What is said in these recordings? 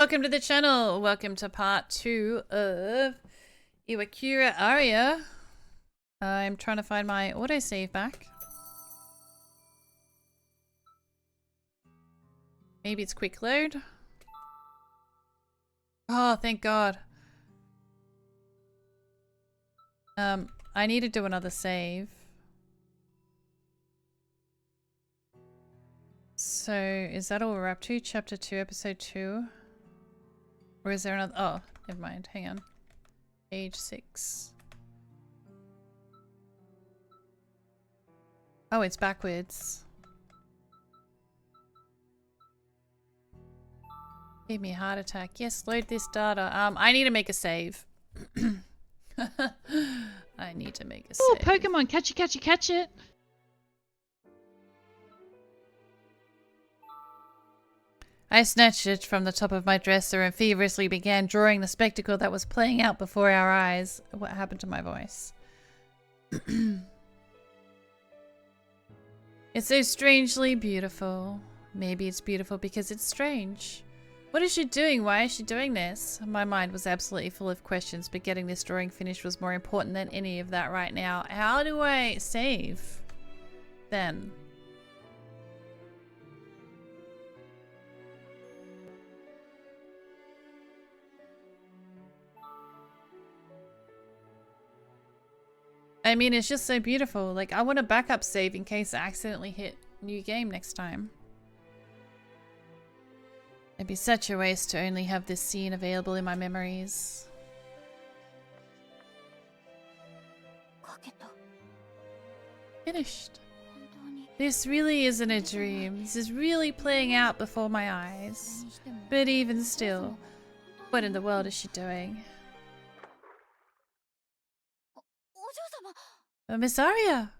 welcome to the channel. Welcome to part 2 of Iwakura Aria. I'm trying to find my autosave back. Maybe it's quick load. Oh, thank God. I need to do another save. So, is that all we're up to? Chapter 2, episode 2? Or is there another? Oh, never mind. Hang on. Page 6. Oh, it's backwards. Gave me a heart attack. Yes, load this data. I need to make a save. I need to make a save. Oh, Pokemon, catch it, catch it, catch it. I snatched it from the top of my dresser and feverishly began drawing the spectacle that was playing out before our eyes. What happened to my voice? It's so strangely beautiful. Maybe it's beautiful because it's strange. What is she doing? Why is she doing this? My mind was absolutely full of questions, but getting this drawing finished was more important than any of that right now. How do I save? Then. I mean, it's just so beautiful. Like, I want a backup save in case I accidentally hit new game next time. It'd be such a waste to only have this scene available in my memories. Finished. This really isn't a dream. This is really playing out before my eyes. But even still, what in the world is she doing? Miss Aria!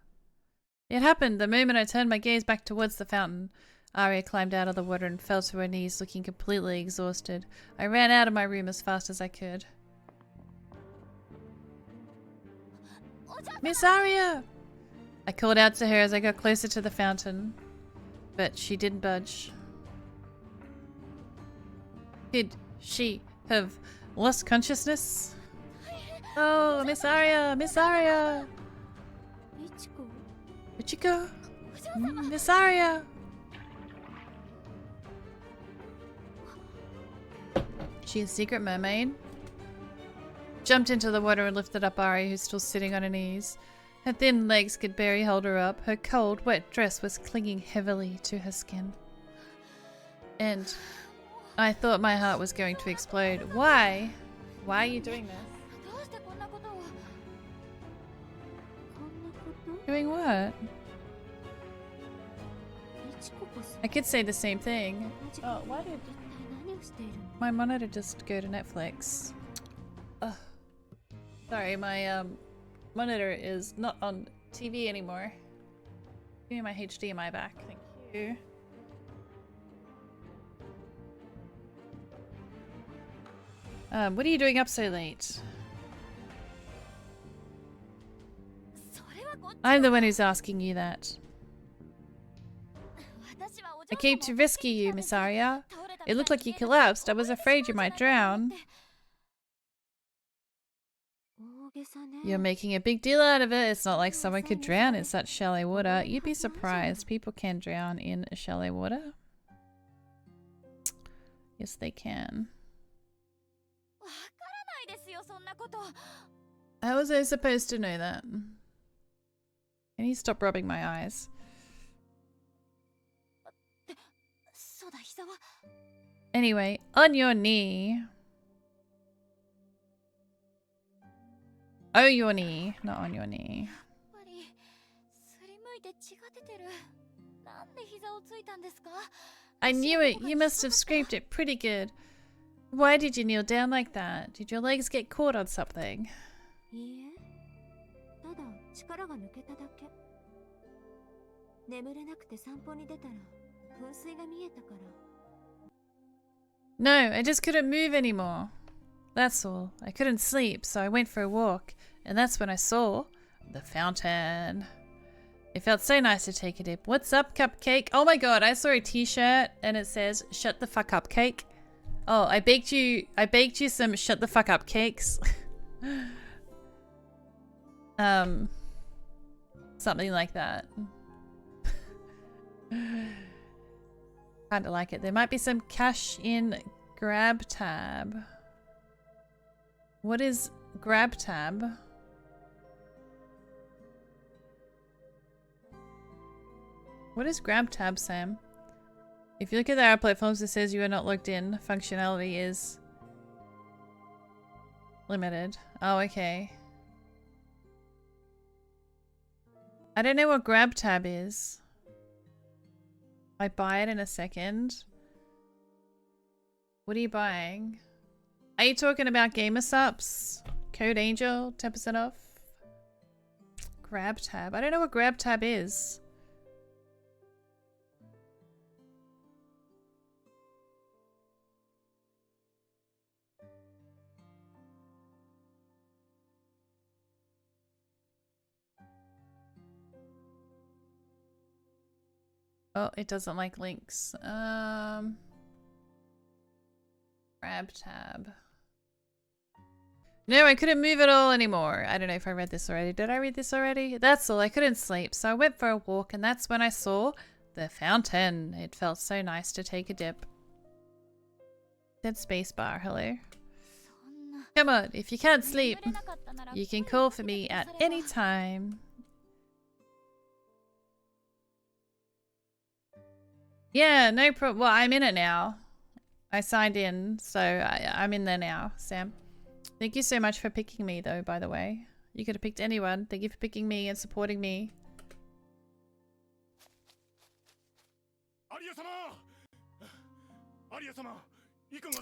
It happened the moment I turned my gaze back towards the fountain. Aria climbed out of the water and fell to her knees, looking completely exhausted. I ran out of my room as fast as I could. Miss Aria! I called out to her as I got closer to the fountain, but she didn't budge. Could she have lost consciousness? Oh, Miss Aria! Miss Aria! Ichiko? Miss Aria! She a secret mermaid? Jumped into the water and lifted up Aria, who's still sitting on her knees. Her thin legs could barely hold her up. Her cold, wet dress was clinging heavily to her skin. And I thought my heart was going to explode. Why? Why are you doing this? Doing what? I could say the same thing. Oh, why did my monitor just go to Netflix? Ugh. Sorry, my monitor is not on TV anymore. Give me my HDMI back, thank you. What are you doing up so late? I'm the one who's asking you that. I came to rescue you, Miss Aria. It looked like you collapsed. I was afraid you might drown. You're making a big deal out of it. It's not like someone could drown in such shallow water. You'd be surprised. People can drown in shallow water. Yes, they can. How was I supposed to know that? Can you stop rubbing my eyes? Anyway, on your knee. Oh, your knee, not on your knee. I knew it. You must have scraped it pretty good. Why did you kneel down like that? Did your legs get caught on something? No, I just couldn't move anymore. That's all. I couldn't sleep, so I went for a walk, and that's when I saw the fountain. It felt so nice to take a dip. What's up, Cupcake? Oh my god, I saw a t-shirt and it says, "Shut the fuck up, cake." Oh, I baked you some shut the fuck up cakes. Something like that. Kinda like it. There might be some cash in grab tab. What is grab tab? What is grab tab, Sam? If you look at our platforms, it says you are not logged in. Functionality is limited. Oh, okay. I don't know what grab tab is. I buy it in a second. What are you buying? Are you talking about gamer subs? Code Angel, 10% off. Grab tab. I don't know what grab tab is. Oh, it doesn't like links. Grab tab. No, I couldn't move at all anymore. I don't know if I read this already. Did I read this already? That's all. I couldn't sleep, so I went for a walk, and that's when I saw the fountain. It felt so nice to take a dip. Said spacebar. Hello. Come on, if you can't sleep, you can call for me at any time. Yeah, no problem. Well, I'm in it now. I signed in, so I'm in there now, Sam. Thank you so much for picking me, though, by the way. You could have picked anyone. Thank you for picking me and supporting me.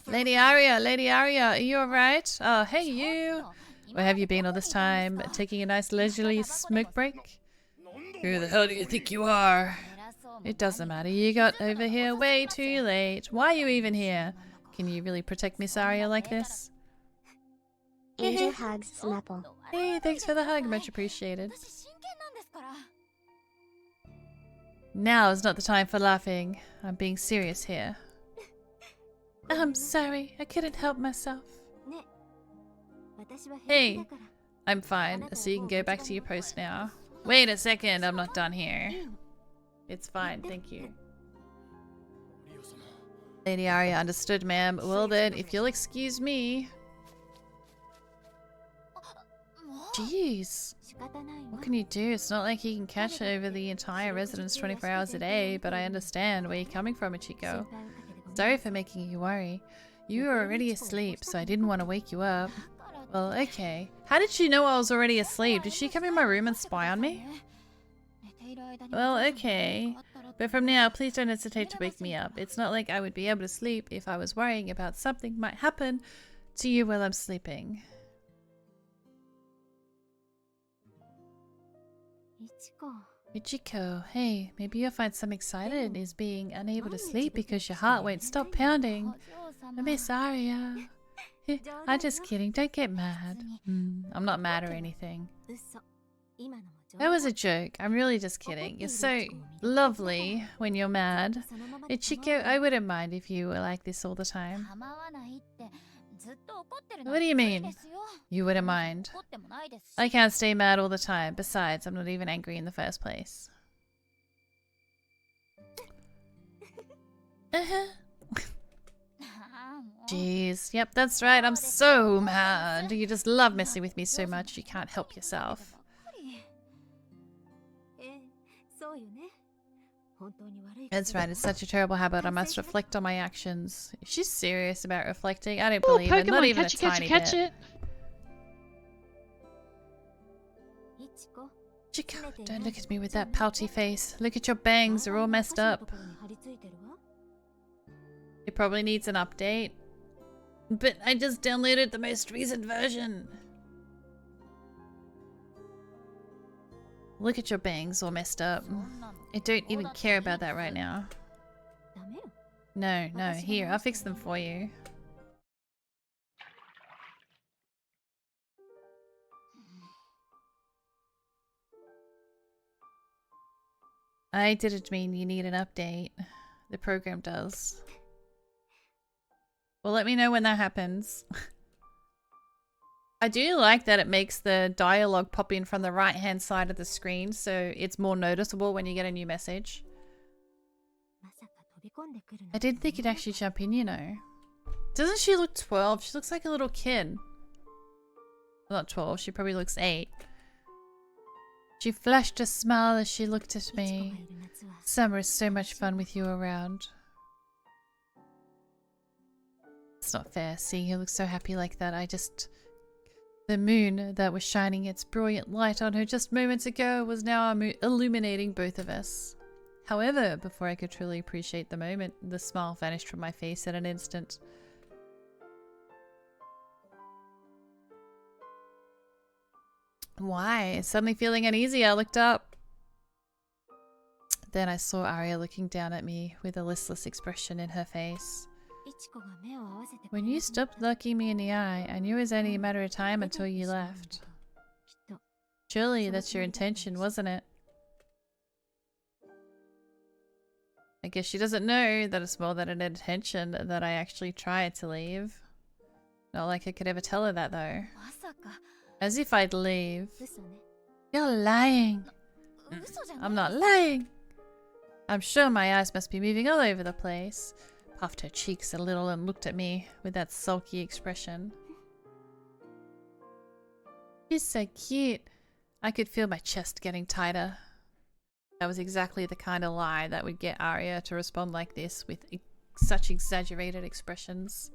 Lady Aria, are you alright? Oh, hey you! Where have you been all this time? Taking a nice leisurely smoke break? Who the hell do you think you are? It doesn't matter, you got over here way too late. Why are you even here? Can you really protect Miss Aria like this? Angel hugs Snapple. Hey, thanks for the hug, much appreciated. Now is not the time for laughing. I'm being serious here. I'm sorry, I couldn't help myself. Hey, I'm fine, so you can go back to your post now. Wait a second, I'm not done here. It's fine, thank you. Lady Aria, understood, ma'am. Well then, if you'll excuse me. Jeez. What can you do? It's not like you can catch over the entire residence 24 hours a day, but I understand where you're coming from, Ichiko. Sorry for making you worry. You were already asleep, so I didn't want to wake you up. Well, okay. How did she know I was already asleep? Did she come in my room and spy on me? Well, okay. But from now, please don't hesitate to wake me up. It's not like I would be able to sleep if I was worrying about something might happen to you while I'm sleeping. Ichiko, hey, maybe you'll find some excited is being unable to sleep because your heart won't stop pounding. Miss Aria. I'm just kidding, don't get mad. I'm not mad or anything. That was a joke. I'm really just kidding. You're so lovely when you're mad. Ichiko, I wouldn't mind if you were like this all the time. What do you mean? You wouldn't mind? I can't stay mad all the time. Besides, I'm not even angry in the first place. Jeez. Yep, that's right. I'm so mad. You just love messing with me so much you can't help yourself. That's right, it's such a terrible habit. I must reflect on my actions. If she's serious about reflecting, I don't believe it. Not even a tiny bit. Chico, don't look at me with that pouty face. Look at your bangs, they're all messed up. It probably needs an update. But I just downloaded the most recent version. Look at your bangs all messed up. I don't even care about that right now. No, here, I'll fix them for you. I didn't mean you need an update. The program does. Well, let me know when that happens. I do like that it makes the dialogue pop in from the right-hand side of the screen, so it's more noticeable when you get a new message. I didn't think you'd actually jump in, you know. Doesn't she look 12? She looks like a little kid. Well, not 12, she probably looks 8. She flashed a smile as she looked at me. Summer is so much fun with you around. It's not fair seeing you look so happy like that. The moon that was shining its brilliant light on her just moments ago was now illuminating both of us. However, before I could truly appreciate the moment, the smile vanished from my face in an instant. Why? Suddenly feeling uneasy, I looked up. Then I saw Aria looking down at me with a listless expression in her face. When you stopped looking me in the eye, I knew it was only a matter of time until you left. Surely that's your intention, wasn't it? I guess she doesn't know that it's more than an intention that I actually tried to leave. Not like I could ever tell her that though. As if I'd leave. You're lying. I'm not lying. I'm sure my eyes must be moving all over the place. Puffed her cheeks a little and looked at me with that sulky expression. She's so cute. I could feel my chest getting tighter. That was exactly the kind of lie that would get Aria to respond like this with such exaggerated expressions.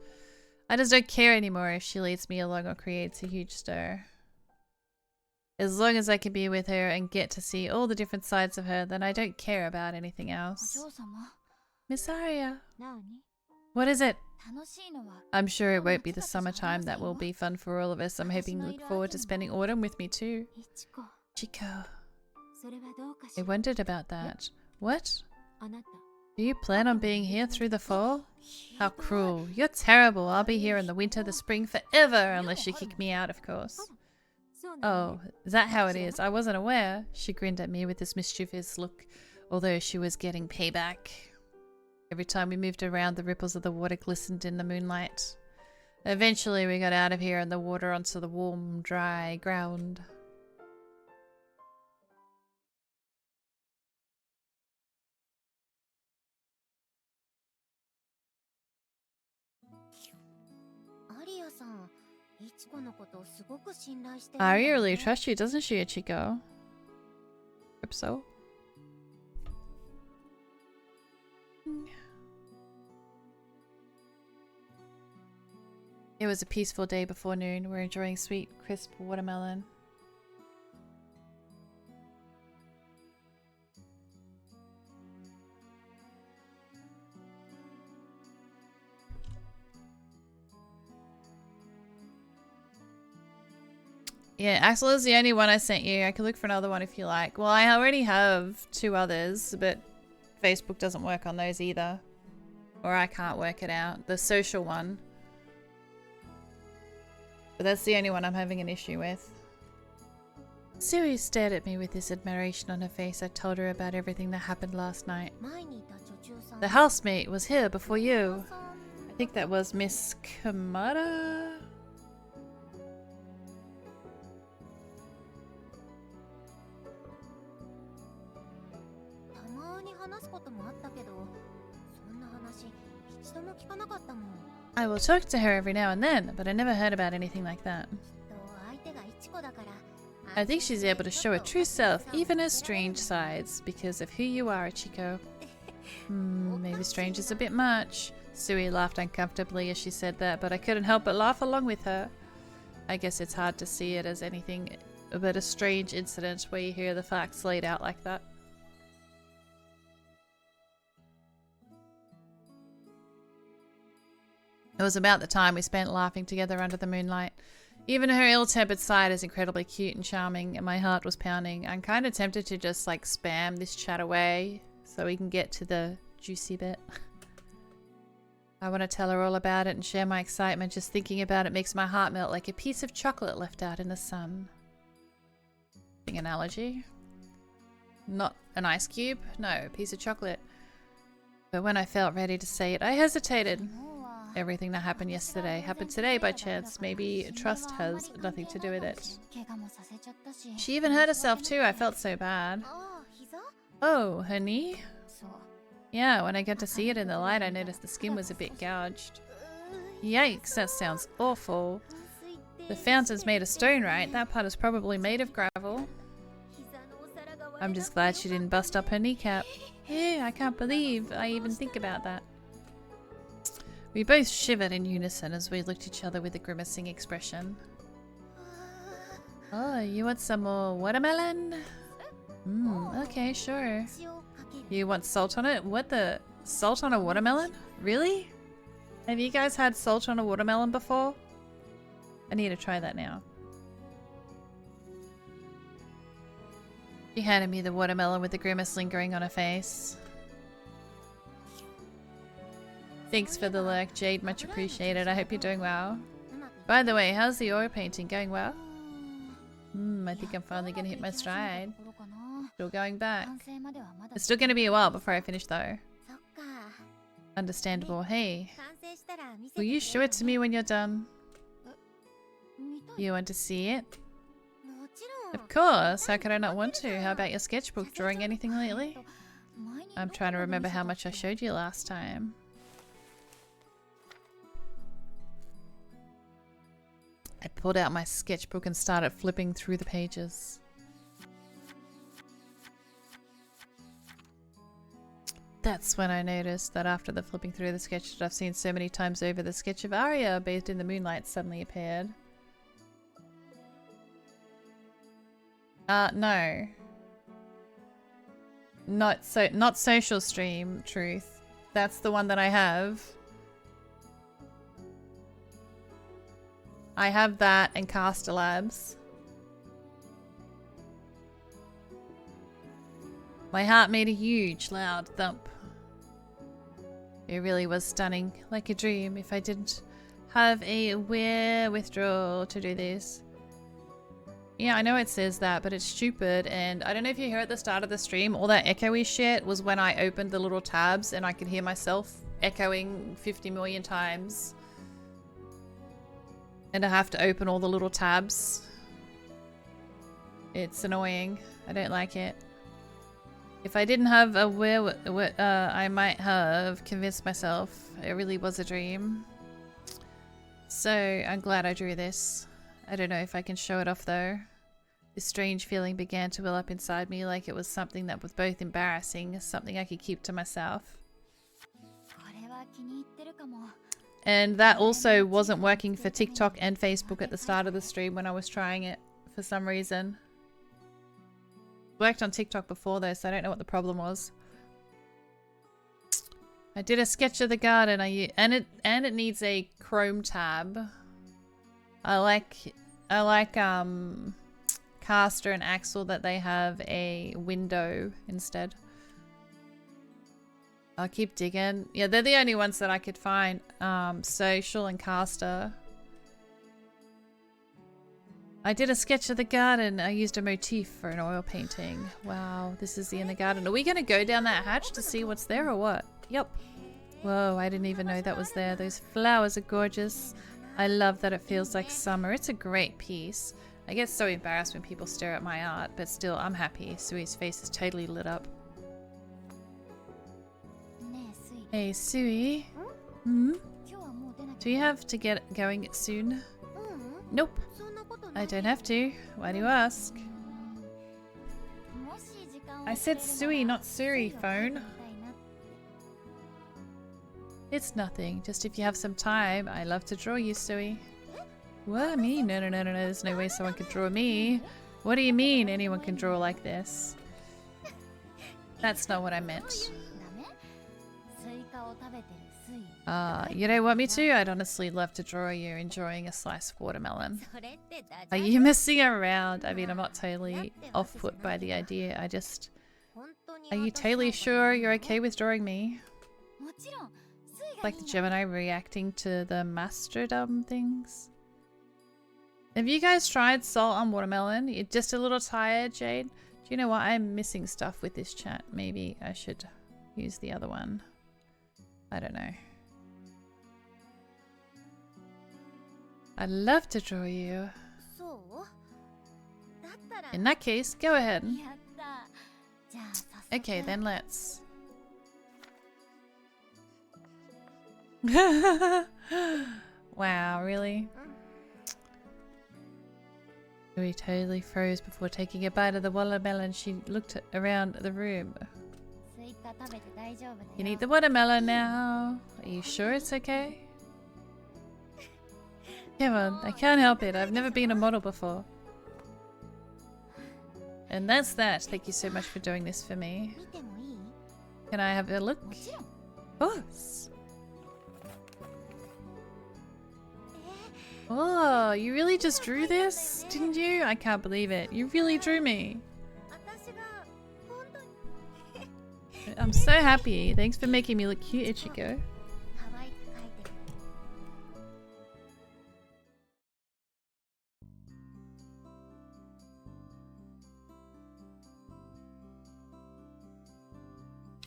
I just don't care anymore if she leads me along or creates a huge stir. As long as I can be with her and get to see all the different sides of her, then I don't care about anything else. Miss Aria. What is it? I'm sure it won't be the summertime that will be fun for all of us. I'm hoping you look forward to spending autumn with me too. Chico. I wondered about that. What? Do you plan on being here through the fall? How cruel. You're terrible. I'll be here in the winter, the spring, forever, unless you kick me out, of course. Oh, is that how it is? I wasn't aware. She grinned at me with this mischievous look, although she was getting payback. Every time we moved around, the ripples of the water glistened in the moonlight. Eventually, we got out of here and the water onto the warm, dry ground. Aria really trusts you, doesn't she, Ichiko? Hope so. It was a peaceful day before noon. We're enjoying sweet, crisp watermelon. Yeah, Axel is the only one I sent you. I can look for another one if you like. Well, I already have 2 others, but Facebook doesn't work on those either. Or I can't work it out. The social one. But that's the only one I'm having an issue with. Suri stared at me with this admiration on her face. I told her about everything that happened last night. The housemate was here before you. I think that was Miss Kamada? I will talk to her every now and then, but I never heard about anything like that. I think she's able to show her true self, even her strange sides, because of who you are, Ichiko. Maybe strange is a bit much. Sui laughed uncomfortably as she said that, but I couldn't help but laugh along with her. I guess it's hard to see it as anything but a strange incident where you hear the facts laid out like that. It was about the time we spent laughing together under the moonlight. Even her ill-tempered side is incredibly cute and charming, and my heart was pounding. I'm kind of tempted to just like spam this chat away so we can get to the juicy bit. I want to tell her all about it and share my excitement. Just thinking about it makes my heart melt like a piece of chocolate left out in the sun. Big analogy. Not an ice cube? No, a piece of chocolate. But when I felt ready to say it, I hesitated. everything that happened yesterday happened today by chance. Maybe trust has nothing to do with it. She even hurt herself too. I felt so bad. Oh, her knee? Yeah, when I got to see it in the light, I noticed the skin was a bit gouged. Yikes, that sounds awful. The fountain's made of stone, right? That part is probably made of gravel. I'm just glad she didn't bust up her kneecap. Yeah, I can't believe I even think about that. We both shivered in unison as we looked at each other with a grimacing expression. Oh, you want some more watermelon? Okay, sure. You want salt on it? What the? Salt on a watermelon? Really? Have you guys had salt on a watermelon before? I need to try that now. She handed me the watermelon with the grimace lingering on her face. Thanks for the lurk, Jade. Much appreciated. I hope you're doing well. By the way, how's the oil painting? Going well? I think I'm finally gonna hit my stride. Still going back. It's still gonna be a while before I finish though. Understandable. Hey, will you show it to me when you're done? You want to see it? Of course. How could I not want to? How about your sketchbook? Drawing anything lately? I'm trying to remember how much I showed you last time. I pulled out my sketchbook and started flipping through the pages. That's when I noticed that after the flipping through the sketch that I've seen so many times over, the sketch of Aria bathed in the moonlight suddenly appeared. No. Not social stream, truth. That's the one that I have. I have that and Caster Labs. My heart made a huge, loud thump. It really was stunning, like a dream, if I didn't have a withdrawal to do this. Yeah, I know it says that, but it's stupid, and I don't know if you heard at the start of the stream, all that echoey shit was when I opened the little tabs and I could hear myself echoing 50 million times. And I have to open all the little tabs. It's annoying. I don't like it. If I didn't have a I might have convinced myself it really was a dream. So I'm glad I drew this. I don't know if I can show it off though. This strange feeling began to well up inside me like it was something that was both embarrassing, something I could keep to myself. And that also wasn't working for TikTok and Facebook at the start of the stream when I was trying it for some reason. Worked on TikTok before though, so I don't know what the problem was. I did a sketch of the garden. And it needs a Chrome tab. I like Caster and Axel that they have a window instead. I'll keep digging. Yeah, they're the only ones that I could find. Social and Caster. I did a sketch of the garden. I used a motif for an oil painting. Wow, this is the inner garden. Are we gonna go down that hatch to see what's there or what? Yep. Whoa, I didn't even know that was there. Those flowers are gorgeous. I love that it feels like summer. It's a great piece. I get so embarrassed when people stare at my art, but still, I'm happy. Sui's face is totally lit up. Hey, Sui. Do you have to get going soon? Nope. I don't have to. Why do you ask? I said Sui, not Suri, phone. It's nothing. Just if you have some time, I love to draw you, Sui. What? Me? No. There's no way someone could draw me. What do you mean anyone can draw like this? That's not what I meant. You don't want me to? I'd honestly love to draw you enjoying a slice of watermelon. Are you messing around? I mean, I'm not totally off-put by the idea. I just... Are you totally sure you're okay with drawing me? Like the Gemini reacting to the masterdom things. Have you guys tried salt on watermelon? You're just a little tired, Jade? Do you know what? I'm missing stuff with this chat. Maybe I should use the other one. I don't know. I'd love to draw you. In that case, go ahead. Okay, then let's. Wow, really? We totally froze before taking a bite of the watermelon. She looked around the room. You need the watermelon now. Are you sure it's okay? Come on, I can't help it. I've never been a model before. And that's that. Thank you so much for doing this for me. Can I have a look? Of course. Oh, you really just drew this? Didn't you? I can't believe it. You really drew me. I'm so happy. Thanks for making me look cute, Ichigo.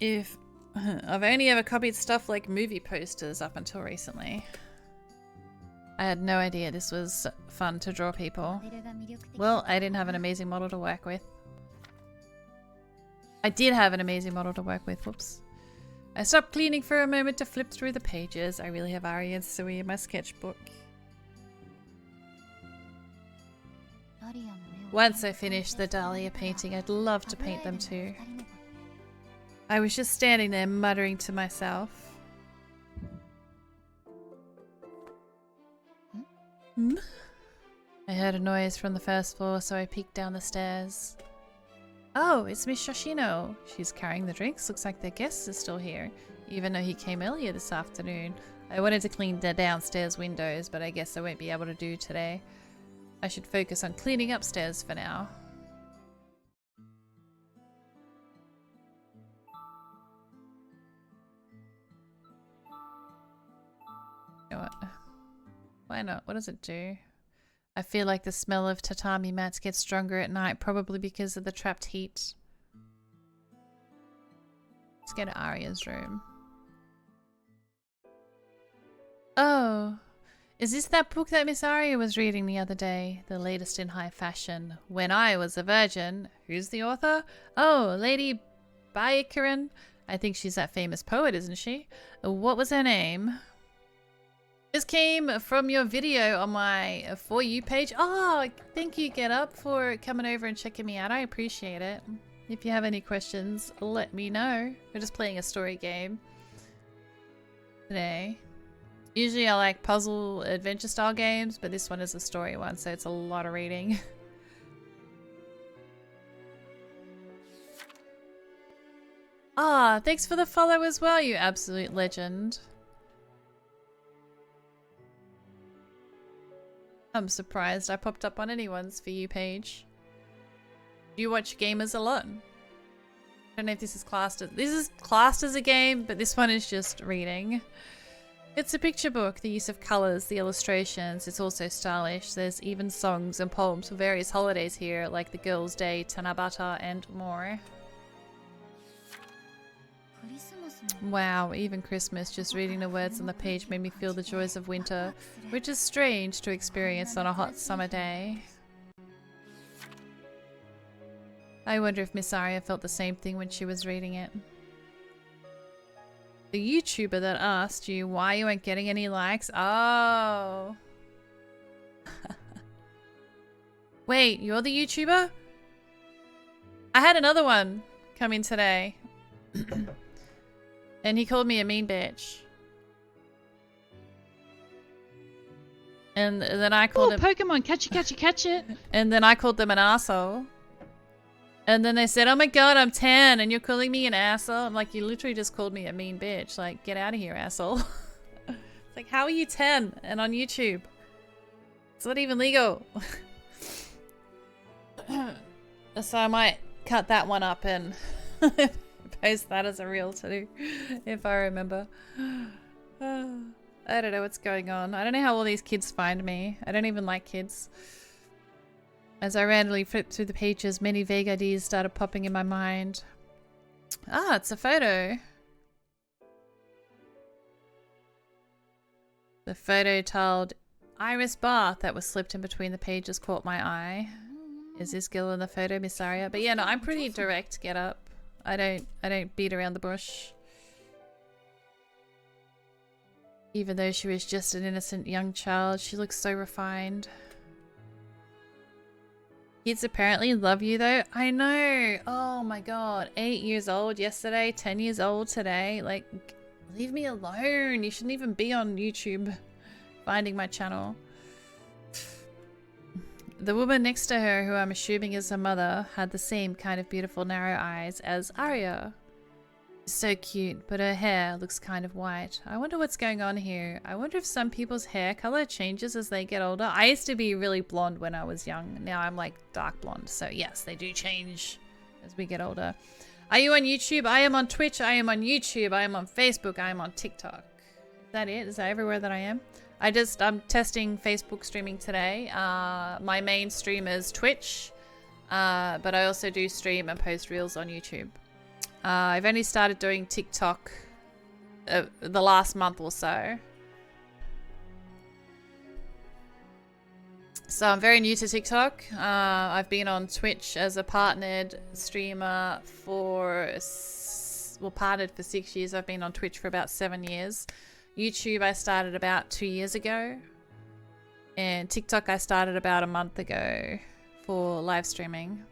If I've only ever copied stuff like movie posters up until recently. I had no idea this was fun to draw people. Well, I didn't have an amazing model to work with. I did have an amazing model to work with. Whoops. I stopped cleaning for a moment to flip through the pages. I really have Aria and Sui in my sketchbook. Once I finish the Dahlia painting, I'd love to paint them too. I was just standing there muttering to myself. Hmm? I heard a noise from the first floor, so I peeked down the stairs. Oh, it's Miss Shoshino. She's carrying the drinks. Looks like their guests are still here, even though he came earlier this afternoon. I wanted to clean the downstairs windows, but I guess I won't be able to do today. I should focus on cleaning upstairs for now. You know what? Why not? What does it do? I feel like the smell of tatami mats gets stronger at night, probably because of the trapped heat. Let's go to Aria's room. Oh, is this that book that Miss Aria was reading the other day? The latest in high fashion. When I Was a Virgin. Who's the author? Oh, Lady Iwakura. I think she's that famous poet, isn't she? What was her name? This came from your video on my For You page. Oh, thank you, Get Up, for coming over and checking me out. I appreciate it. If you have any questions, let me know. We're just playing a story game today. Usually I like puzzle adventure style games, but this one is a story one, so it's a lot of reading. Ah, thanks for the follow as well, you absolute legend. I'm surprised I popped up on anyone's For You page. Do you watch gamers a lot? I don't know if this is classed as a game, but this one is just reading. It's a picture book, the use of colours, the illustrations, it's also stylish. There's even songs and poems for various holidays here, like the Girls' Day, Tanabata, and more. Wow, even Christmas, just reading the words on the page made me feel the joys of winter, which is strange to experience on a hot summer day. I wonder if Miss Aria felt the same thing when she was reading it. The YouTuber that asked you why you weren't getting any likes? Oh. Wait, you're the YouTuber? I had another one come in today. And he called me a mean bitch. And then I called him... Pokemon, catch it, catch it, catch it. And then I called them an asshole. And then they said, oh my god, I'm 10 and you're calling me an asshole. I'm like, you literally just called me a mean bitch. Like, get out of here, asshole. It's like, how are you 10 and on YouTube? It's not even legal. So I might cut that one up and post that as a reel to do, if I remember. I don't know what's going on. I don't know how all these kids find me. I don't even like kids. As I randomly flipped through the pages, many vague ideas started popping in my mind. Ah, it's a photo. The photo told Iris bath that was slipped in between the pages caught my eye. Is this girl in the photo Miss Aria? But yeah, no, I'm pretty direct get up. I don't beat around the bush. Even though she was just an innocent young child, she looks so refined. Kids apparently love you though. I know. Oh my god. 8 years old yesterday, 10 years old today. Like, leave me alone. You shouldn't even be on YouTube finding my channel. The woman next to her, who I'm assuming is her mother, had the same kind of beautiful narrow eyes as Aria. So cute, but her hair looks kind of white. I wonder what's going on here. I wonder if some people's hair color changes as they get older. I used to be really blonde when I was young. Now I'm like dark blonde. So yes, they do change as we get older. Are you on YouTube? I am on Twitch. I am on YouTube. I am on Facebook. I am on TikTok. Is that it? Is that everywhere that I am? I'm testing Facebook streaming today. My main stream is Twitch. But I also do stream and post reels on YouTube. I've only started doing TikTok the last month or so. So I'm very new to TikTok. I've been on Twitch as a partnered streamer partnered for 6 years. I've been on Twitch for about 7 years. YouTube I started about 2 years ago. And TikTok I started about a month ago for live streaming.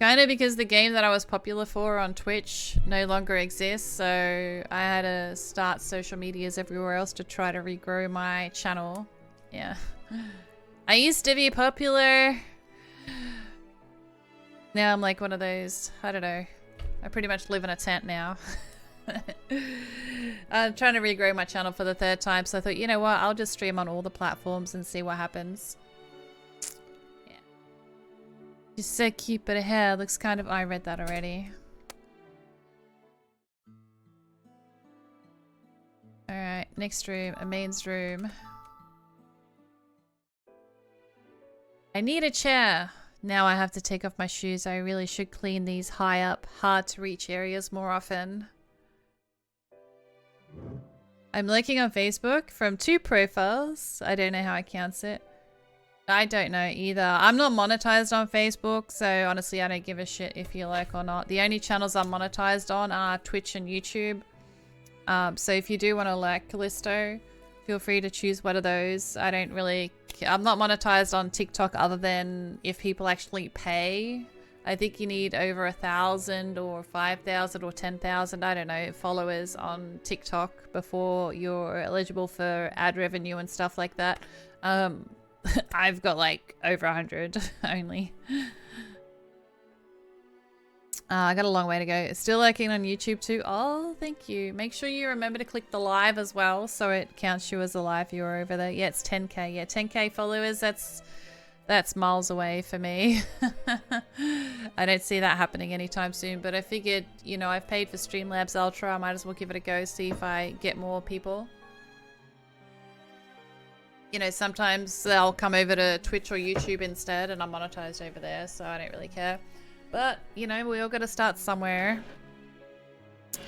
Kind of because the game that I was popular for on Twitch no longer exists, so I had to start social medias everywhere else to try to regrow my channel. Yeah. I used to be popular. Now I'm like one of those, I don't know. I pretty much live in a tent now. I'm trying to regrow my channel for the 3rd time, so I thought, you know what, I'll just stream on all the platforms and see what happens. She's so cute, but her hair looks kind of... I read that already. Alright, next room. A mains room. I need a chair. Now I have to take off my shoes. I really should clean these high up, hard to reach areas more often. I'm looking on Facebook from 2 profiles. I don't know how it counts it. I don't know either. I'm not monetized on Facebook, so honestly I don't give a shit if you like or not. The only channels I'm monetized on are Twitch and YouTube. So if you do want to like Callisto, feel free to choose one of those. I don't really... I'm not monetized on TikTok other than if people actually pay. I think you need over 1,000 or 5,000 or 10,000, I don't know, followers on TikTok before you're eligible for ad revenue and stuff like that. I've got like over 100 only. I got a long way to go. Still working on YouTube too. Oh, thank you. Make sure you remember to click the live as well so it counts you as a live viewer over there. Yeah, it's 10k. Yeah, 10k followers. That's miles away for me. I don't see that happening anytime soon, but I figured, you know, I've paid for Streamlabs Ultra. I might as well give it a go, see if I get more people. You know, sometimes they'll come over to Twitch or YouTube instead and I'm monetized over there, so I don't really care. But, you know, we all got to start somewhere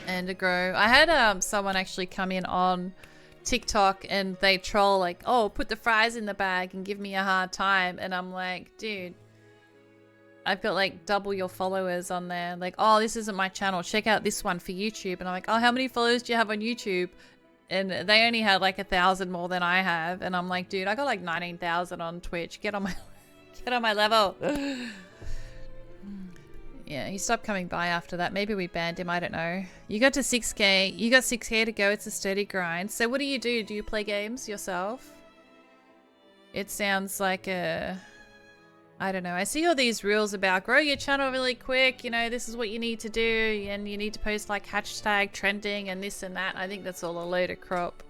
and to grow. I had someone actually come in on TikTok and they troll like, oh, put the fries in the bag and give me a hard time. And I'm like, dude, I've got like double your followers on there. Like, oh, this isn't my channel. Check out this one for YouTube. And I'm like, oh, how many followers do you have on YouTube? And they only had like 1,000 more than I have. And I'm like, dude, I got like 19,000 on Twitch. Get on my level. Yeah, he stopped coming by after that. Maybe we banned him. I don't know. You got to 6k. You got 6k to go. It's a steady grind. So what do? Do you play games yourself? It sounds like a... I don't know. I see all these rules about grow your channel really quick. You know, this is what you need to do. And you need to post like hashtag trending and this and that. I think that's all a load of crap.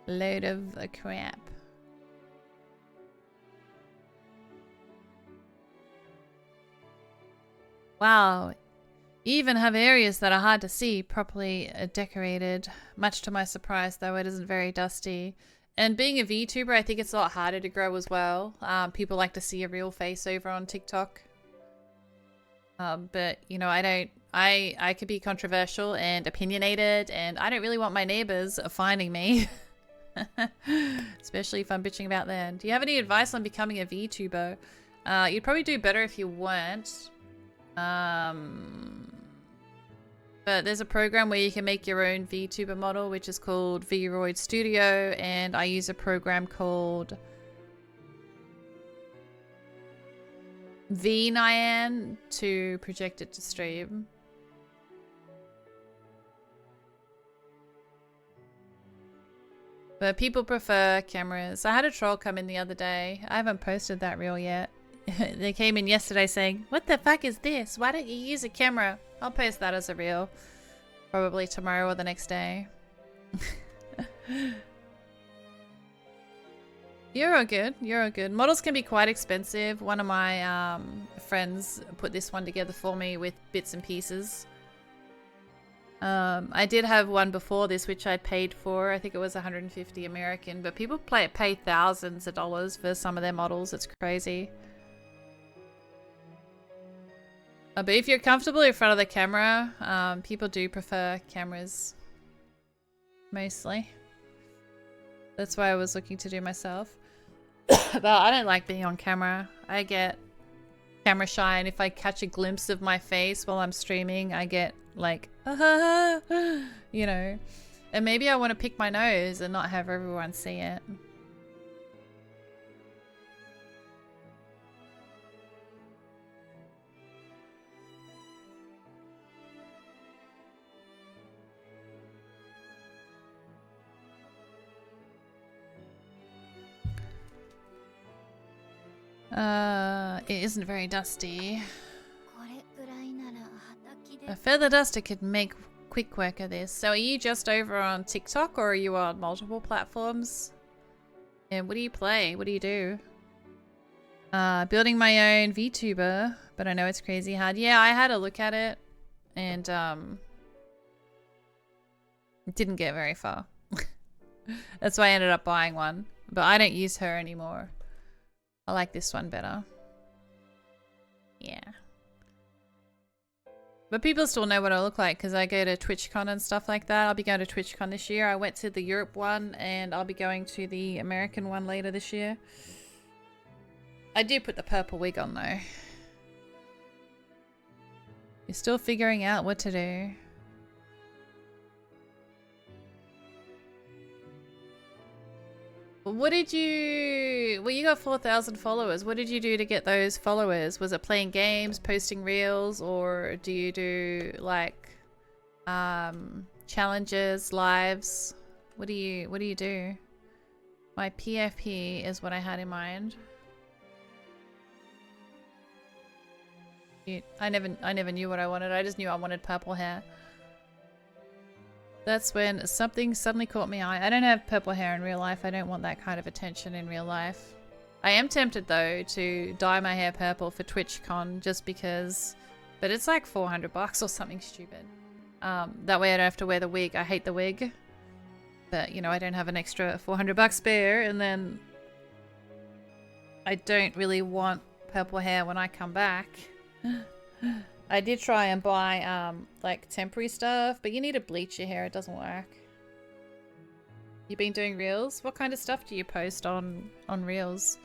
Load of crap. Wow. You even have areas that are hard to see properly decorated. Much to my surprise, though, it isn't very dusty. And being a VTuber, I think it's a lot harder to grow as well. People like to see a real face over on TikTok. But you know, I could be controversial and opinionated, and I don't really want my neighbors finding me. Especially if I'm bitching about them. Do you have any advice on becoming a VTuber? You'd probably do better if you weren't. But there's a program where you can make your own VTuber model, which is called Vroid Studio, and I use a program called VNyan to project it to stream. But people prefer cameras. I had a troll come in the other day. I haven't posted that reel yet. They came in yesterday saying, "What the fuck is this? Why don't you use a camera?" I'll post that as a reel. Probably tomorrow or the next day. You're all good. You're all good. Models can be quite expensive. One of my friends put this one together for me with bits and pieces. I did have one before this, which I paid for. I think it was 150 American, but people pay thousands of dollars for some of their models. It's crazy. But if you're comfortable in front of the camera, people do prefer cameras. Mostly. That's why I was looking to do myself. But I don't like being on camera. I get camera shy, and if I catch a glimpse of my face while I'm streaming, I get like, you know. And maybe I want to pick my nose and not have everyone see it. It isn't very dusty. A feather duster could make quick work of this. So are you just over on TikTok, or are you on multiple platforms? And what do you play? What do you do? Building my own VTuber, but I know it's crazy hard. Yeah, I had a look at it, and didn't get very far. That's why I ended up buying one. But I don't use her anymore. I like this one better. Yeah. But people still know what I look like because I go to TwitchCon and stuff like that. I'll be going to TwitchCon this year. I went to the Europe one, and I'll be going to the American one later this year. I do put the purple wig on though. You're still figuring out what to do. What did you... Well, you got 4,000 followers. What did you do to get those followers? Was it playing games, posting reels, or do you do like challenges, lives? What do you do? My PFP is what I had in mind. I never knew what I wanted. I just knew I wanted purple hair. That's when something suddenly caught my eye. I don't have purple hair in real life. I don't want that kind of attention in real life. I am tempted though to dye my hair purple for TwitchCon just because, but it's like $400 or something stupid. That way I don't have to wear the wig. I hate the wig, but you know, I don't have an extra $400 spare, and then I don't really want purple hair when I come back. I did try and buy like temporary stuff, but you need to bleach your hair. It doesn't work. You been doing reels? What kind of stuff do you post on reels?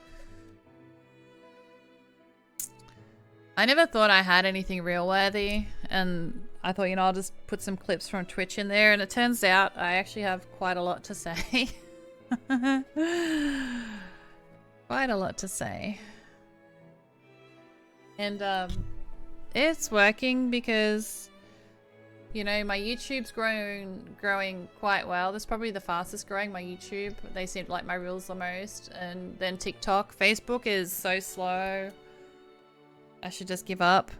I never thought I had anything reel worthy, and I thought, you know, I'll just put some clips from Twitch in there, and it turns out I actually have quite a lot to say. Quite a lot to say. And it's working because, you know, my YouTube's growing quite well. That's probably the fastest growing, my YouTube. They seem to like my reels the most. And then TikTok. Facebook is so slow. I should just give up.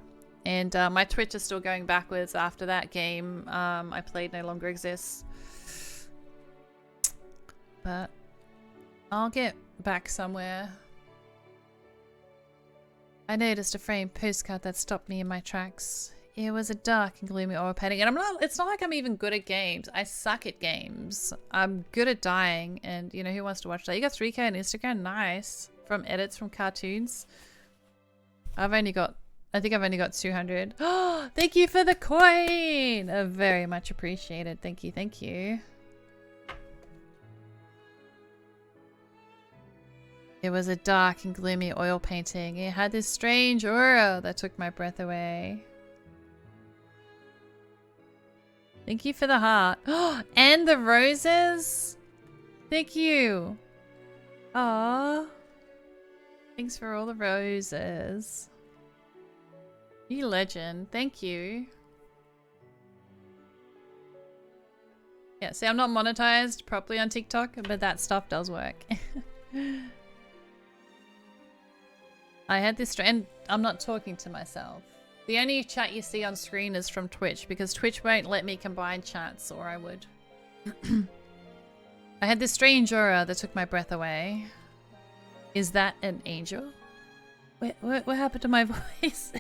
And my Twitch is still going backwards after that game I played no longer exists. But I'll get back somewhere. I noticed a framed postcard that stopped me in my tracks. It was a dark and gloomy oil painting, and it's not like I'm even good at games. I suck at games. I'm good at dying, and you know, who wants to watch that? You got 3K on Instagram? Nice. From edits from cartoons. I've only got I think I've only got 200. Oh, thank you for the coin! Very much appreciated. Thank you, thank you. It was a dark and gloomy oil painting. It had this strange aura that took my breath away. Thank you for the heart. Oh, and the roses! Thank you! Aww. Thanks for all the roses. You legend. Thank you. Yeah, see, I'm not monetized properly on TikTok, but that stuff does work. I had this and I'm not talking to myself. The only chat you see on screen is from Twitch because Twitch won't let me combine chats, or I would. I had this strange aura that took my breath away. Is that an angel? What happened to my voice?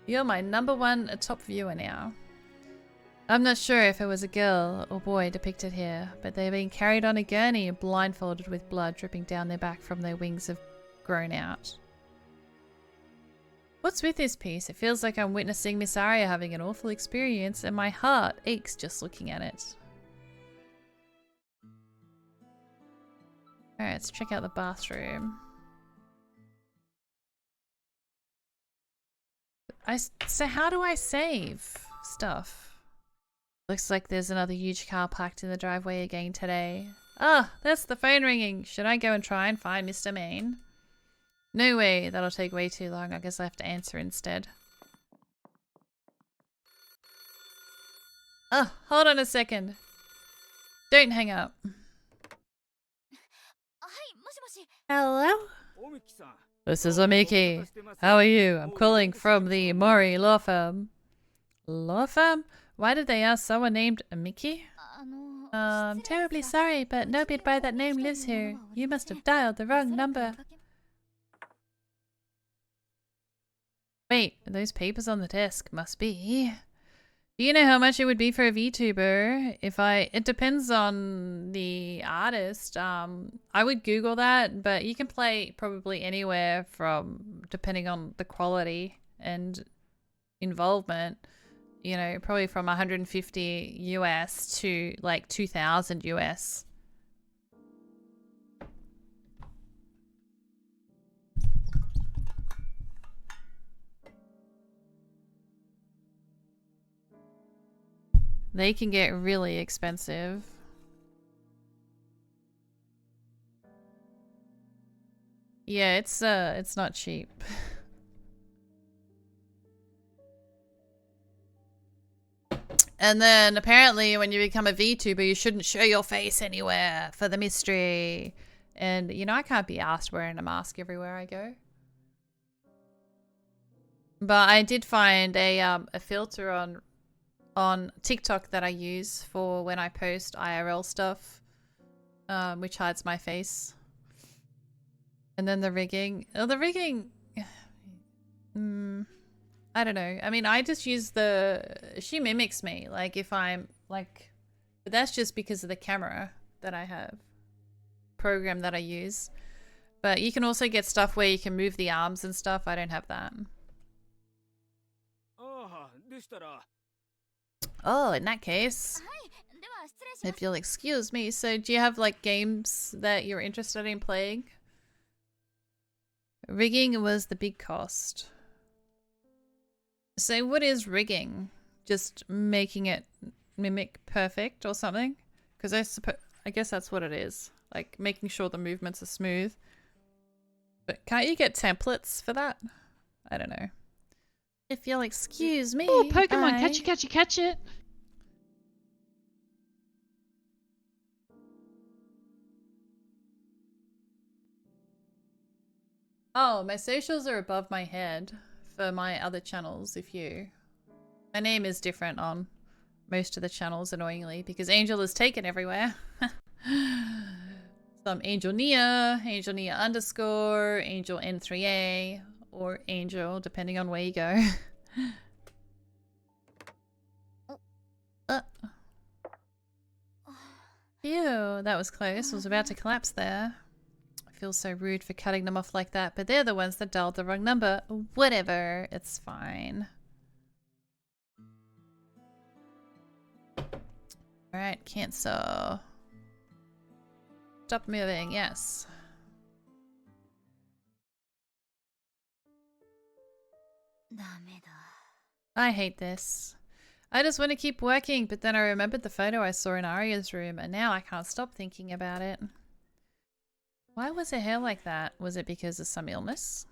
You're my #1 top viewer now. I'm not sure if it was a girl or boy depicted here, but they're being carried on a gurney blindfolded with blood dripping down their back from their wings have grown out. What's with this piece? It feels like I'm witnessing Miss Aria having an awful experience and my heart aches just looking at it. Alright, let's check out the bathroom. So how do I save stuff? Looks like there's another huge car parked in the driveway again today. Ah, that's the phone ringing. Should I go and try and find Mr. Main? No way, that'll take way too long. I guess I have to answer instead. Oh, hold on a second. Don't hang up. Hello? This is Omiki. How are you? I'm calling from the Mori law firm. Law firm? Why did they ask someone named Omiki? I'm terribly sorry, but nobody by that name lives here. You must have dialed the wrong number. Wait, those papers on the desk must be... Do you know how much it would be for a VTuber? It depends on the artist. I would Google that, but you can play probably anywhere from, depending on the quality and involvement, you know, probably from 150 US to like 2000 US. They can get really expensive. Yeah, it's not cheap. And then apparently when you become a VTuber, you shouldn't show your face anywhere for the mystery. And you know, I can't be asked wearing a mask everywhere I go. But I did find a filter on TikTok that I use for when I post IRL stuff, which hides my face. And then the rigging. Oh, the rigging... I don't know. I mean, I just use she mimics me. Like, if I'm, like... But that's just because of the camera that I have. Program that I use. But you can also get stuff where you can move the arms and stuff. I don't have that. Oh, in that case, if you'll excuse me, so do you have like games that you're interested in playing? Rigging was the big cost. So what is rigging? Just making it mimic perfect or something? Because I guess that's what it is. Like making sure the movements are smooth. But can't you get templates for that? I don't know. If you'll excuse me. Oh, Pokemon, catch it. Oh, my socials are above my head for my other channels, my name is different on most of the channels, annoyingly, because Angel is taken everywhere. So I'm Angel Nia _ Angel N3A, or Angel, depending on where you go. Ew, that was close. I was about to collapse there. feel so rude for cutting them off like that, but they're the ones that dialed the wrong number. Whatever, it's fine. Alright, cancel. Stop moving, yes. I hate this. I just want to keep working, but then I remembered the photo I saw in Aria's room, and now I can't stop thinking about it. Why was her hair like that? Was it because of some illness?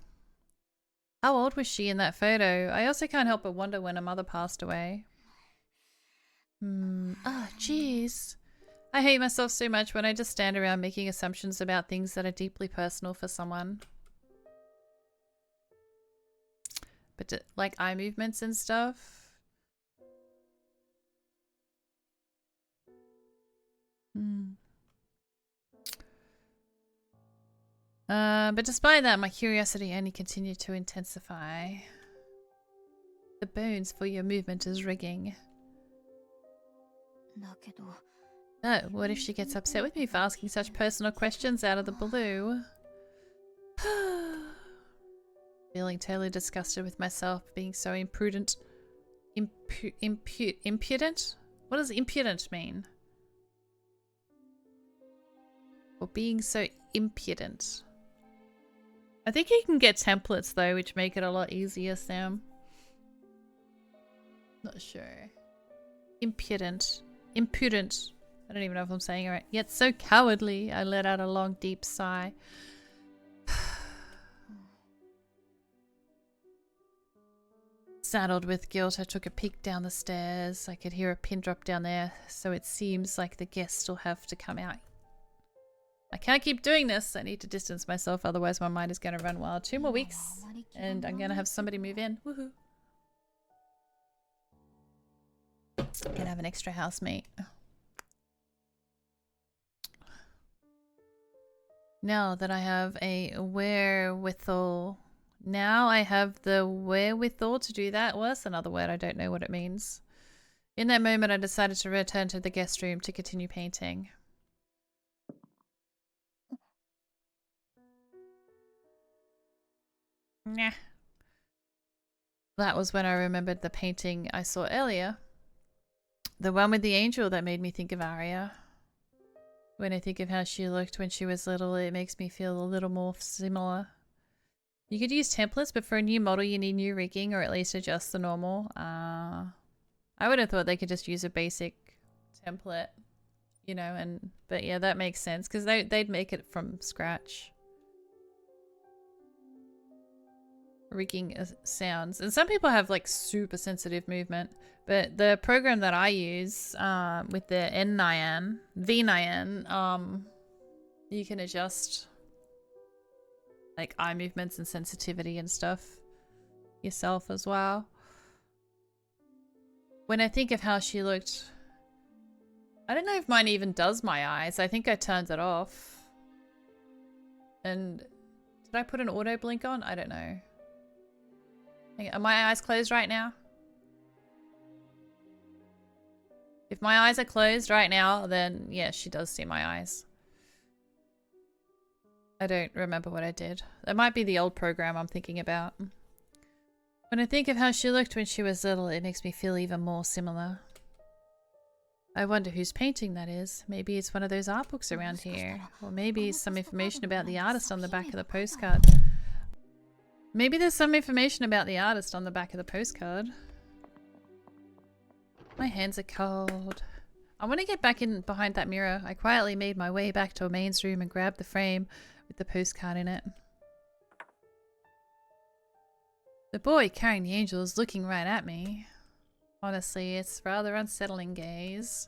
How old was she in that photo? I also can't help but wonder when her mother passed away. Oh, jeez. I hate myself so much when I just stand around making assumptions about things that are deeply personal for someone. But like eye movements and stuff. But despite that, my curiosity only continued to intensify. The bones for your movement is rigging. Oh, what if she gets upset with me for asking such personal questions out of the blue? Feeling totally disgusted with myself for being so imprudent. Impudent? What does impudent mean? Or being so impudent. I think you can get templates though, which make it a lot easier, Sam. Not sure. Impudent. Impudent. I don't even know if I'm saying it right. Yet so cowardly. I let out a long, deep sigh. Saddled with guilt, I took a peek down the stairs. I could hear a pin drop down there, so it seems like the guests will have to come out. I can't keep doing this. I need to distance myself, otherwise my mind is going to run wild. 2 more weeks, and I'm going to have somebody move in. Woohoo. Gonna have an extra housemate. Now that I have a wherewithal. Now I have the wherewithal to do that. Well, that's another word. I don't know what it means. In that moment, I decided to return to the guest room to continue painting. Nah. That was when I remembered the painting I saw earlier. The one with the angel that made me think of Aria. When I think of how she looked when she was little, it makes me feel a little more similar. You could use templates, but for a new model you need new rigging, or at least adjust the normal. I would have thought they could just use a basic template, you know, but yeah, that makes sense, because they'd make it from scratch. Rigging sounds. And some people have like super sensitive movement, but the program that I use with the vNyan, you can adjust like eye movements and sensitivity and stuff yourself as well. When I think of how she looked, I don't know if mine even does my eyes. I think I turned it off. And did I put an auto blink on? I don't know. Are my eyes closed right now? If my eyes are closed right now, then yeah, she does see my eyes. I don't remember what I did. That might be the old program I'm thinking about. When I think of how she looked when she was little, it makes me feel even more similar. I wonder whose painting that is. Maybe it's one of those art books around here. Or maybe some information about the artist on the back of the postcard. Maybe there's some information about the artist on the back of the postcard. My hands are cold. I want to get back in behind that mirror. I quietly made my way back to Main's room and grabbed the frame with the postcard in it. The boy carrying the angel is looking right at me. Honestly, it's rather unsettling gaze.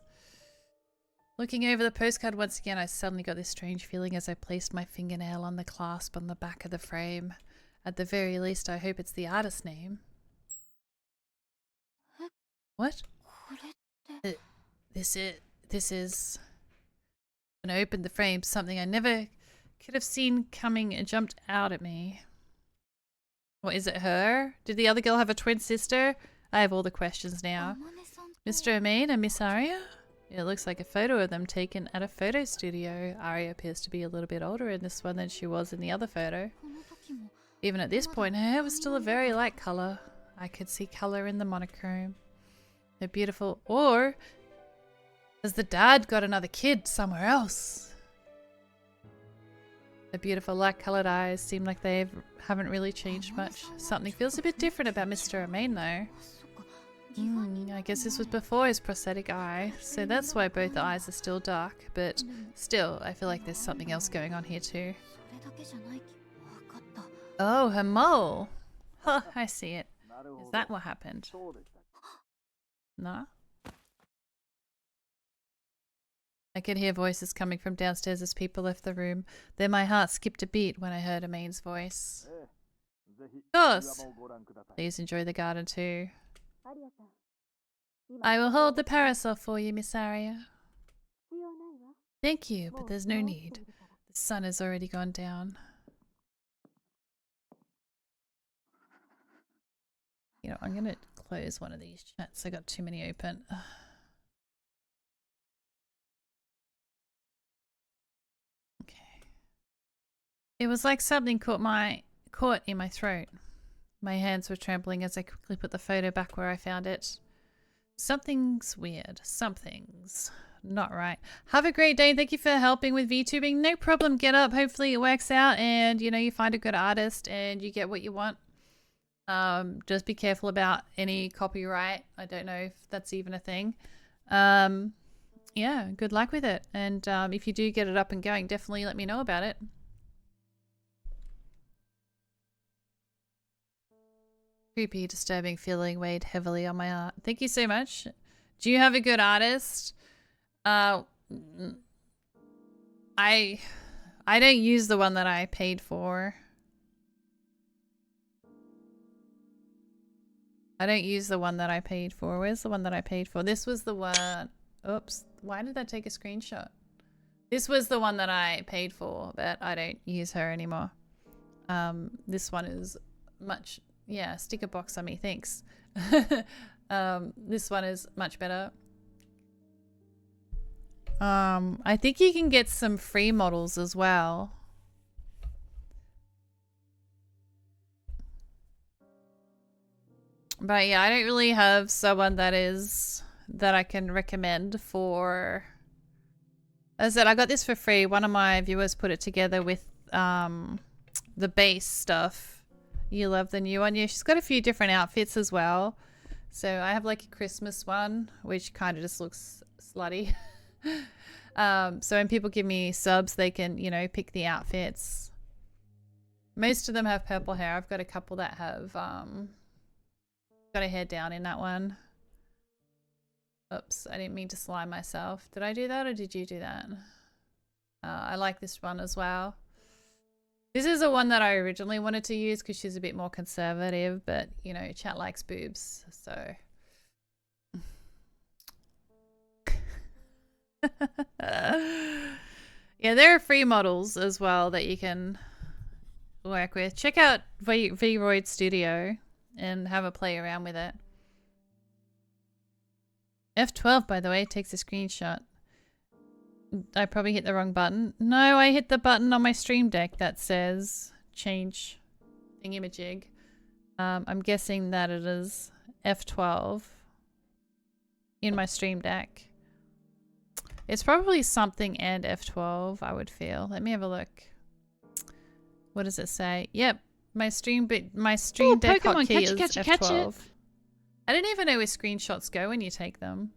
Looking over the postcard once again, I suddenly got this strange feeling as I placed my fingernail on the clasp on the back of the frame. At the very least, I hope it's the artist's name. What? This is... When I opened the frame, something I never could have seen coming and jumped out at me. What, is it her? Did the other girl have a twin sister? I have all the questions now. Mr. Amain and Miss Aria? It looks like a photo of them taken at a photo studio. Aria appears to be a little bit older in this one than she was in the other photo. Even at this point, her hair was still a very light colour. I could see colour in the monochrome. Her beautiful... Or has the dad got another kid somewhere else? Her beautiful light-coloured eyes seem like they haven't really changed much. Something feels a bit different about Mr. Romain though. I guess this was before his prosthetic eye, so that's why both eyes are still dark, but still, I feel like there's something else going on here too. Oh, her mole! Huh, I see it. Is that what happened? No? I could hear voices coming from downstairs as people left the room. Then my heart skipped a beat when I heard Amin's voice. Of course! Please enjoy the garden too. I will hold the parasol for you, Miss Aria. Thank you, but there's no need. The sun has already gone down. You know, I'm gonna close one of these chats. I got too many open. Okay. It was like something caught in my throat. My hands were trembling as I quickly put the photo back where I found it. Something's weird. Something's not right. Have a great day. Thank you for helping with VTubing. No problem. Get up. Hopefully it works out and, you know, you find a good artist and you get what you want. Just be careful about any copyright. I don't know if that's even a thing. Yeah, good luck with it. And if you do get it up and going, definitely let me know about it. Creepy, disturbing feeling weighed heavily on my heart. Thank you so much. Do you have a good artist? I don't use the one that I paid for. I don't use the one that I paid for. Where's the one that I paid for? This was the one. Oops. Why did I take a screenshot? This was the one that I paid for, but I don't use her anymore. This one is much... Yeah, sticker box on me, thanks. This one is much better. I think you can get some free models as well. But yeah, I don't really have someone that I can recommend for... As I said, I got this for free. One of my viewers put it together with the base stuff. You love the new one. Yeah, she's got a few different outfits as well. So I have like a Christmas one, which kind of just looks slutty. So when people give me subs, they can, you know, pick the outfits. Most of them have purple hair. I've got a couple that have got a hair down in that one. Oops, I didn't mean to slime myself. Did I do that or did you do that? I like this one as well. This is the one that I originally wanted to use because she's a bit more conservative, but, you know, chat likes boobs, so... Yeah, there are free models as well that you can work with. Check out Vroid Studio and have a play around with it. F12, by the way, takes a screenshot. I probably hit the wrong button. No, I hit the button on my Stream Deck that says change thingamajig. I'm guessing that it is F12 in my Stream Deck. It's probably something and F12, I would feel. Let me have a look. What does it say? Yep, my Stream Deck hotkey is F12. I didn't even know where screenshots go when you take them.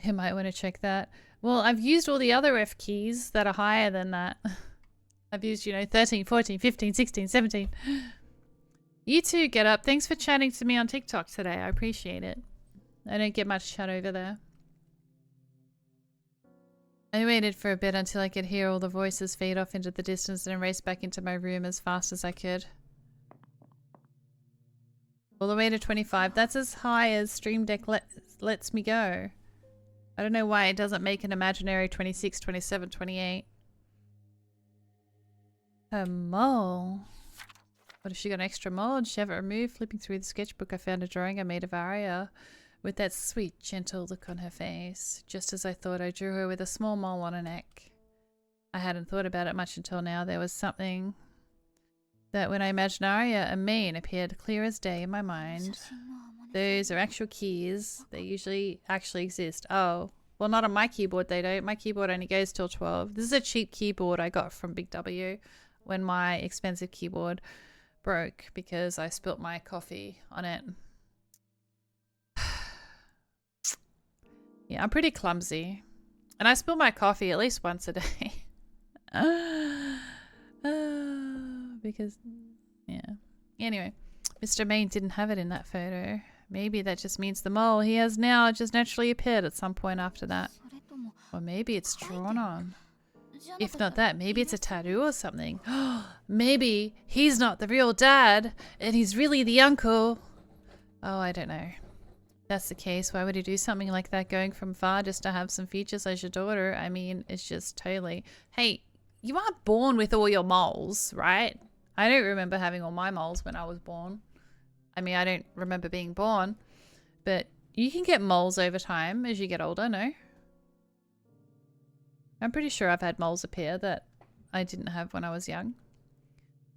You might want to check that. Well, I've used all the other F keys that are higher than that. I've used, you know, 13, 14, 15, 16, 17. You too, Get Up. Thanks for chatting to me on TikTok today. I appreciate it. I don't get much chat over there. I waited for a bit until I could hear all the voices fade off into the distance and raced back into my room as fast as I could. All the way to 25. That's as high as Stream Deck lets me go. I don't know why it doesn't make an imaginary 26, 27, 28. Her mole. What if she got an extra mole? Did she have it removed? Flipping through the sketchbook, I found a drawing I made of Aria with that sweet, gentle look on her face. Just as I thought, I drew her with a small mole on her neck. I hadn't thought about it much until now. There was something that when I imagined Aria and Mean appeared clear as day in my mind. Those are actual keys. They usually actually exist. Oh, well, not on my keyboard they don't. My keyboard only goes till 12. This is a cheap keyboard I got from Big W when my expensive keyboard broke because I spilt my coffee on it. Yeah, I'm pretty clumsy. And I spill my coffee at least once a day. Because, yeah. Anyway, Mr. Main didn't have it in that photo. Maybe that just means the mole he has now just naturally appeared at some point after that. Or maybe it's drawn on. If not that, maybe it's a tattoo or something. Maybe he's not the real dad and he's really the uncle. Oh, I don't know. If that's the case, why would he do something like that going from far just to have some features as your daughter? I mean, it's just totally... Hey, you aren't born with all your moles, right? I don't remember having all my moles when I was born. I mean, I don't remember being born. But you can get moles over time as you get older, no? I'm pretty sure I've had moles appear that I didn't have when I was young.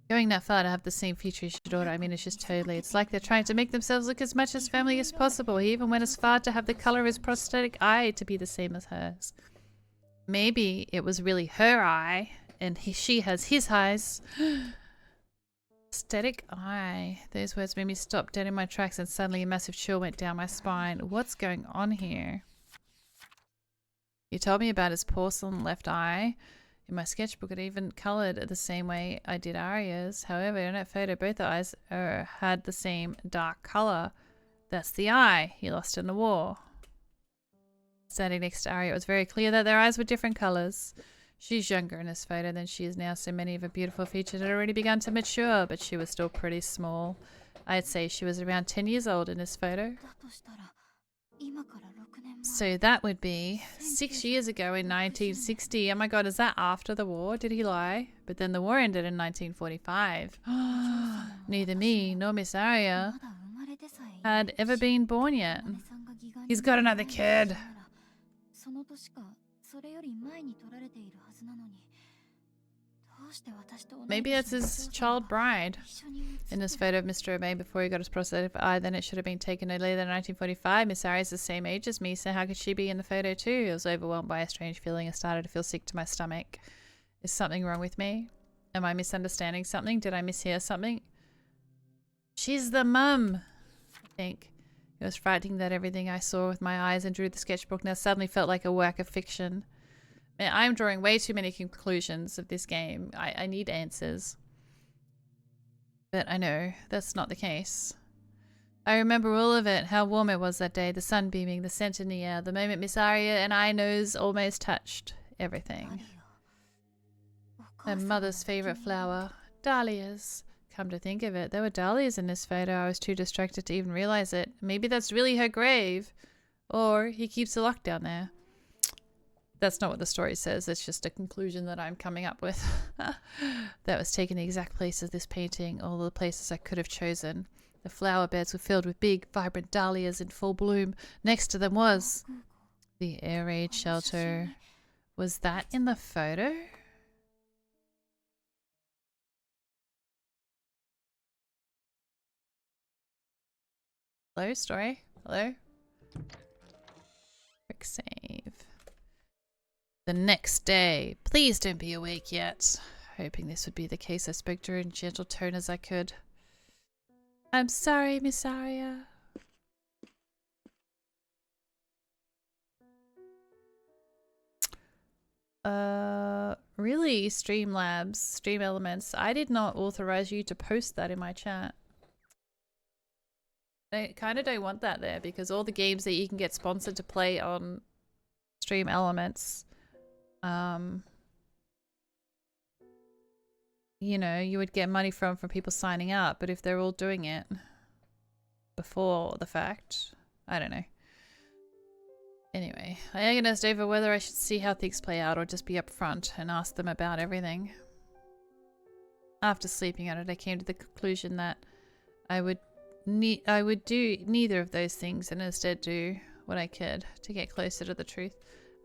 Going that far to have the same feature as your daughter, I mean, it's just totally... It's like they're trying to make themselves look as much as family as possible. He even went as far to have the color of his prosthetic eye to be the same as hers. Maybe it was really her eye, and she has his eyes. Prosthetic eye. Those words made me stop dead in my tracks, and suddenly a massive chill went down my spine. What's going on here? He told me about his porcelain left eye. In my sketchbook, it even coloured the same way I did Aria's. However, in that photo, both the eyes had the same dark colour. That's the eye he lost in the war. Standing next to Aria, it was very clear that their eyes were different colours. She's younger in this photo than she is now, so many of her beautiful features had already begun to mature, but she was still pretty small. I'd say she was around 10 years old in this photo. So that would be 6 years ago in 1960. Oh my god, is that after the war? Did he lie? But then the war ended in 1945. Neither me nor Miss Aria had ever been born yet. He's got another kid. Maybe that's his child bride. In this photo of Mr. O'May before he got his prosthetic eye, then it should have been taken no later than 1945. Miss Aria's the same age as me, so how could she be in the photo too? I was overwhelmed by a strange feeling. I started to feel sick to my stomach. Is something wrong with me? Am I misunderstanding something? Did I mishear something? She's the mum, I think. It was frightening that everything I saw with my eyes and drew the sketchbook now suddenly felt like a work of fiction. Man, I'm drawing way too many conclusions of this game. I need answers. But I know that's not the case. I remember all of it, how warm it was that day, the sun beaming, the scent in the air, the moment Miss Aria and I nose almost touched. Everything. Her mother's favourite flower. Dahlias. Come to think of it, there were dahlias in this photo. I was too distracted to even realise it. Maybe that's really her grave. Or he keeps a lock down there. That's not what the story says. It's just a conclusion that I'm coming up with. That was taken the exact place of this painting, all the places I could have chosen. The flower beds were filled with big, vibrant dahlias in full bloom. Next to them was the air raid shelter. Was that in the photo? Hello, story? Hello? Quick save. The next day. Please don't be awake yet. Hoping this would be the case, I spoke to her in gentle tone as I could. I'm sorry, Miss Aria. Really, Streamlabs, Stream Elements, I did not authorize you to post that in my chat. I kind of don't want that there because all the games that you can get sponsored to play on Stream Elements, you know, you would get money from people signing up, but if they're all doing it before the fact, I don't know. Anyway, I agonized over whether I should see how things play out or just be upfront and ask them about everything. After sleeping on it, I came to the conclusion that I would I would do neither of those things and instead do what I could to get closer to the truth.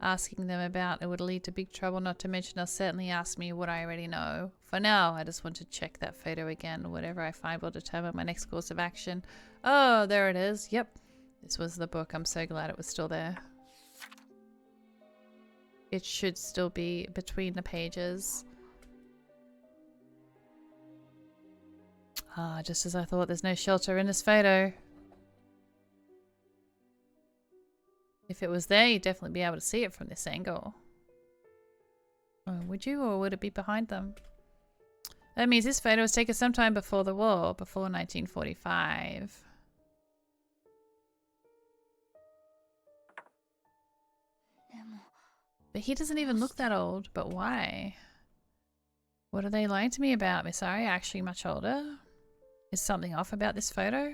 Asking them about it would lead to big trouble, not to mention they'll certainly ask me what I already know. For now, I just want to check that photo again. Whatever I find will determine my next course of action. Oh, there it is. Yep. This was the book. I'm so glad it was still there. It should still be between the pages. Ah, just as I thought, there's no shelter in this photo. If it was there, you'd definitely be able to see it from this angle. Oh, would you, or would it be behind them? That means this photo was taken sometime before the war, before 1945. But he doesn't even look that old. But why? What are they lying to me about? Miss Aria actually much older? Is something off about this photo?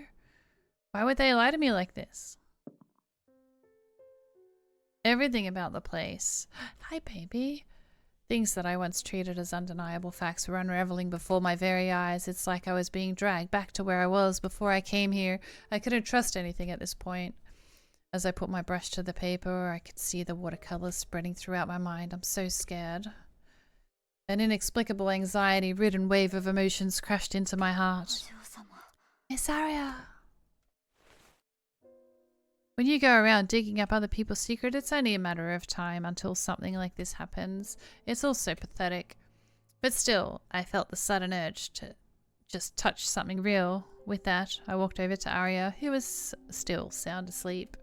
Why would they lie to me like this? Everything about the place. Hi, baby. Things that I once treated as undeniable facts were unraveling before my very eyes. It's like I was being dragged back to where I was before I came here. I couldn't trust anything at this point. As I put my brush to the paper, I could see the watercolors spreading throughout my mind. I'm so scared. An inexplicable anxiety-ridden wave of emotions crashed into my heart. Miss Aria. When you go around digging up other people's secrets, it's only a matter of time until something like this happens. It's all so pathetic. But still, I felt the sudden urge to just touch something real. With that, I walked over to Aria, who was still sound asleep.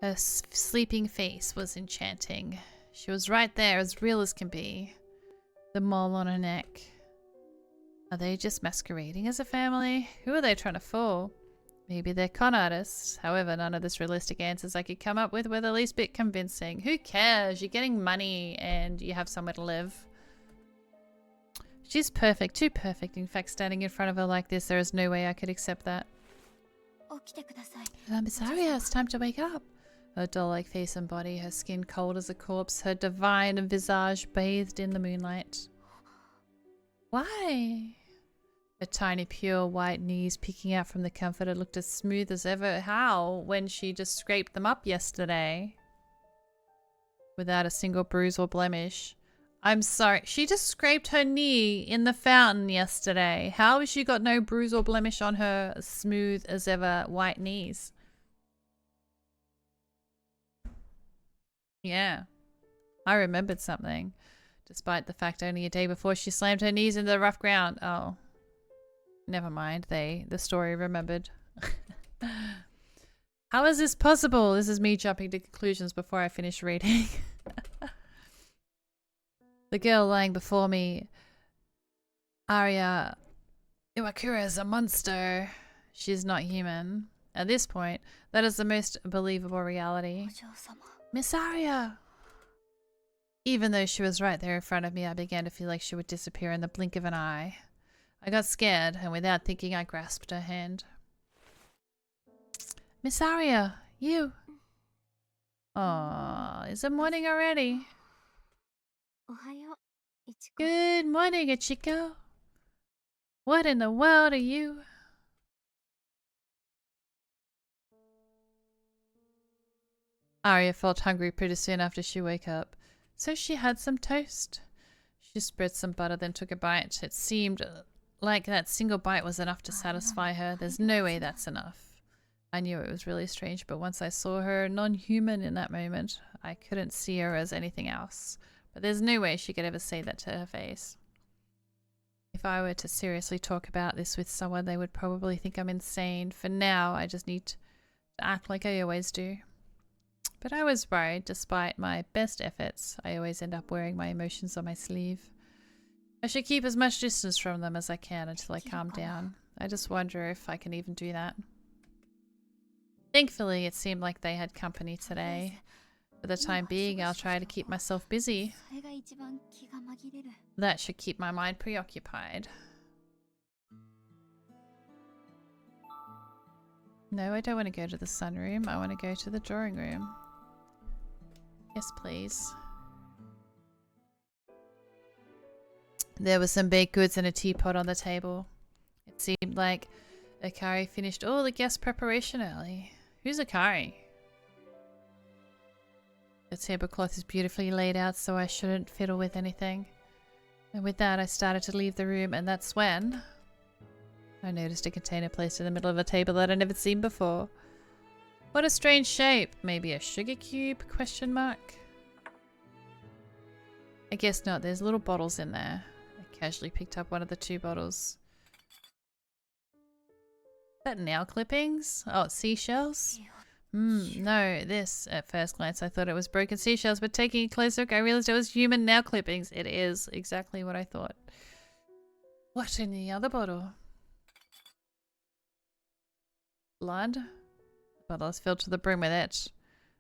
Her sleeping face was enchanting. She was right there, as real as can be. The mole on her neck. Are they just masquerading as a family? Who are they trying to fool? Maybe they're con artists. However, none of the realistic answers I could come up with were the least bit convincing. Who cares? You're getting money and you have somewhere to live. She's perfect. Too perfect. In fact, standing in front of her like this, there is no way I could accept that. Miss Aria, it's time to wake up. Her doll-like face and body, her skin cold as a corpse, her divine visage bathed in the moonlight. Why? Her tiny, pure white knees peeking out from the comforter looked as smooth as ever. How? When she just scraped them up yesterday. Without a single bruise or blemish. I'm sorry. She just scraped her knee in the fountain yesterday. How has she got no bruise or blemish on her smooth as ever white knees? Yeah. I remembered something. Despite the fact only a day before she slammed her knees into the rough ground. Oh. Never mind. The story remembered. How is this possible? This is me jumping to conclusions before I finish reading. The girl lying before me. Aria. Iwakura is a monster. She's not human. At this point, that is the most believable reality. Miss Aria! Even though she was right there in front of me, I began to feel like she would disappear in the blink of an eye. I got scared, and without thinking, I grasped her hand. Miss Aria, you! Aww, is it morning already? Good morning, Ichiko. What in the world are you? Aria felt hungry pretty soon after she woke up, so she had some toast. She spread some butter, then took a bite. It seemed like that single bite was enough to satisfy her. There's no way that's enough. I knew it was really strange, but once I saw her non-human in that moment, I couldn't see her as anything else. But there's no way she could ever say that to her face. If I were to seriously talk about this with someone, they would probably think I'm insane. For now, I just need to act like I always do. But I was worried. Despite my best efforts, I always end up wearing my emotions on my sleeve. I should keep as much distance from them as I can until I calm down. I just wonder if I can even do that. Thankfully, it seemed like they had company today. For the time being, I'll try to keep myself busy. That should keep my mind preoccupied. No, I don't want to go to the sunroom. I want to go to the drawing room. Yes, please. There were some baked goods and a teapot on the table. It seemed like Akari finished all the guest preparation early. Who's Akari? The tablecloth is beautifully laid out, so I shouldn't fiddle with anything. And with that, I started to leave the room, and that's when I noticed a container placed in the middle of a table that I'd never seen before. What a strange shape. Maybe a sugar cube? Question mark. I guess not. There's little bottles in there. I casually picked up one of the 2 bottles. Is that nail clippings? Oh, it's seashells? No, this, at first glance, I thought it was broken seashells, but taking a closer look, I realized it was human nail clippings. It is exactly what I thought. What in the other bottle? Blood? The bottle is filled to the brim with it.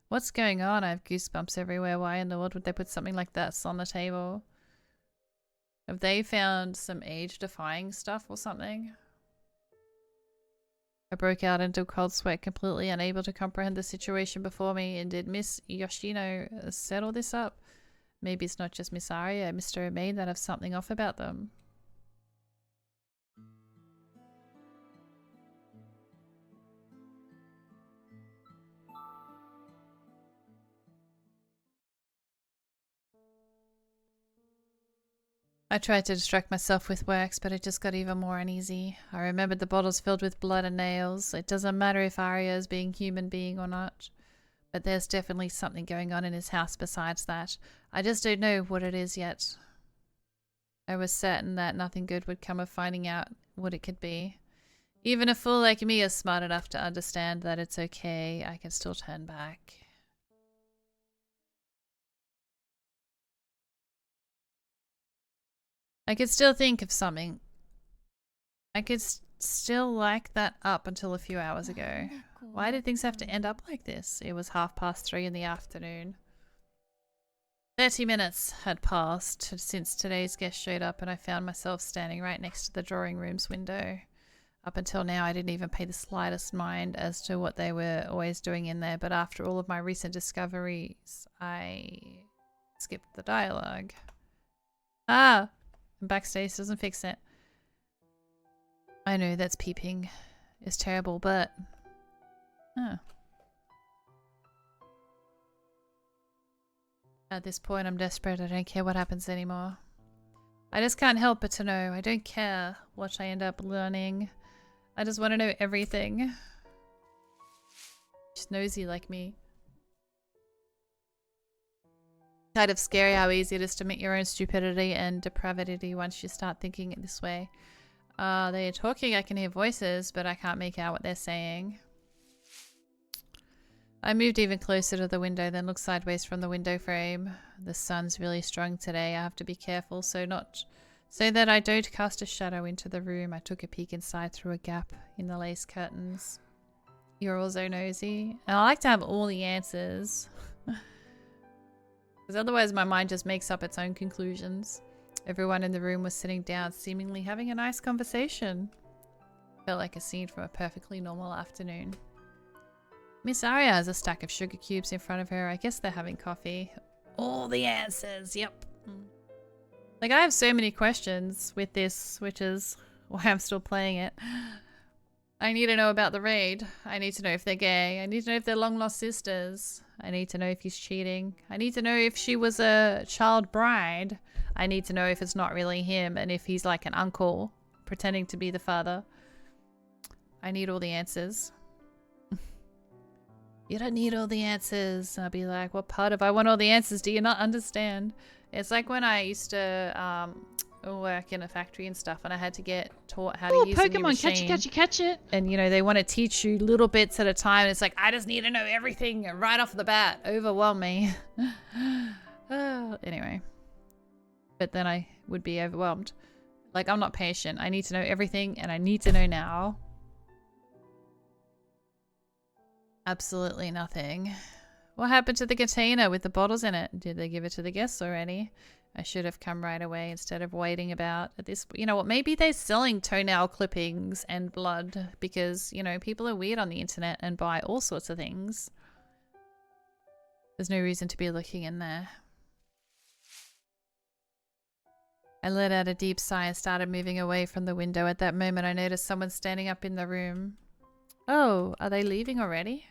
What's going on? I have goosebumps everywhere. Why in the world would they put something like that on the table? Have they found some age-defying stuff or something? I broke out into a cold sweat, completely unable to comprehend the situation before me. And did Miss Yoshino set all this up? Maybe it's not just Miss Aria and Mr. Omain that have something off about them. I tried to distract myself with works, but it just got even more uneasy. I remembered the bottles filled with blood and nails. It doesn't matter if Aria is being human being or not. But there's definitely something going on in his house besides that. I just don't know what it is yet. I was certain that nothing good would come of finding out what it could be. Even a fool like me is smart enough to understand that it's okay. I can still turn back. I could still think of something. I could still like that up until a few hours ago. Why did things have to end up like this? It was 3:30 in the afternoon. 30 minutes had passed since today's guest showed up, and I found myself standing right next to the drawing room's window. Up until now, I didn't even pay the slightest mind as to what they were always doing in there, but after all of my recent discoveries, I skipped the dialogue. Ah! Backstage doesn't fix it. I know that's peeping is terrible, but... Oh. At this point, I'm desperate. I don't care what happens anymore. I just can't help but to know. I don't care what I end up learning. I just want to know everything. Just nosy like me. Kind of scary how easy it is to admit your own stupidity and depravity once you start thinking it this way. They are talking, I can hear voices, but I can't make out what they're saying. I moved even closer to the window, then looked sideways from the window frame. The sun's really strong today. I have to be careful so that I don't cast a shadow into the room. I took a peek inside through a gap in the lace curtains. You're also nosy. And I like to have all the answers. Because otherwise my mind just makes up its own conclusions. Everyone in the room was sitting down, seemingly having a nice conversation. Felt like a scene from a perfectly normal afternoon. Miss Aria has a stack of sugar cubes in front of her. I guess they're having coffee. All the answers, yep. Like, I have so many questions with this, which is why I'm still playing it. I need to know about the raid. I need to know if they're gay. I need to know if they're long-lost sisters. I need to know if he's cheating. I need to know if she was a child bride. I need to know if it's not really him and if he's like an uncle pretending to be the father. I need all the answers. You don't need all the answers. I'll be like, what part of I want all the answers do you not understand? It's like when I used to work in a factory and stuff, and I had to get taught how to use a new machine. Pokemon, catch it. And you know, they want to teach you little bits at a time. And it's like, I just need to know everything right off the bat. Overwhelm me. Anyway. But then I would be overwhelmed. Like, I'm not patient. I need to know everything, and I need to know now. Absolutely nothing. What happened to the container with the bottles in it? Did they give it to the guests already? I should have come right away instead of waiting about at this. You know what? Maybe they're selling toenail clippings and blood because, you know, people are weird on the internet and buy all sorts of things. There's no reason to be looking in there. I let out a deep sigh and started moving away from the window. At that moment, I noticed someone standing up in the room. Oh, are they leaving already?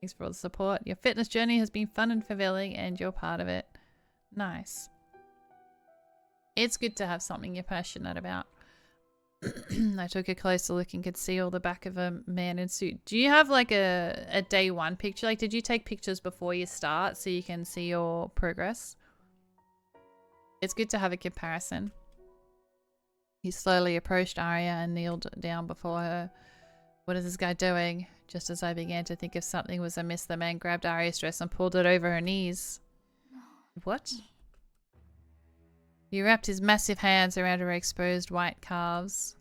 Thanks for all the support. Your fitness journey has been fun and fulfilling, and you're part of it. Nice. It's good to have something you're passionate about. I took a closer look and could see all the back of a man in suit. Do you have like a day one picture? Like, did you take pictures before you start so you can see your progress? It's good to have a comparison. He slowly approached Aria and kneeled down before her. What is this guy doing? Just as I began to think if something was amiss, the man grabbed Aria's dress and pulled it over her knees. What? He wrapped his massive hands around her exposed white calves.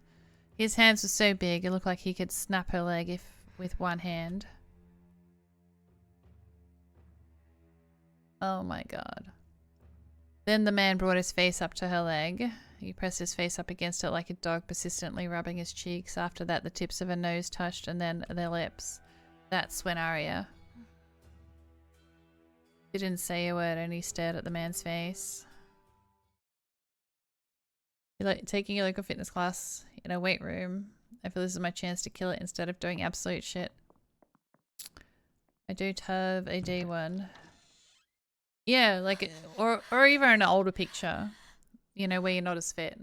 His hands were so big it looked like he could snap her leg with one hand. Oh my god. Then the man brought his face up to her leg. He pressed his face up against it like a dog, persistently rubbing his cheeks. After that, the tips of her nose touched and then their lips. That's when Aria... She didn't say a word, only stared at the man's face. Taking a local fitness class in a weight room. I feel this is my chance to kill it instead of doing absolute shit. I don't have a day one. Yeah, like, or even an older picture, you know, where you're not as fit.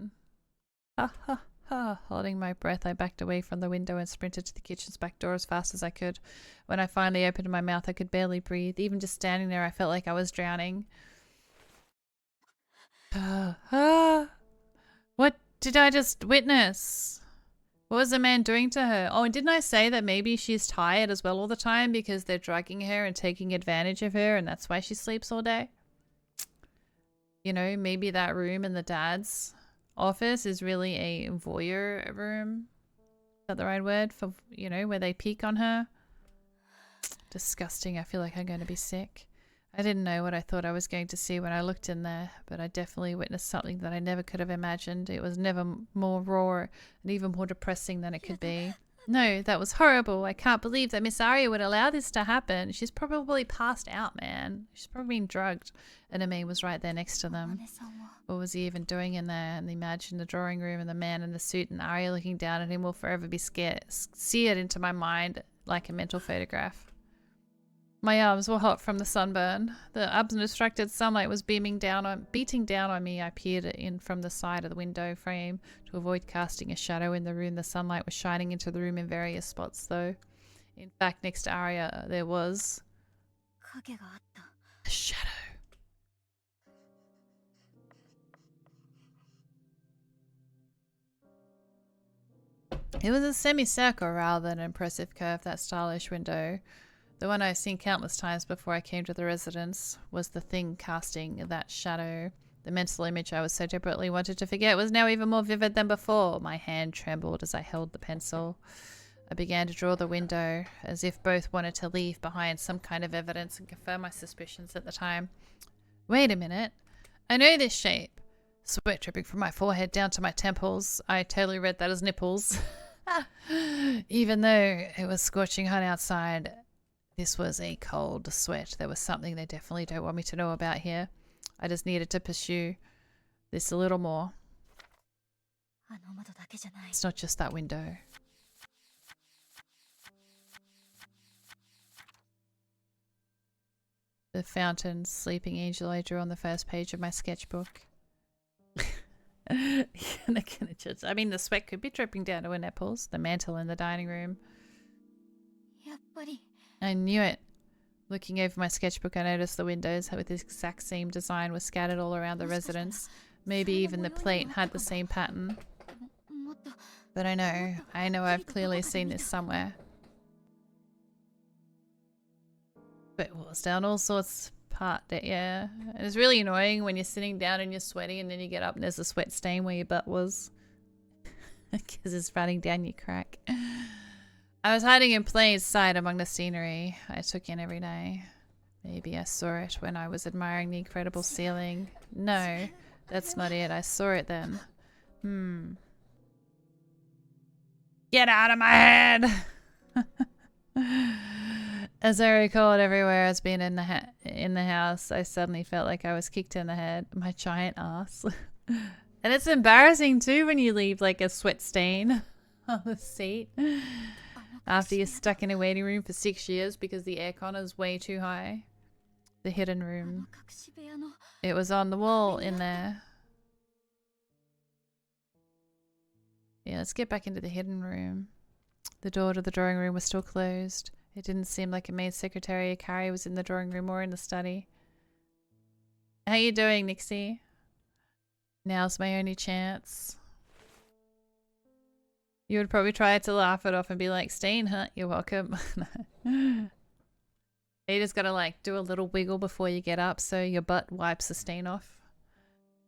Ha ha ha. Holding my breath, I backed away from the window and sprinted to the kitchen's back door as fast as I could. When I finally opened my mouth, I could barely breathe. Even just standing there, I felt like I was drowning. What did I just witness? What was the man doing to her? Oh, and didn't I say that maybe she's tired as well all the time because they're drugging her and taking advantage of her and that's why she sleeps all day? You know, maybe that room in the dad's office is really a voyeur room. Is that the right word? For, you know, where they peek on her? Disgusting. I feel like I'm going to be sick. I didn't know what I thought I was going to see when I looked in there, but I definitely witnessed something that I never could have imagined. It was never more raw and even more depressing than it could be. No, that was horrible. I can't believe that Miss Aria would allow this to happen. She's probably passed out, man. She's probably been drugged. And Amin was right there next to them. What was he even doing in there? And imagine the drawing room and the man in the suit and Aria looking down at him will forever be seared into my mind like a mental photograph. My arms were hot from the sunburn. The unobstructed sunlight was beating down on me. I peered in from the side of the window frame to avoid casting a shadow in the room. The sunlight was shining into the room in various spots, though. In fact, next to Aria, there was a shadow. It was a semicircle rather than an impressive curve, that stylish window. The one I've seen countless times before I came to the residence was the thing casting that shadow. The mental image I was so desperately wanted to forget was now even more vivid than before. My hand trembled as I held the pencil. I began to draw the window, as if both wanted to leave behind some kind of evidence and confirm my suspicions at the time. Wait a minute. I know this shape. Sweat dripping from my forehead down to my temples. I totally read that as nipples. Even though it was scorching hot outside, this was a cold sweat. There was something they definitely don't want me to know about here. I just needed to pursue this a little more. It's not just that window. The fountain, sleeping angel I drew on the first page of my sketchbook. I mean, the sweat could be dripping down to her nipples. The mantle in the dining room. I knew it. Looking over my sketchbook, I noticed the windows with this exact same design were scattered all around the residence. Maybe even the plate had the same pattern. But I know I've clearly seen this somewhere. But it was down all sorts part that, yeah. And it's really annoying when you're sitting down and you're sweating and then you get up and there's a sweat stain where your butt was. Because it's running down your crack. I was hiding in plain sight among the scenery I took in every day. Maybe I saw it when I was admiring the incredible ceiling. No, that's not it. I saw it then. Get out of my head! As I recalled, everywhere I've been in the house, I suddenly felt like I was kicked in the head. My giant ass. And it's embarrassing too when you leave like a sweat stain on the seat after you're stuck in a waiting room for 6 years because the aircon is way too high. The hidden room. It was on the wall in there. Yeah, let's get back into the hidden room. The door to the drawing room was still closed. It didn't seem like a maid secretary Akari was in the drawing room or in the study. How you doing, Nixie? Now's my only chance. You would probably try to laugh it off and be like, stain, huh? You're welcome. You just gotta like do a little wiggle before you get up so your butt wipes the stain off.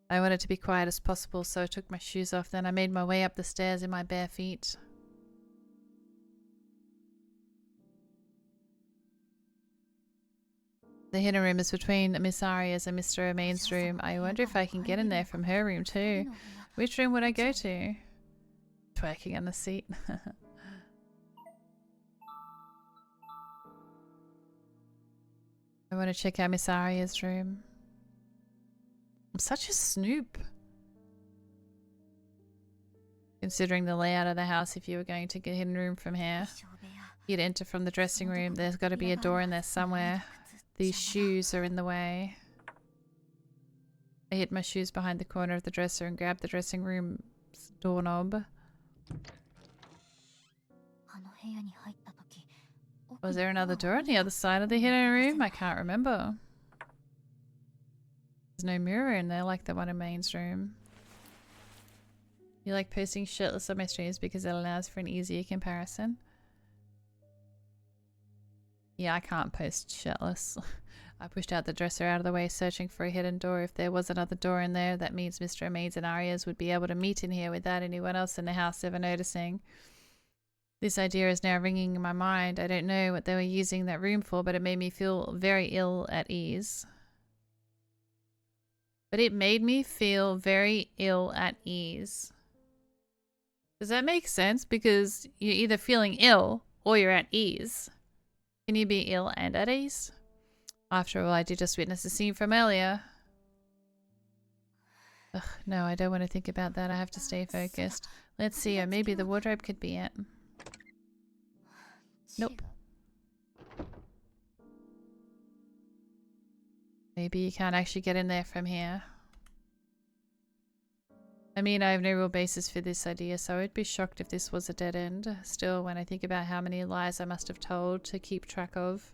I wanted to be quiet as possible, so I took my shoes off. Then I made my way up the stairs in my bare feet. The hidden room is between Miss Aria's and Mr. Amain's room. I wonder if I can get in there from her room too. Which room would I go to? Twerking on the seat. I want to check out Miss Aria's room. I'm such a snoop. Considering the layout of the house, if you were going to get a hidden room from here, you'd enter from the dressing room. There's got to be a door in there somewhere. These shoes are in the way. I hid my shoes behind the corner of the dresser and grabbed the dressing room's doorknob. Was there another door on the other side of the hidden room? I can't remember. There's no mirror in there like the one in Main's room. You like posting shirtless on my streams because it allows for an easier comparison. Yeah, I can't post shirtless. I pushed out the dresser out of the way, searching for a hidden door. If there was another door in there, that means Mr. Amain's and Aria's would be able to meet in here without anyone else in the house ever noticing. This idea is now ringing in my mind. I don't know what they were using that room for, but it made me feel very ill at ease. Does that make sense? Because you're either feeling ill or you're at ease. Can you be ill and at ease? After all, I did just witness a scene from earlier. Ugh, no, I don't want to think about that. I have to stay focused. Let's see, or maybe the wardrobe could be it. Nope. Maybe you can't actually get in there from here. I mean, I have no real basis for this idea, so I'd be shocked if this was a dead end. Still, when I think about how many lies I must have told to keep track of.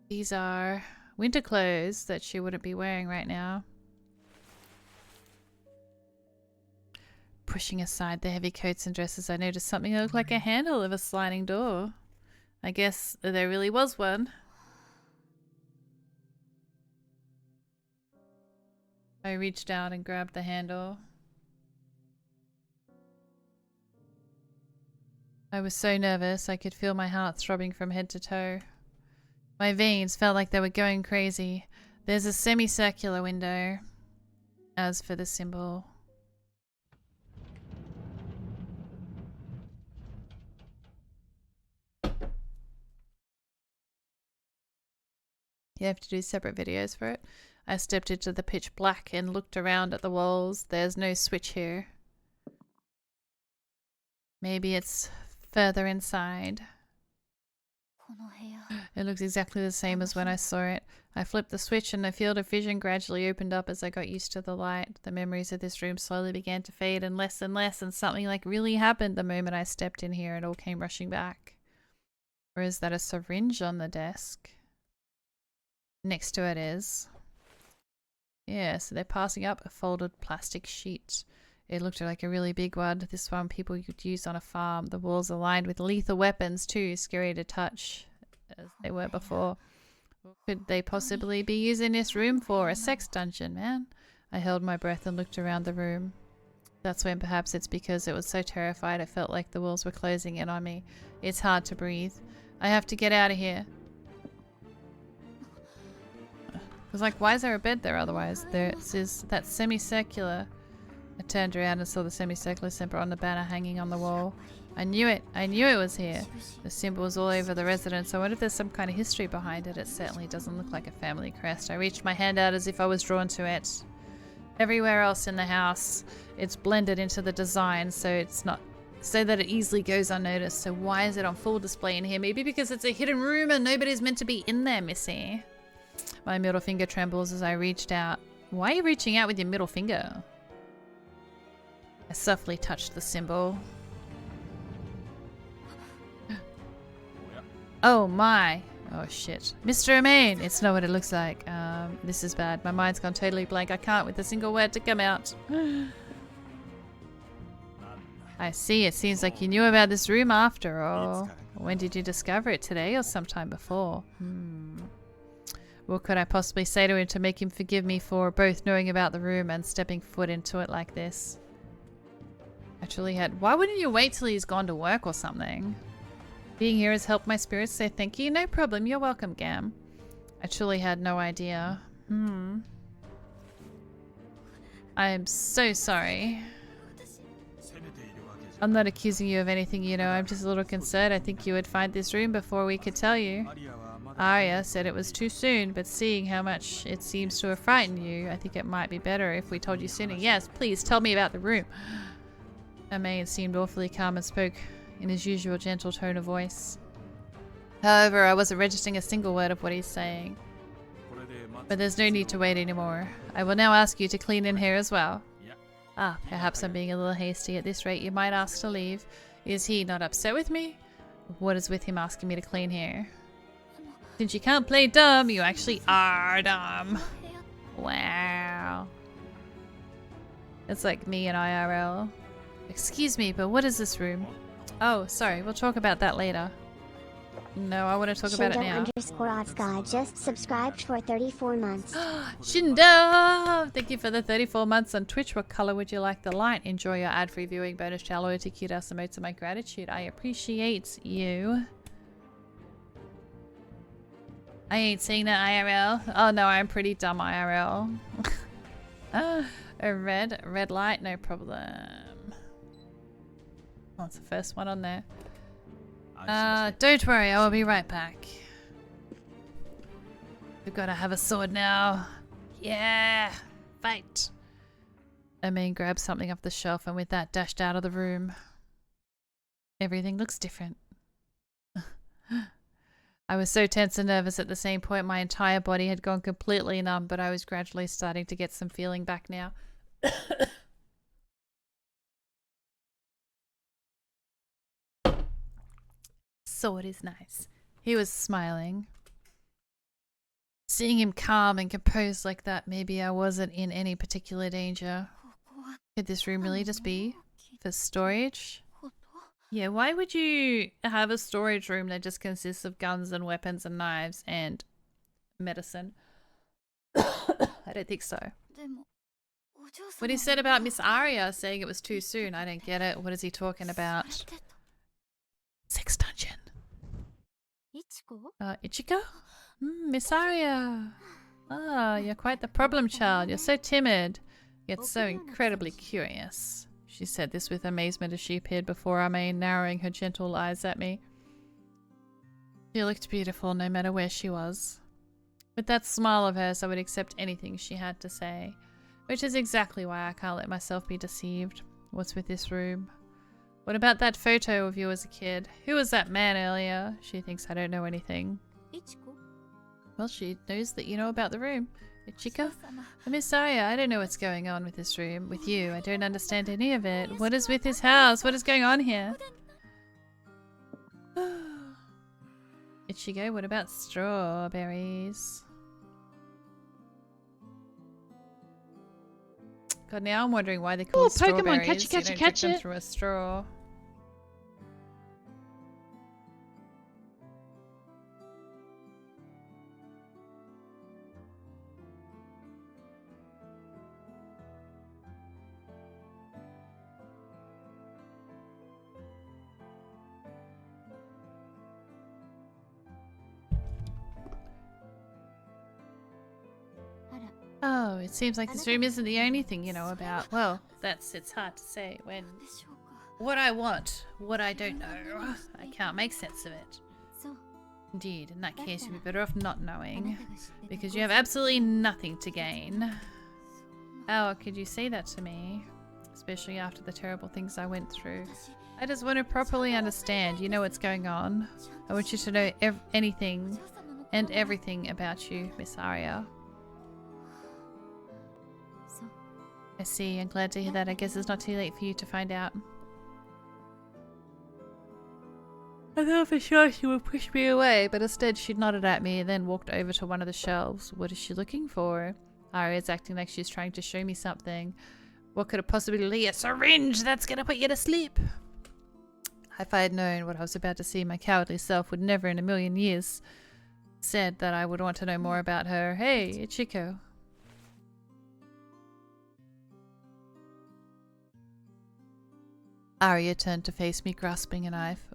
These are winter clothes that she wouldn't be wearing right now. Pushing aside the heavy coats and dresses, I noticed something that looked like a handle of a sliding door. I guess there really was one. I reached out and grabbed the handle. I was so nervous I could feel my heart throbbing from head to toe. My veins felt like they were going crazy. There's a semicircular window. As for the symbol... You have to do separate videos for it. I stepped into the pitch black and looked around at the walls. There's no switch here. Maybe it's further inside. It looks exactly the same as when I saw it. I flipped the switch and the field of vision gradually opened up as I got used to the light. The memories of this room slowly began to fade and less, and something like really happened the moment I stepped in here. It all came rushing back. Or is that a syringe on the desk? Next to it is. Yeah, so they're passing up a folded plastic sheet. It looked like a really big one. This one people could use on a farm. The walls are lined with lethal weapons too, scary to touch as they were before. What could they possibly be using this room for? A sex dungeon, man. I held my breath and looked around the room. That's when perhaps it's because it was so terrified it felt like the walls were closing in on me. It's hard to breathe. I have to get out of here. I was like, why is there a bed there otherwise? There is that semicircular I turned around and saw the semicircular symbol on the banner hanging on the wall. I knew it. I knew it was here. The symbol was all over the residence. I wonder if there's some kind of history behind it. It certainly doesn't look like a family crest. I reached my hand out as if I was drawn to it. Everywhere else in the house, it's blended into the design, so it's not so that it easily goes unnoticed. So why is it on full display in here? Maybe because it's a hidden room and nobody's meant to be in there, missy. My middle finger trembles as I reached out. Why are you reaching out with your middle finger? I softly touched the symbol. Oh my. Oh shit. Mr. Amain! It's not what it looks like. This is bad. My mind's gone totally blank. I can't with a single word to come out. I see. It seems like you knew about this room after all. When did you discover it? Today or sometime before? What could I possibly say to him to make him forgive me for both knowing about the room and stepping foot into it like this? I truly had... Why wouldn't you wait till he's gone to work or something? Being here has helped my spirits say thank you. No problem. You're welcome, Gam. I truly had no idea. I am so sorry. I'm not accusing you of anything, you know. I'm just a little concerned. I think you would find this room before we could tell you. Aria said it was too soon, but seeing how much it seems to have frightened you, I think it might be better if we told you sooner. Yes, please, tell me about the room. Amain seemed awfully calm and spoke in his usual gentle tone of voice. However, I wasn't registering a single word of what he's saying. But there's no need to wait anymore. I will now ask you to clean in here as well. Ah, perhaps I'm being a little hasty. At this rate, you might ask to leave. Is he not upset with me? What is with him asking me to clean here? Since you can't play dumb, you actually are dumb. Wow. It's like me and IRL. Excuse me, but what is this room? Oh, sorry. We'll talk about that later. No, I want to talk about it now. Shindo_Otsuka just subscribed for 34 months. Shindo! Thank you for the 34 months on Twitch. What color would you like the light? Enjoy your ad-free viewing. Bonus channel loyalty, cute ass emotes of my gratitude. I appreciate you. I ain't seeing that IRL. Oh no, I'm pretty dumb IRL. A red light, no problem. Oh, it's the first one on there. Don't worry, I will be right back. We've got to have a sword now. Yeah, fight. Amain grabbed something off the shelf and with that dashed out of the room. Everything looks different. I was so tense and nervous at the same point my entire body had gone completely numb, but I was gradually starting to get some feeling back now. Sword is nice. He was smiling. Seeing him calm and composed like that, maybe I wasn't in any particular danger. Could this room really just be for storage? Yeah, why would you have a storage room that just consists of guns and weapons and knives and medicine? I don't think so. What he said about Miss Aria saying it was too soon, I don't get it. What is he talking about? Sex dungeon. Ichiko? Miss Aria. Ah, you're quite the problem child. You're so timid, yet so incredibly curious. She said this with amazement as she appeared before Amain, narrowing her gentle eyes at me. She looked beautiful no matter where she was. With that smile of hers, I would accept anything she had to say. Which is exactly why I can't let myself be deceived. What's with this room? What about that photo of you as a kid? Who was that man earlier? She thinks I don't know anything. Well, she knows that you know about the room. Ichiko? Miss Aria, I don't know what's going on with this room. With you, I don't understand any of it. What is with this house? What is going on here? Ichigo, what about strawberries? God, now I'm wondering why they call strawberries. Pokemon, catch it, catch it, catch them it. through a straw. Oh, it seems like this room isn't the only thing you know about. Well, it's hard to say when what I want, what I don't know, I can't make sense of it. Indeed, in that case you'd be better off not knowing, because you have absolutely nothing to gain. How could you say that to me? Especially after the terrible things I went through. I just want to properly understand, you know what's going on. I want you to know anything and everything about you, Miss Aria. I see, I'm glad to hear that. I guess it's not too late for you to find out. I thought for sure she would push me away, but instead she nodded at me and then walked over to one of the shelves. What is she looking for? Aria's acting like she's trying to show me something. What could it possibly be? A syringe! That's gonna put you to sleep! If I had known what I was about to see, my cowardly self would never in a million years said that I would want to know more about her. Hey, Ichiko. Aria turned to face me, grasping a knife.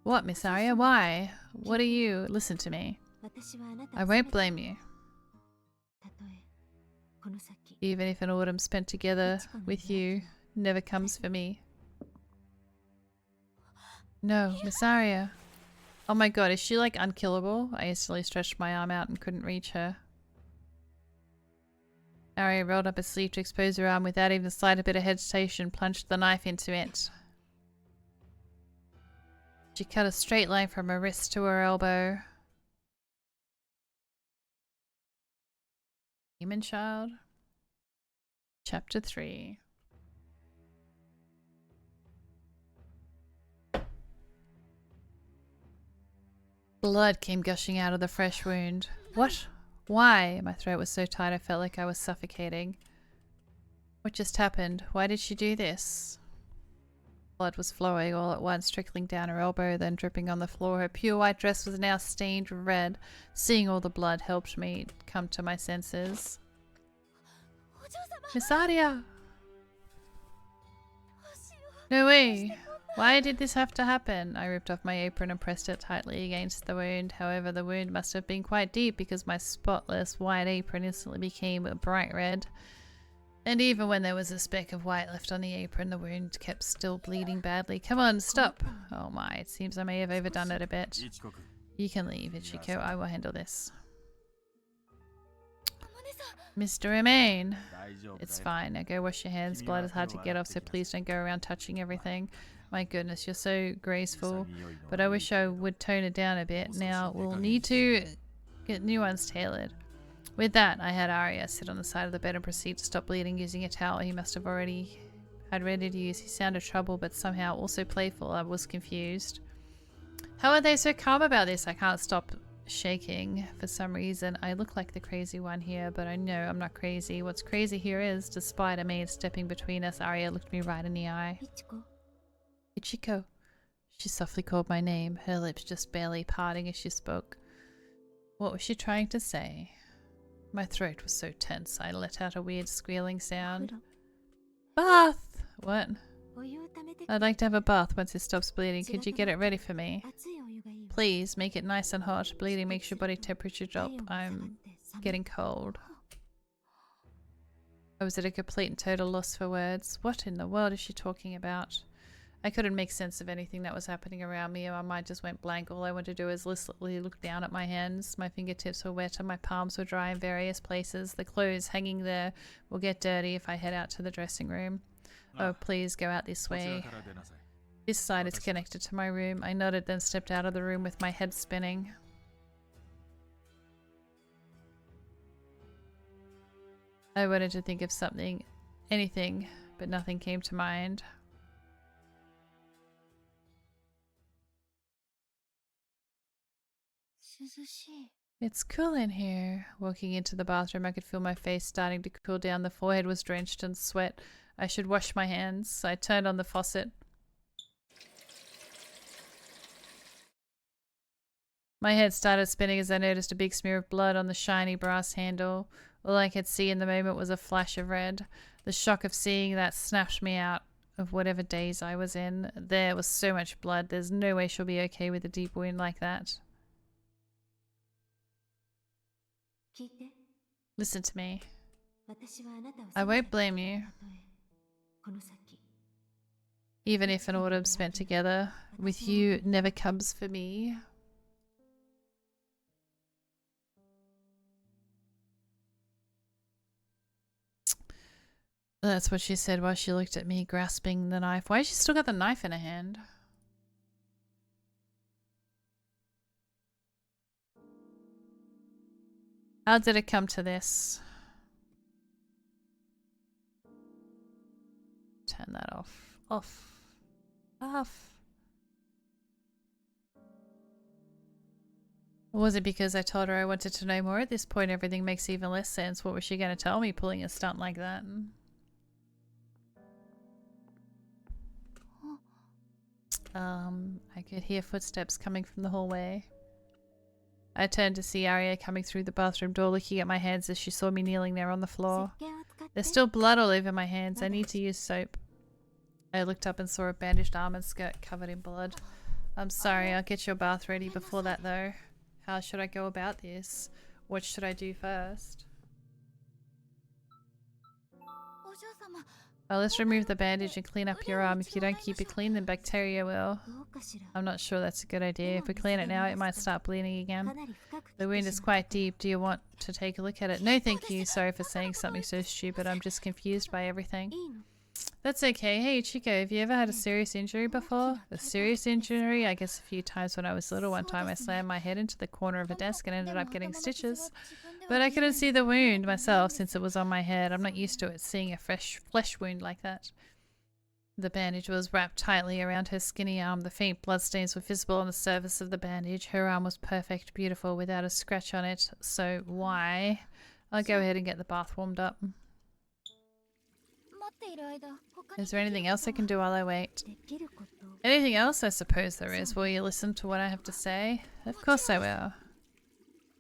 What, Miss Aria? Why? What are you? Listen to me. I won't blame you. Even if an autumn spent together with you never comes for me. No, Miss Aria. Oh my god, is she like unkillable? I instantly stretched my arm out and couldn't reach her. Aria rolled up her sleeve to expose her arm without even the slightest bit of hesitation, plunged the knife into it. She cut a straight line from her wrist to her elbow. Demon Child. Chapter 3. Blood came gushing out of the fresh wound. What? Why? My throat was so tight I felt like I was suffocating. What just happened? Why did she do this? Blood was flowing all at once, trickling down her elbow, then dripping on the floor. Her pure white dress was now stained red. Seeing all the blood helped me come to my senses. Miss Aria! No way! Why did this have to happen? I ripped off my apron and pressed it tightly against the wound. However, the wound must have been quite deep because my spotless white apron instantly became a bright red. And even when there was a speck of white left on the apron, the wound kept still bleeding badly. Come on, stop! Oh my, it seems I may have overdone it a bit. You can leave, Ichiko. I will handle this. Mr. Romaine. It's fine. Now go wash your hands. Blood is hard to get off, so please don't go around touching everything. My goodness, you're so graceful. But I wish I would tone it down a bit. Now, we'll need to get new ones tailored. With that, I had Aria sit on the side of the bed and proceed to stop bleeding using a towel he must have already had ready to use. He sounded troubled, but somehow also playful. I was confused. How are they so calm about this? I can't stop shaking for some reason. I look like the crazy one here, but I know I'm not crazy. What's crazy here is, despite a maid stepping between us, Aria looked me right in the eye. Ichiko. She softly called my name, her lips just barely parting as she spoke. What was she trying to say? My throat was so tense, I let out a weird squealing sound. Bath! What? I'd like to have a bath once it stops bleeding. Could you get it ready for me? Please, make it nice and hot. Bleeding makes your body temperature drop. I'm getting cold. I was at a complete and total loss for words. What in the world is she talking about? I couldn't make sense of anything that was happening around me, and my mind just went blank. All I wanted to do was listlessly look down at my hands. My fingertips were wet and my palms were dry in various places. The clothes hanging there will get dirty if I head out to the dressing room. Oh, please go out this way. This side is connected to my room. I nodded, then stepped out of the room with my head spinning. I wanted to think of something, anything, but nothing came to mind. It's cool in here. Walking into the bathroom, I could feel my face starting to cool down. The forehead was drenched in sweat. I should wash my hands. I turned on the faucet. My head started spinning as I noticed a big smear of blood on the shiny brass handle. All I could see in the moment was a flash of red. The shock of seeing that snapped me out of whatever daze I was in. There was so much blood. There's no way she'll be okay with a deep wound like that. Listen to me. I won't blame you. Even if an autumn spent together with you never comes for me. That's what she said while she looked at me grasping the knife. Why has she still got the knife in her hand? How did it come to this? Turn that off. Off. Off. Or was it because I told her I wanted to know more? At this point, everything makes even less sense. What was she going to tell me pulling a stunt like that? I could hear footsteps coming from the hallway. I turned to see Aria coming through the bathroom door, looking at my hands as she saw me kneeling there on the floor. There's still blood all over my hands. I need to use soap. I looked up and saw a bandaged arm and skirt covered in blood. I'm sorry, I'll get your bath ready before that though. How should I go about this? What should I do first? Well, let's remove the bandage and clean up your arm. If you don't keep it clean, then bacteria will. I'm not sure that's a good idea. If we clean it now, it might start bleeding again. The wound is quite deep. Do you want to take a look at it? No, thank you. Sorry for saying something so stupid. I'm just confused by everything. That's okay. Hey, Chico, have you ever had a serious injury before? A serious injury? I guess a few times when I was little. One time I slammed my head into the corner of a desk and ended up getting stitches. But I couldn't see the wound myself since it was on my head. I'm not used to it seeing a fresh flesh wound like that. The bandage was wrapped tightly around her skinny arm. The faint bloodstains were visible on the surface of the bandage. Her arm was perfect, beautiful, without a scratch on it. So why? I'll go ahead and get the bath warmed up. Is there anything else I can do while I wait? Anything else? I suppose there is. Will you listen to what I have to say? Of course I will.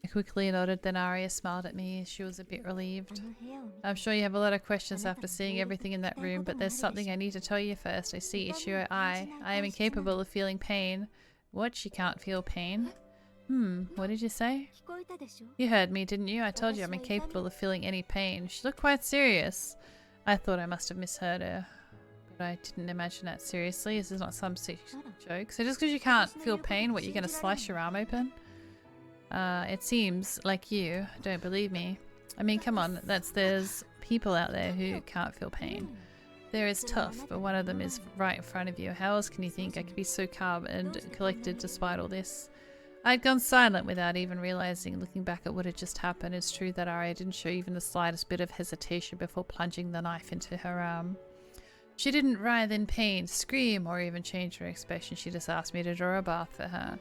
I quickly nodded, then Aria smiled at me. She was a bit relieved. I'm sure you have a lot of questions after seeing everything in that room, but there's something I need to tell you first. I see Ichiro. I am incapable of feeling pain. What? She can't feel pain? What did you say? You heard me, didn't you? I told you I'm incapable of feeling any pain. She looked quite serious. I thought I must have misheard her, but I didn't imagine that seriously. This is not some sick joke. So just because you can't feel pain, what, you're going to slice your arm open? It seems like you don't believe me. I mean, come on, there's people out there who can't feel pain. They're as tough, but one of them is right in front of you. How else can you think I could be so calm and collected despite all this? I'd gone silent without even realizing. Looking back at what had just happened, it's true that Aria didn't show even the slightest bit of hesitation before plunging the knife into her arm. She didn't writhe in pain, scream, or even change her expression. She just asked me to draw a bath for her.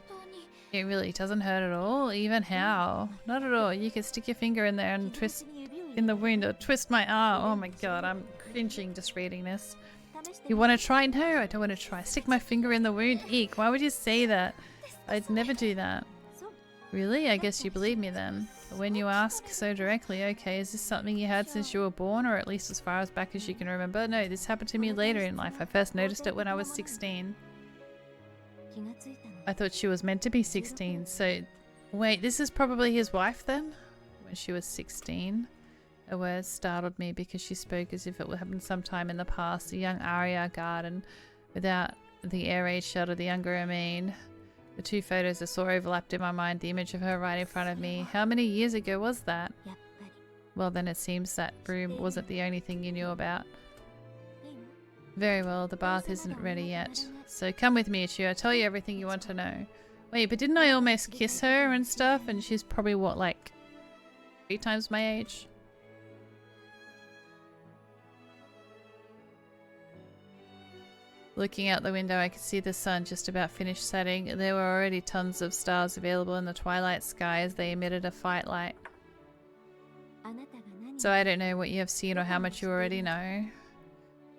It really doesn't hurt at all? Even how? Not at all. You can stick your finger in there and twist in the wound or twist my arm. Oh my god, I'm cringing just reading this. You want to try? No, I don't want to try. Stick my finger in the wound? Eek, why would you say that? I'd never do that. Really? I guess you believe me then. But when you ask so directly, okay, is this something you had since you were born, or at least as far as back as you can remember? No, this happened to me later in life. I first noticed it when I was 16. I thought she was meant to be 16, so... Wait, this is probably his wife then? When she was 16? A word startled me because she spoke as if it would happen sometime in the past. The young Aria garden, without the air raid shelter, the younger Amine. The two photos I saw overlapped in my mind, the image of her right in front of me. How many years ago was that? Well, then it seems that room wasn't the only thing you knew about. Very well, the bath isn't ready yet. So come with me, Ichiro. I'll tell you everything you want to know. Wait, but didn't I almost kiss her and stuff? And she's probably, what, like 3 times my age? Looking out the window, I could see the sun just about finished setting. There were already tons of stars available in the twilight sky as they emitted a fight light. So I don't know what you have seen or how much you already know.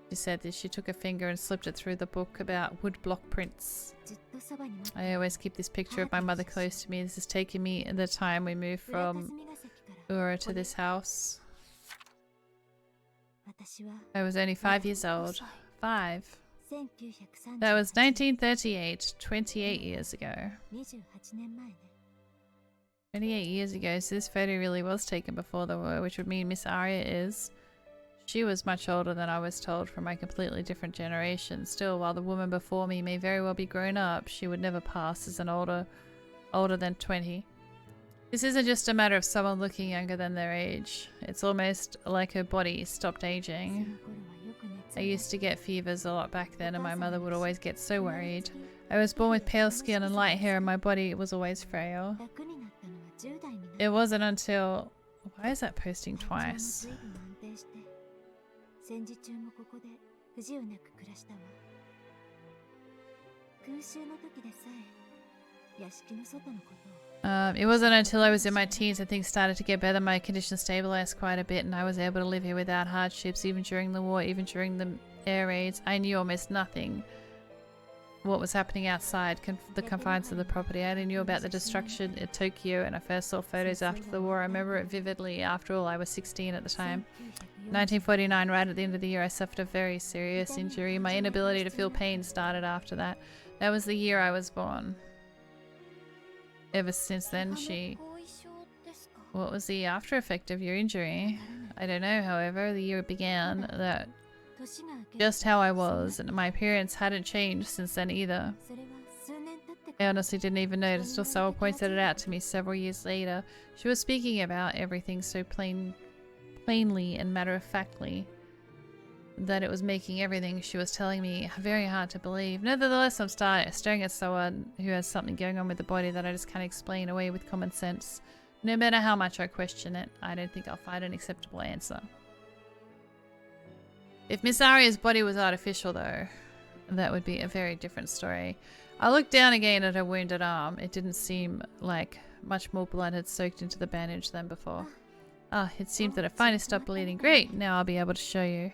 She said this. She took a finger and slipped it through the book about woodblock prints. I always keep this picture of my mother close to me. This has taken me the time we moved from Ura to this house. I was only 5 years old. 5. That was 1938, 28 years ago. 28 years ago, so this photo really was taken before the war, which would mean Miss Aria is. She was much older than I was told, from my completely different generation. Still, while the woman before me may very well be grown up, she would never pass as an older than 20. This isn't just a matter of someone looking younger than their age. It's almost like her body stopped aging. I used to get fevers a lot back then, and my mother would always get so worried. I was born with pale skin and light hair, and my body was always frail. It wasn't until... Why is that posting twice? It wasn't until I was in my teens that things started to get better. My condition stabilized quite a bit, and I was able to live here without hardships, even during the war, even during the air raids. I knew almost nothing what was happening outside the confines of the property. I only knew about the destruction at Tokyo, and I first saw photos after the war. I remember it vividly. After all, I was 16 at the time. 1949, right at the end of the year, I suffered a very serious injury. My inability to feel pain started after that. That was the year I was born. Ever since then, What was the after effect of your injury? I don't know, however, the year began that just how I was, and my appearance hadn't changed since then either. I honestly didn't even notice till someone pointed it out to me several years later. She was speaking about everything so plainly and matter-of-factly that it was making everything she was telling me very hard to believe. Nevertheless, I'm staring at someone who has something going on with the body that I just can't explain away with common sense. No matter how much I question it, I don't think I'll find an acceptable answer. If Miss Aria's body was artificial, though, that would be a very different story. I looked down again at her wounded arm. It didn't seem like much more blood had soaked into the bandage than before. Ah, it seemed that it finally stopped bleeding. Great, now I'll be able to show you.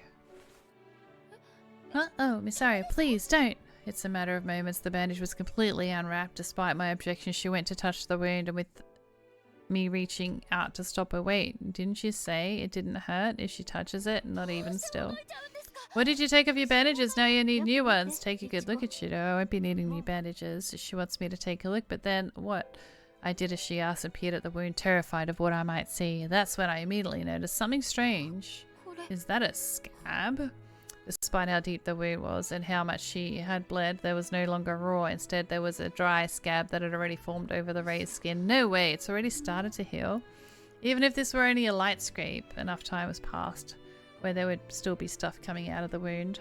Huh? Oh, Miss Aria, please don't. It's a matter of moments. The bandage was completely unwrapped. Despite my objections, she went to touch the wound, and with me reaching out to stop her, wait, didn't you say it didn't hurt if she touches it? Not even still. What did you take off your bandages? Now you need new ones. Take a good look at you. I won't be needing new bandages. She wants me to take a look, but then what? I did as she asked and peered at the wound, terrified of what I might see. That's when I immediately noticed something strange. Is that a scab? Despite how deep the wound was and how much she had bled, there was no longer raw. Instead, there was a dry scab that had already formed over the raised skin. No way, it's already started to heal. Even if this were only a light scrape, enough time was passed where there would still be stuff coming out of the wound.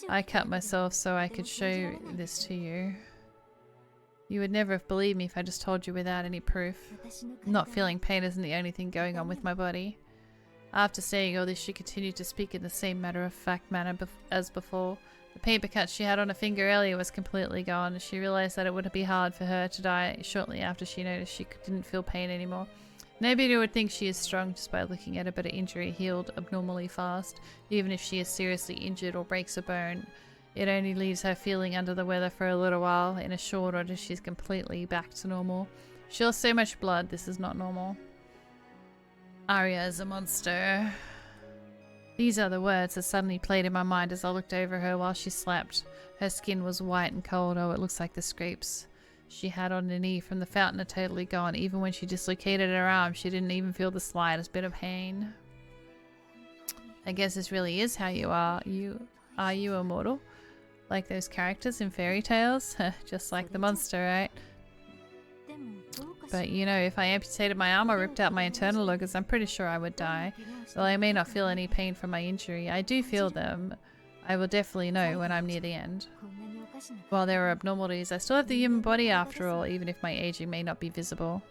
I cut myself so I could show this to you. You would never have believed me if I just told you without any proof. Not feeling pain isn't the only thing going on with my body. After saying all this, she continued to speak in the same matter-of-fact manner as before. The paper cut she had on her finger earlier was completely gone. She realized that it would be hard for her to die shortly after she noticed she didn't feel pain anymore. Nobody would think she is strong just by looking at her, but her injury healed abnormally fast. Even if she is seriously injured or breaks a bone, it only leaves her feeling under the weather for a little while. In a short order, she's completely back to normal. She lost so much blood, this is not normal. Aria is a monster. These are the words that suddenly played in my mind as I looked over her while she slept. Her skin was white and cold. Oh, it looks like the scrapes she had on her knee from the fountain are totally gone. Even when she dislocated her arm, she didn't even feel the slightest bit of pain. I guess this really is how you are. Are you immortal? Like those characters in fairy tales? Just like the monster, right? But you know, if I amputated my arm or ripped out my internal organs, I'm pretty sure I would die. Though I may not feel any pain from my injury, I do feel them. I will definitely know when I'm near the end. While there are abnormalities, I still have the human body after all, even if my aging may not be visible.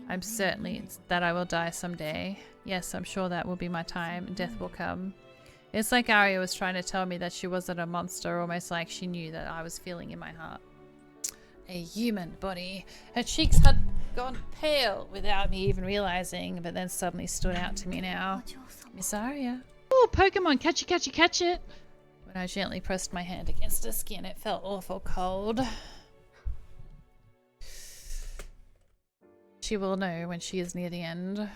I'm certain that I will die someday. Yes, I'm sure that will be my time, and death will come. It's like Aria was trying to tell me that she wasn't a monster, almost like she knew that I was feeling in my heart. A human body. Her cheeks had gone pale without me even realizing, but then suddenly stood out to me now. Miss Aria. Oh, Pokemon, catch it, catch it, catch it. When I gently pressed my hand against her skin, it felt awful cold. She will know when she is near the end.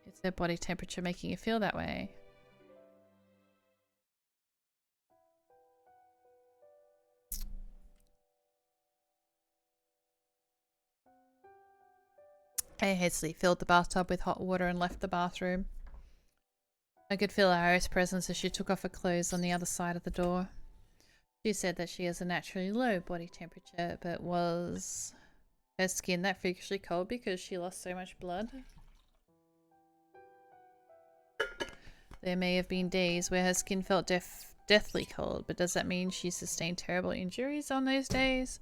It's her body temperature making her feel that way. I hastily filled the bathtub with hot water and left the bathroom. I could feel Aria's presence as she took off her clothes on the other side of the door. She said that she has a naturally low body temperature, but was her skin that freakishly cold because she lost so much blood? There may have been days where her skin felt deathly cold, but does that mean she sustained terrible injuries on those days?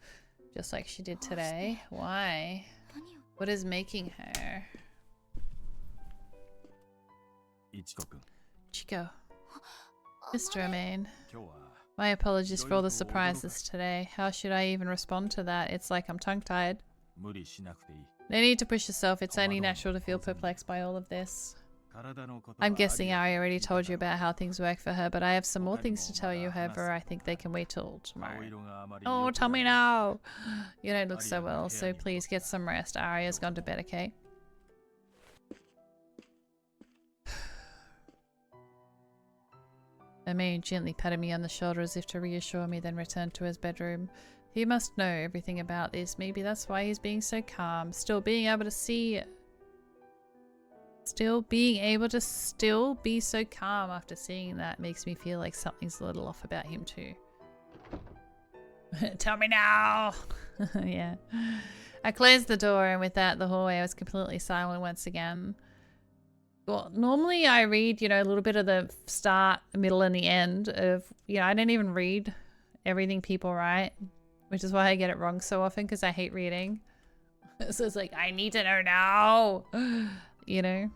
Just like she did today? Why? What is making her? Chico. Mr. Romaine. My apologies for all the surprises today. How should I even respond to that? It's like I'm tongue-tied. No need to push yourself. It's only natural to feel perplexed by all of this. I'm guessing Aria already told you about how things work for her, but I have some more things to tell you. However, I think they can wait till tomorrow. Oh, tell me now! You don't look so well, so please get some rest. Aria's gone to bed, okay? Romaine gently patted me on the shoulder as if to reassure me, then returned to his bedroom. He must know everything about this. Maybe that's why he's being so calm. Still being able to be so calm after seeing that makes me feel like something's a little off about him too. Tell me now! Yeah. I closed the door, and with that the hallway was completely silent once again. Well, normally I read, you know, a little bit of the start, middle, and the end of, you know, I don't even read everything people write, which is why I get it wrong so often, because I hate reading. So it's like, I need to know now, you know.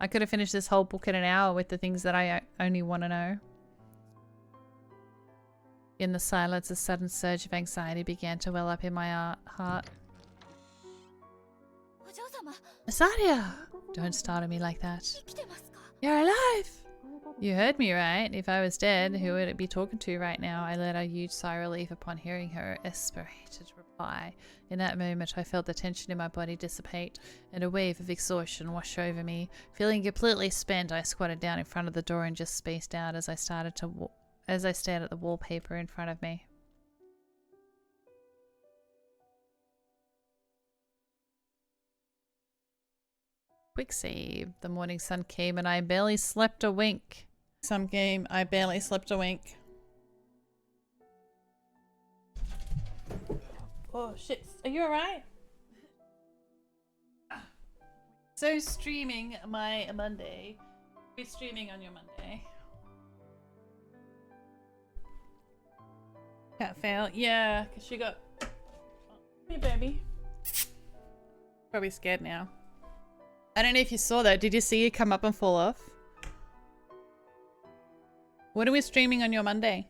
I could have finished this whole book in an hour with the things that I only want to know. In the silence, a sudden surge of anxiety began to well up in my heart. Miss Aria! Don't startle me like that. You're alive! You heard me, right? If I was dead, who would it be talking to right now? I let a huge sigh of relief upon hearing her aspirated reply. In that moment, I felt the tension in my body dissipate, and a wave of exhaustion wash over me. Feeling completely spent, I squatted down in front of the door and just spaced out as I stared at the wallpaper in front of me. Quick save. The morning sun came and I barely slept a wink. I barely slept a wink. Oh shit. Are you alright? So streaming my Monday. We're streaming on your Monday. Can't fail. Yeah, because she got... Hey baby. Probably scared now. I don't know if you saw that. Did you see it come up and fall off? What are we streaming on your Monday?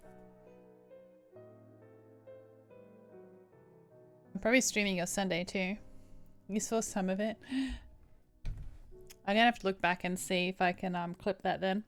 I'm probably streaming your Sunday too. You saw some of it. I'm gonna have to look back and see if I can clip that then.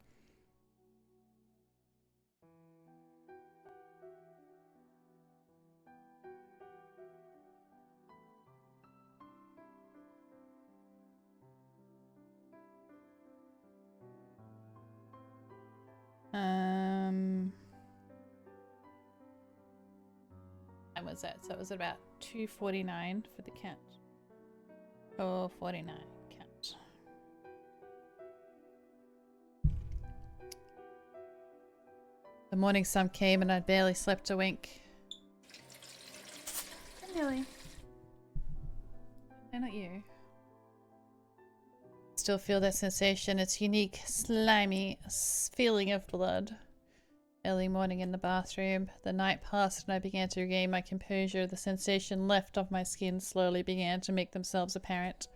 When was that? So it was about 2:49 for the count. 4:49 count. The morning sun came and I barely slept a wink. Really? No, not you. Still feel that sensation. It's unique, slimy feeling of blood. Early morning in the bathroom. The night passed and I began to regain my composure. The sensation left off my skin slowly began to make themselves apparent.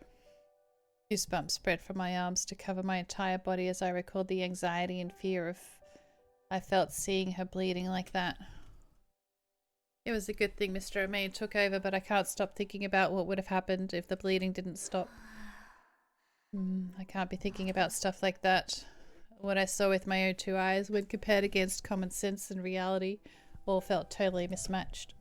Goosebumps spread from my arms to cover my entire body as I recalled the anxiety and fear I felt seeing her bleeding like that. It was a good thing Mr. Romaine took over, but I can't stop thinking about what would have happened if the bleeding didn't stop. I can't be thinking about stuff like that. What I saw with my own two eyes, when compared against common sense and reality, all felt totally mismatched.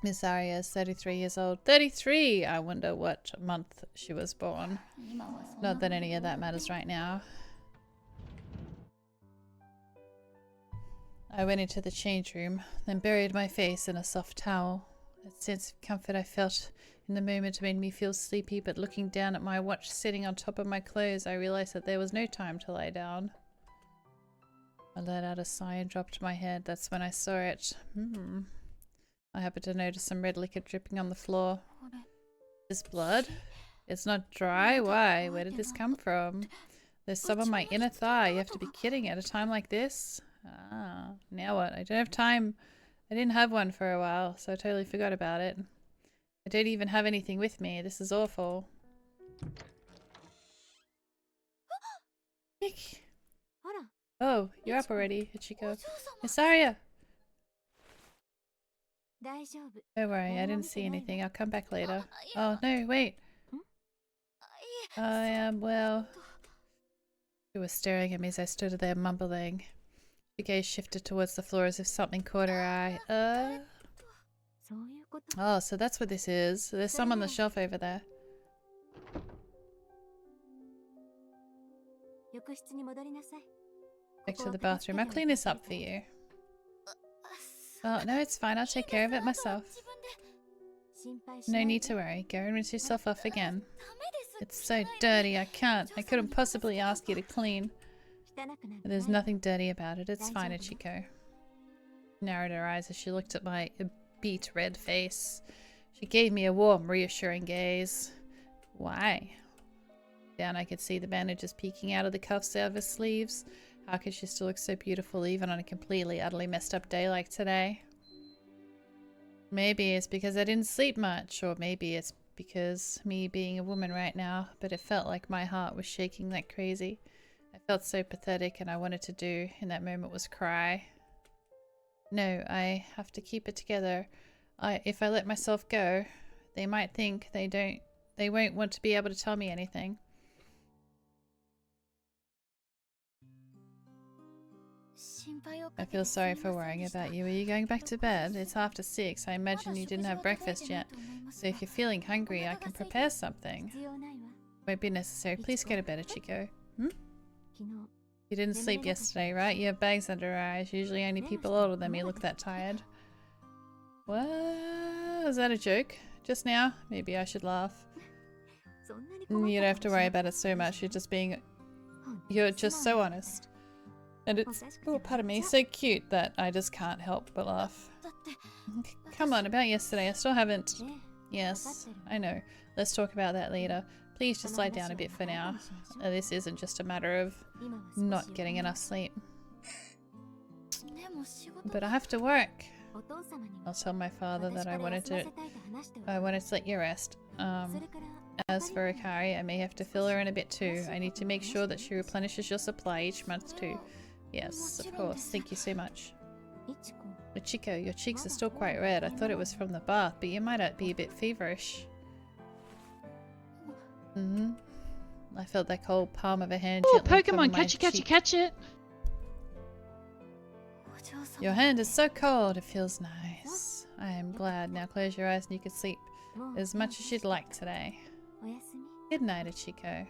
Miss Aria is 33 years old. 33! I wonder what month she was born. Not that any of that matters right now. I went into the change room, then buried my face in a soft towel. That sense of comfort I felt in the moment made me feel sleepy, but looking down at my watch sitting on top of my clothes, I realized that there was no time to lie down. I let out a sigh and dropped my head. That's when I saw it. I happened to notice some red liquor dripping on the floor. This blood? It's not dry? Why? Where did this come from? There's some on my inner thigh. You have to be kidding at a time like this? Ah, now what? I don't have time. I didn't have one for a while, so I totally forgot about it. I don't even have anything with me. This is awful. Nick. Oh, you're up already, Ichiko. Miss Aria! Don't worry, I didn't see anything. I'll come back later. Oh, no, wait. I am, well... She was staring at me as I stood there mumbling. Her gaze shifted towards the floor as if something caught her eye. Oh, so that's what this is. There's some on the shelf over there. Back to the bathroom. I'll clean this up for you. Oh, no, it's fine. I'll take care of it myself. No need to worry. Go and rinse yourself off again. It's so dirty. I couldn't possibly ask you to clean. There's nothing dirty about it. It's fine, Ichiko. She narrowed her eyes as she looked at my beet red face. She gave me a warm, reassuring gaze. Why? Down I could see the bandages peeking out of the cuffs of her sleeves. How could she still look so beautiful even on a completely, utterly messed up day like today? Maybe it's because I didn't sleep much, or maybe it's because me being a woman right now, but it felt like my heart was shaking like crazy. I felt so pathetic, and I wanted to do in that moment was cry. No, I have to keep it together. If I let myself go, they might think they won't want to be able to tell me anything. I feel sorry for worrying about you. Are you going back to bed? It's after 6. I imagine you didn't have breakfast yet. So if you're feeling hungry, I can prepare something. Won't be necessary. Please go to bed, Ichiko. You didn't sleep yesterday, right? You have bags under your eyes. Usually only people older than me look that tired. What? Is that a joke? Just now? Maybe I should laugh. You don't have to worry about it so much. You're just so honest. And it's, oh, pardon me, so cute that I just can't help but laugh. Come on, about yesterday, I still haven't... Yes, I know. Let's talk about that later. Please just lie down a bit for now. This isn't just a matter of not getting enough sleep. But I have to work. I'll tell my father that I wanted to let you rest. As for Akari, I may have to fill her in a bit too. I need to make sure that she replenishes your supply each month too. Yes, of course. Thank you so much. Ichiko, your cheeks are still quite red. I thought it was from the bath, but you might be a bit feverish. I felt that cold palm of a hand Oh, gently cover Pokemon, my catch it, catch it, cheek. catch it! Your hand is so cold, it feels nice. I am glad. Now close your eyes and you can sleep as much as you'd like today. Good night, Ichiko.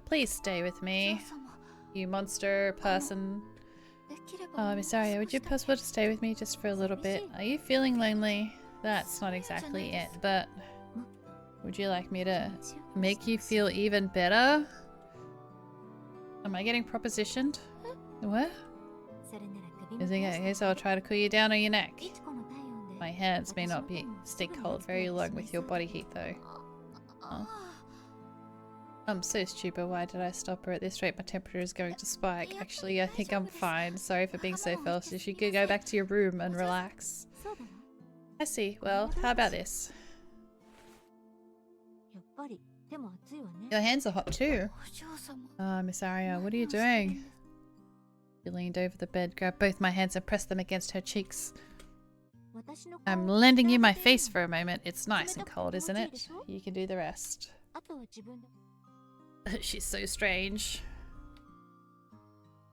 Please stay with me, you monster person. Miss Aria, would you be possible to stay with me just for a little bit? Are you feeling lonely? That's not exactly it, but would you like me to make you feel even better? Am I getting propositioned? What? Is it okay? So I'll try to cool you down on your neck. My hands may not stay cold very long with your body heat though. Oh. I'm so stupid. Why did I stop her? At this rate my temperature is going to spike. Actually, I think I'm fine. Sorry for being so fast. You should go back to your room and relax. I see. Well, how about this? Your hands are hot too. Miss Aria, what are you doing? She leaned over the bed, grabbed both my hands and pressed them against her cheeks. I'm lending you my face for a moment. It's nice and cold, isn't it? You can do the rest. She's so strange.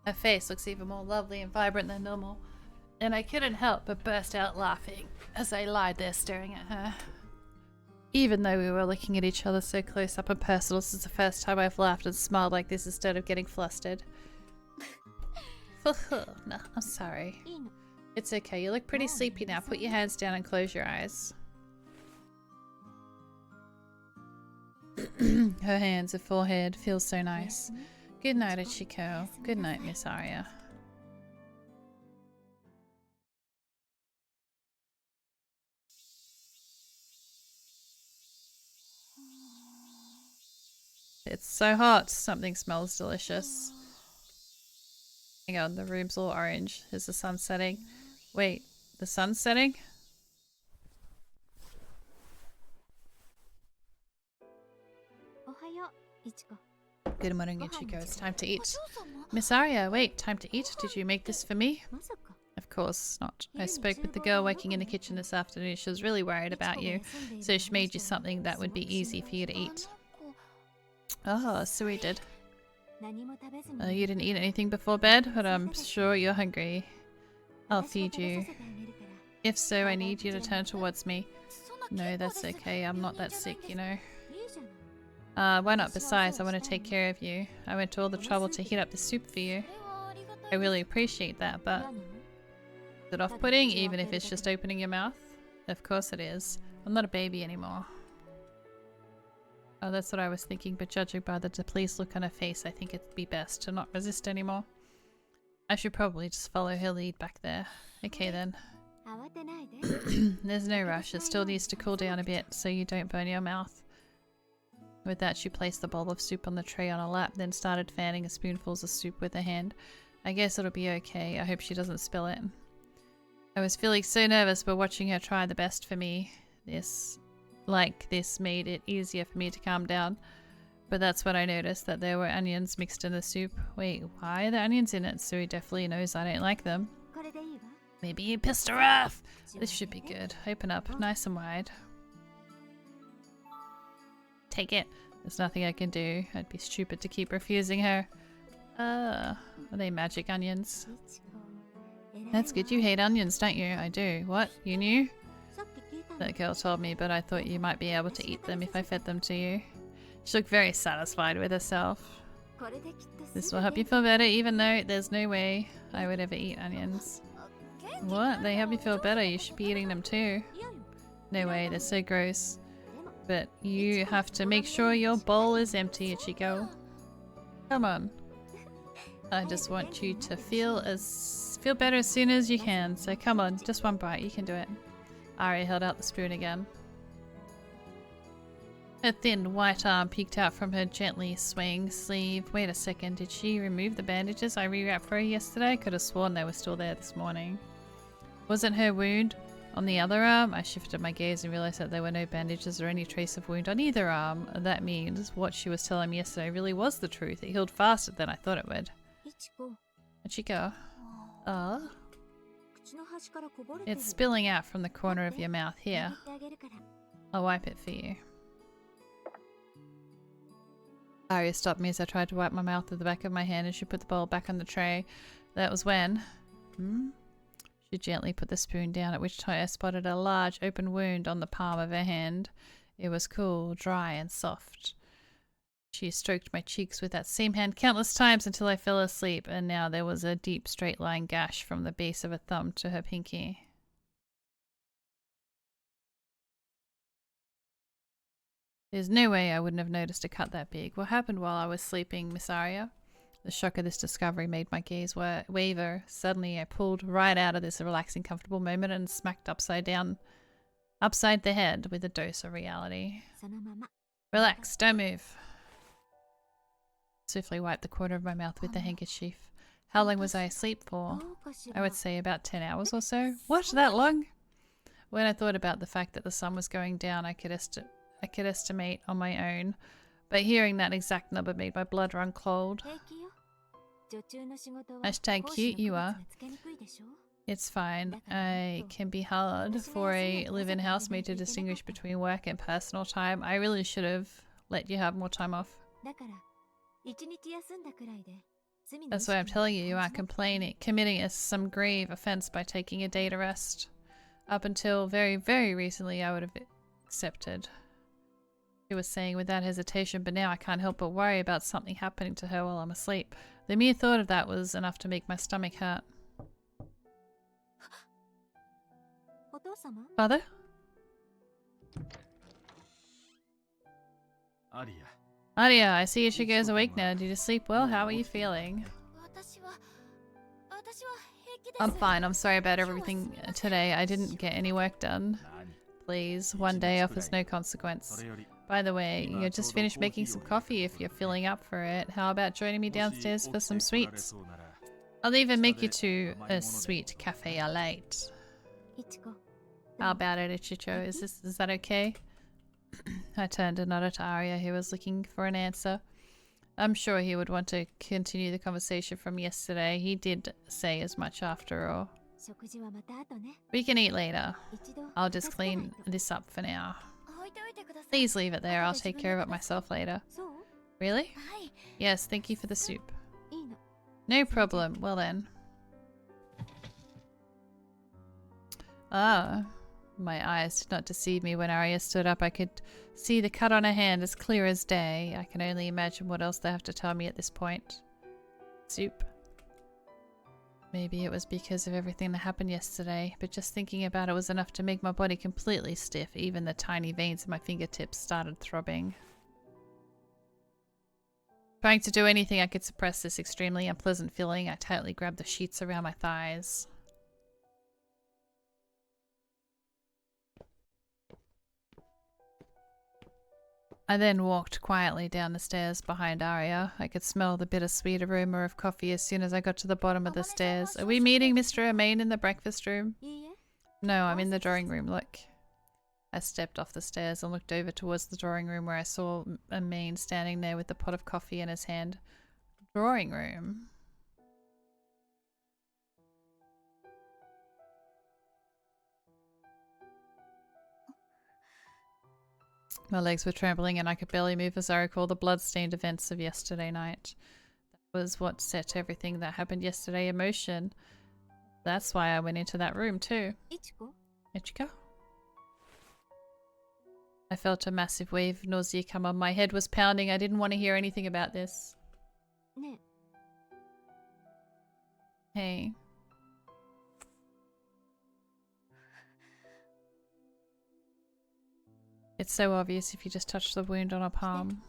Her face looks even more lovely and vibrant than normal, and I couldn't help but burst out laughing as I lied there staring at her. Even though we were looking at each other so close up and personal, this is the first time I've laughed and smiled like this instead of getting flustered. No, I'm sorry. It's okay. You look pretty sleepy now. Put your hands down and close your eyes. Her hands, her forehead feels so nice. Good night, Ichiko. Good night, Miss Aria. It's so hot. Something smells delicious. Hang on, the room's all orange. Is the sun setting? Wait, the sun's setting? Good morning, Ichiko. It's time to eat. Miss Aria, wait, time to eat? Did you make this for me? Of course not. I spoke with the girl working in the kitchen this afternoon. She was really worried about you, so she made you something that would be easy for you to eat. Oh, so we did. You didn't eat anything before bed, but I'm sure you're hungry. I'll feed you. If so, I need you to turn towards me. No, that's okay. I'm not that sick, you know. Why not? Besides, I want to take care of you. I went to all the trouble to heat up the soup for you. I really appreciate that, but... Is it off-putting, even if it's just opening your mouth? Of course it is. I'm not a baby anymore. Oh, that's what I was thinking, but judging by the pleased look on her face, I think it'd be best to not resist anymore. I should probably just follow her lead back there. Okay then. There's no rush. It still needs to cool down a bit so you don't burn your mouth. With that, she placed the bowl of soup on the tray on her lap, then started fanning spoonfuls of soup with her hand. I guess it'll be okay. I hope she doesn't spill it. I was feeling so nervous, but watching her try the best for me, this made it easier for me to calm down. But that's when I noticed that there were onions mixed in the soup. Wait, why are there onions in it? So he definitely knows I don't like them. Maybe he pissed her off. This should be good. Open up, nice and wide. Take it. There's nothing I can do. I'd be stupid to keep refusing her. Are they magic onions? That's good. You hate onions, don't you? I do. What? You knew? That girl told me, but I thought you might be able to eat them if I fed them to you. She looked very satisfied with herself. This will help you feel better, even though there's no way I would ever eat onions. What? They help you feel better. You should be eating them too. No way. They're so gross. But you have to make sure your bowl is empty, Ichiko. Come on. I just want you to feel better as soon as you can. So come on, just one bite. You can do it. Aria held out the spoon again. Her thin white arm peeked out from her gently swaying sleeve. Wait a second, did she remove the bandages I rewrapped for her yesterday? I could have sworn they were still there this morning. Wasn't her wound on the other arm? I shifted my gaze and realized that there were no bandages or any trace of wound on either arm. That means what she was telling me yesterday really was the truth. It healed faster than I thought it would. Ichiko. Oh? It's spilling out from the corner of your mouth. Here. I'll wipe it for you. Aria stopped me as I tried to wipe my mouth with the back of my hand and she put the bowl back on the tray. That was when... She gently put the spoon down, at which time I spotted a large open wound on the palm of her hand. It was cool, dry, and soft. She stroked my cheeks with that same hand countless times until I fell asleep, and now there was a deep straight line gash from the base of her thumb to her pinky. There's no way I wouldn't have noticed a cut that big. What happened while I was sleeping, Miss Aria? The shock of this discovery made my gaze waver. Suddenly I pulled right out of this relaxing, comfortable moment and smacked upside the head with a dose of reality. Relax, don't move. Swiftly wiped the corner of my mouth with the handkerchief. How long was I asleep for? I would say about 10 hours or so. What? That long? When I thought about the fact that the sun was going down, I could estimate on my own. But hearing that exact number made my blood run cold. Hashtag cute you are. It's fine. It can be hard for a live-in housemaid to distinguish between work and personal time. I really should have let you have more time off. That's why I'm telling you, you aren't committing some grave offense by taking a day to rest. Up until very, very recently, I would have accepted. She was saying without hesitation, but now I can't help but worry about something happening to her while I'm asleep. The mere thought of that was enough to make my stomach hurt. Father? Aria, I see Ichigo is awake now. Did you sleep well? How are you feeling? I'm fine. I'm sorry about everything today. I didn't get any work done. Please, one day off is no consequence. By the way, you just finished making some coffee if you're feeling up for it. How about joining me downstairs for some sweets? I'll even make you two a sweet cafe à late. How about it, Ichigo? Is that okay? I turned and nodded to Aria, who was looking for an answer. I'm sure he would want to continue the conversation from yesterday. He did say as much after all. We can eat later. I'll just clean this up for now. Please leave it there. I'll take care of it myself later. Really? Yes, thank you for the soup. No problem. Well then. Ah. My eyes did not deceive me. When Aria stood up, I could see the cut on her hand as clear as day. I can only imagine what else they have to tell me at this point. Soup. Maybe it was because of everything that happened yesterday, but just thinking about it was enough to make my body completely stiff. Even the tiny veins in my fingertips started throbbing. Trying to do anything I could suppress this extremely unpleasant feeling, I tightly grabbed the sheets around my thighs. I then walked quietly down the stairs behind Aria. I could smell the bittersweet aroma of coffee as soon as I got to the bottom of the stairs. Are we meeting Mr. Amain in the breakfast room? No, I'm in the drawing room, look. I stepped off the stairs and looked over towards the drawing room where I saw Amain standing there with the pot of coffee in his hand. Drawing room? My legs were trembling and I could barely move as I recall the blood-stained events of yesterday night. That was what set everything that happened yesterday in motion. That's why I went into that room too. Ichiko? I felt a massive wave of nausea come on. My head was pounding. I didn't want to hear anything about this. Hey. It's so obvious if you just touch the wound on her palm.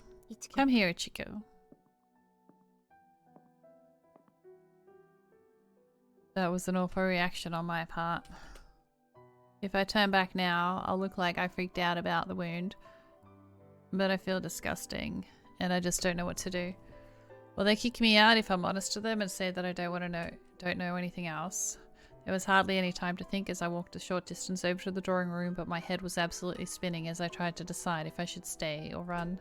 Come here, Ichiko. That was an awful reaction on my part. If I turn back now, I'll look like I freaked out about the wound. But I feel disgusting, and I just don't know what to do. Will they kick me out if I'm honest to them and say that I don't know anything else? There was hardly any time to think as I walked a short distance over to the drawing room, but my head was absolutely spinning as I tried to decide if I should stay or run.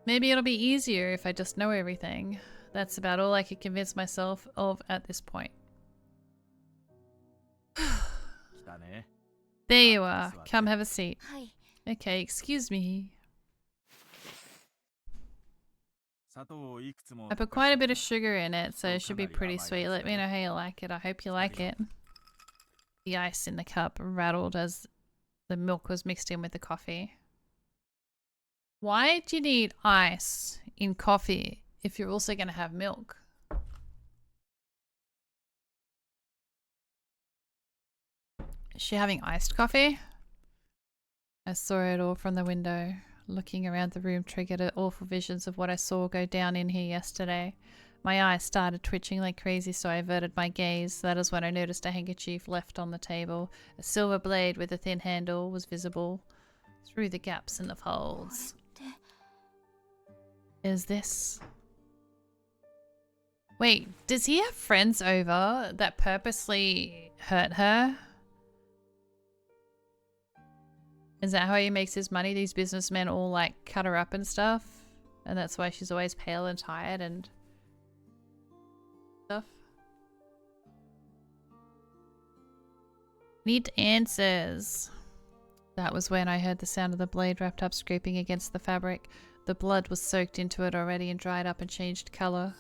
Maybe it'll be easier if I just know everything. That's about all I could convince myself of at this point. There you are. Come have a seat. Okay, excuse me. I put quite a bit of sugar in it, so it should be pretty sweet. Let me know how you like it. I hope you like it. The ice in the cup rattled as the milk was mixed in with the coffee. Why do you need ice in coffee if you're also going to have milk? Is she having iced coffee? I saw it all from the window. Looking around the room triggered awful visions of what I saw go down in here yesterday. My eyes started twitching like crazy, so I averted my gaze. That is when I noticed a handkerchief left on the table. A silver blade with a thin handle was visible through the gaps in the folds. Is this... Wait, does he have friends over that purposely hurt her? Is that how he makes his money? These businessmen all like cut her up and stuff? And that's why she's always pale and tired and stuff? Need answers. That was when I heard the sound of the blade wrapped up scraping against the fabric. The blood was soaked into it already and dried up and changed colour.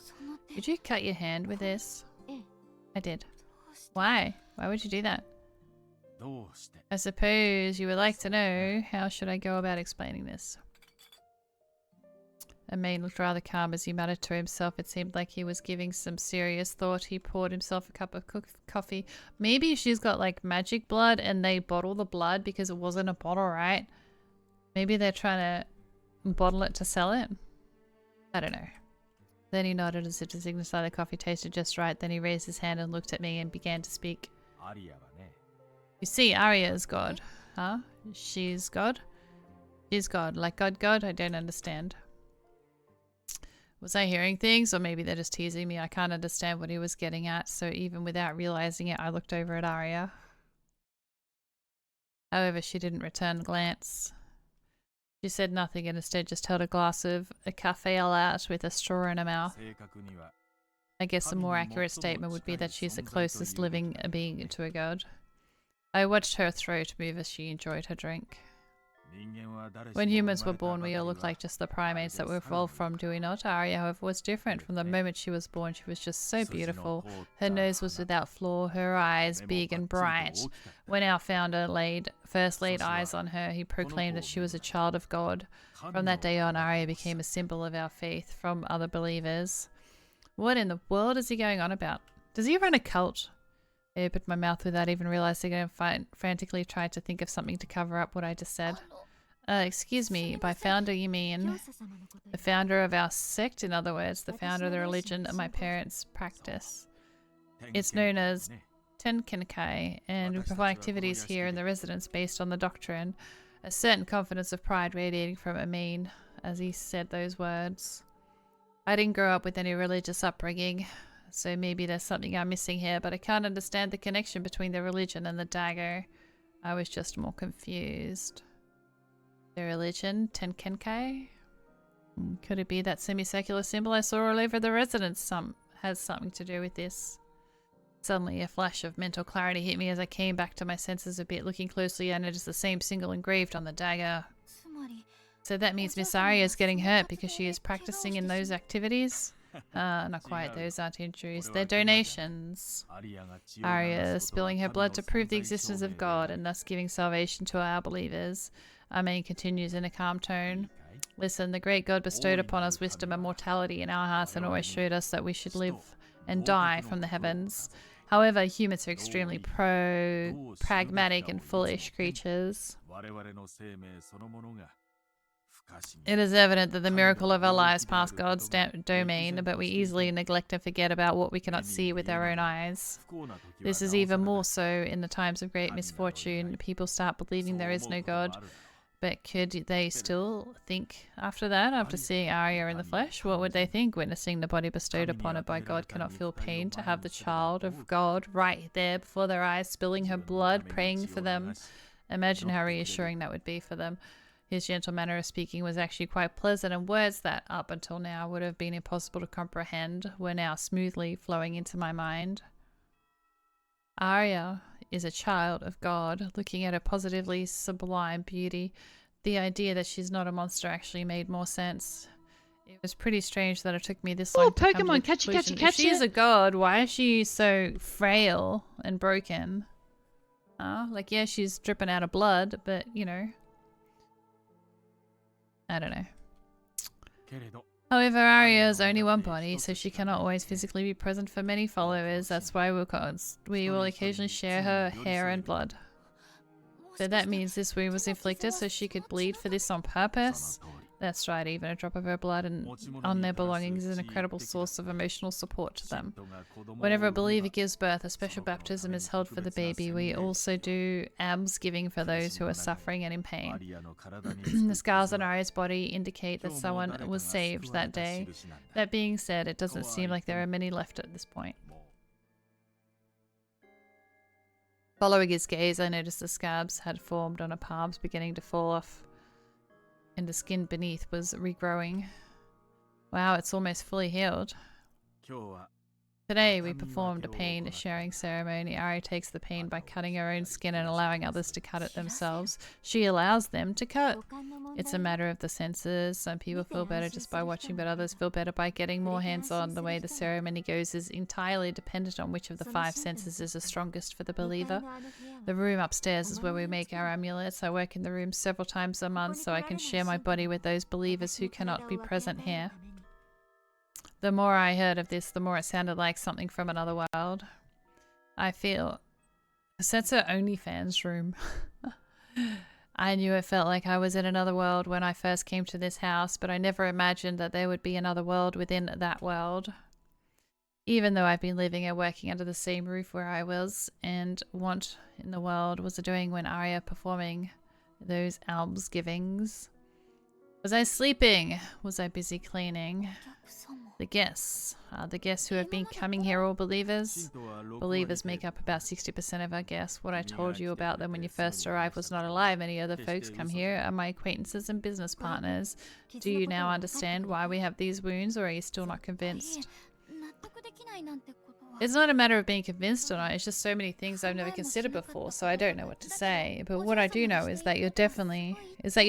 Did you cut your hand with this? I did. Why? Why would you do that? I suppose you would like to know. How should I go about explaining this? Amain looked rather calm as he muttered to himself. It seemed like he was giving some serious thought. He poured himself a cup of coffee. Maybe she's got like magic blood and they bottle the blood because it wasn't a bottle, right? Maybe they're trying to bottle it to sell it? I don't know. Then he nodded as if to signify the coffee tasted just right. Then he raised his hand and looked at me and began to speak. You see, Aria is God. Huh? She's God? She's God. Like God? I don't understand. Was I hearing things? Or maybe they're just teasing me. I can't understand what he was getting at. So even without realizing it, I looked over at Aria. However, she didn't return the glance. She said nothing and instead just held a glass of a cafe au lait with a straw in her mouth. I guess a more accurate statement would be that she's the closest living being to a god. I watched her throat move as she enjoyed her drink. When humans were born, we all look like just the primates that we evolved from, do we not? Aria, however, was different. From the moment she was born, she was just so beautiful. Her nose was without flaw, her eyes big and bright. When our founder first laid eyes on her, he proclaimed that she was a child of God. From that day on, Aria became a symbol of our faith from other believers. What in the world is he going on about? Does he run a cult? I opened my mouth without even realizing it and frantically tried to think of something to cover up what I just said. Excuse me, by founder you mean the founder of our sect? In other words, the founder of the religion my parents practice. It's known as Tenkenkai, and we provide activities here in the residence based on the doctrine. A certain confidence of pride radiating from Amin as he said those words. I didn't grow up with any religious upbringing, so maybe there's something I'm missing here, but I can't understand the connection between the religion and the dagger. I was just more confused. The religion, Tenkenkai? Could it be that semicircular symbol I saw all over the residence has something to do with this? Suddenly a flash of mental clarity hit me as I came back to my senses a bit. Looking closely, I noticed the same symbol engraved on the dagger. So that means Miss Aria is getting hurt because she is practicing in those activities? Not quite, those aren't injuries. They're donations. Aria is spilling her blood to prove the existence of God and thus giving salvation to our believers. Amin continues in a calm tone. Listen, the great God bestowed upon us wisdom and mortality in our hearts and always showed us that we should live and die from the heavens. However, humans are extremely pragmatic and foolish creatures. It is evident that the miracle of our lives past God's domain, but we easily neglect and forget about what we cannot see with our own eyes. This is even more so in the times of great misfortune. People start believing there is no God. But could they still think after that, after seeing Aria in the flesh? What would they think, witnessing the body bestowed upon it by God cannot feel pain, to have the child of God right there before their eyes, spilling her blood, praying for them? Imagine how reassuring that would be for them. His gentle manner of speaking was actually quite pleasant, and words that, up until now, would have been impossible to comprehend were now smoothly flowing into my mind. Aria is a child of God. Looking at her positively sublime beauty, the idea that she's not a monster actually made more sense. It was pretty strange that it took me this long to come to the Pokemon, catch it, conclusion. catch it, If she is a god, why is she so frail and broken? Like, yeah, she's dripping out of blood, but, you know. I don't know. However, Aria has only one body, so she cannot always physically be present for many followers. That's why we will occasionally share her hair and blood. So that means this wound was inflicted so she could bleed for this on purpose? That's right, even a drop of her blood and on their belongings is an incredible source of emotional support to them. Whenever a believer gives birth, a special baptism is held for the baby. We also do almsgiving for those who are suffering and in pain. The scars on Aria's body indicate that someone was saved that day. That being said, it doesn't seem like there are many left at this point. Following his gaze, I noticed the scabs had formed on her palms, beginning to fall off, and the skin beneath was regrowing. Wow, it's almost fully healed. Today we performed a pain sharing ceremony. Aria takes the pain by cutting her own skin and allowing others to cut it themselves. She allows them to cut. It's a matter of the senses. Some people feel better just by watching, but others feel better by getting more hands-on. The way the ceremony goes is entirely dependent on which of the 5 senses is the strongest for the believer. The room upstairs is where we make our amulets. I work in the room several times a month so I can share my body with those believers who cannot be present here. The more I heard of this, the more it sounded like something from another world. I feel a sense of OnlyFans room. I knew it felt like I was in another world when I first came to this house, but I never imagined that there would be another world within that world. Even though I've been living and working under the same roof where I was, and what in the world was I doing when Aria performing those almsgivings? Was I sleeping? Was I busy cleaning? The guests who have been coming here, all believers. Believers make up about 60% of our guests. What I told you about them when you first arrived was not a lie. Many other folks come here are my acquaintances and business partners. Do you now understand why we have these wounds, or are you still not convinced? It's not a matter of being convinced or not, it's just so many things I've never considered before, so I don't know what to say. But what I do know is that you're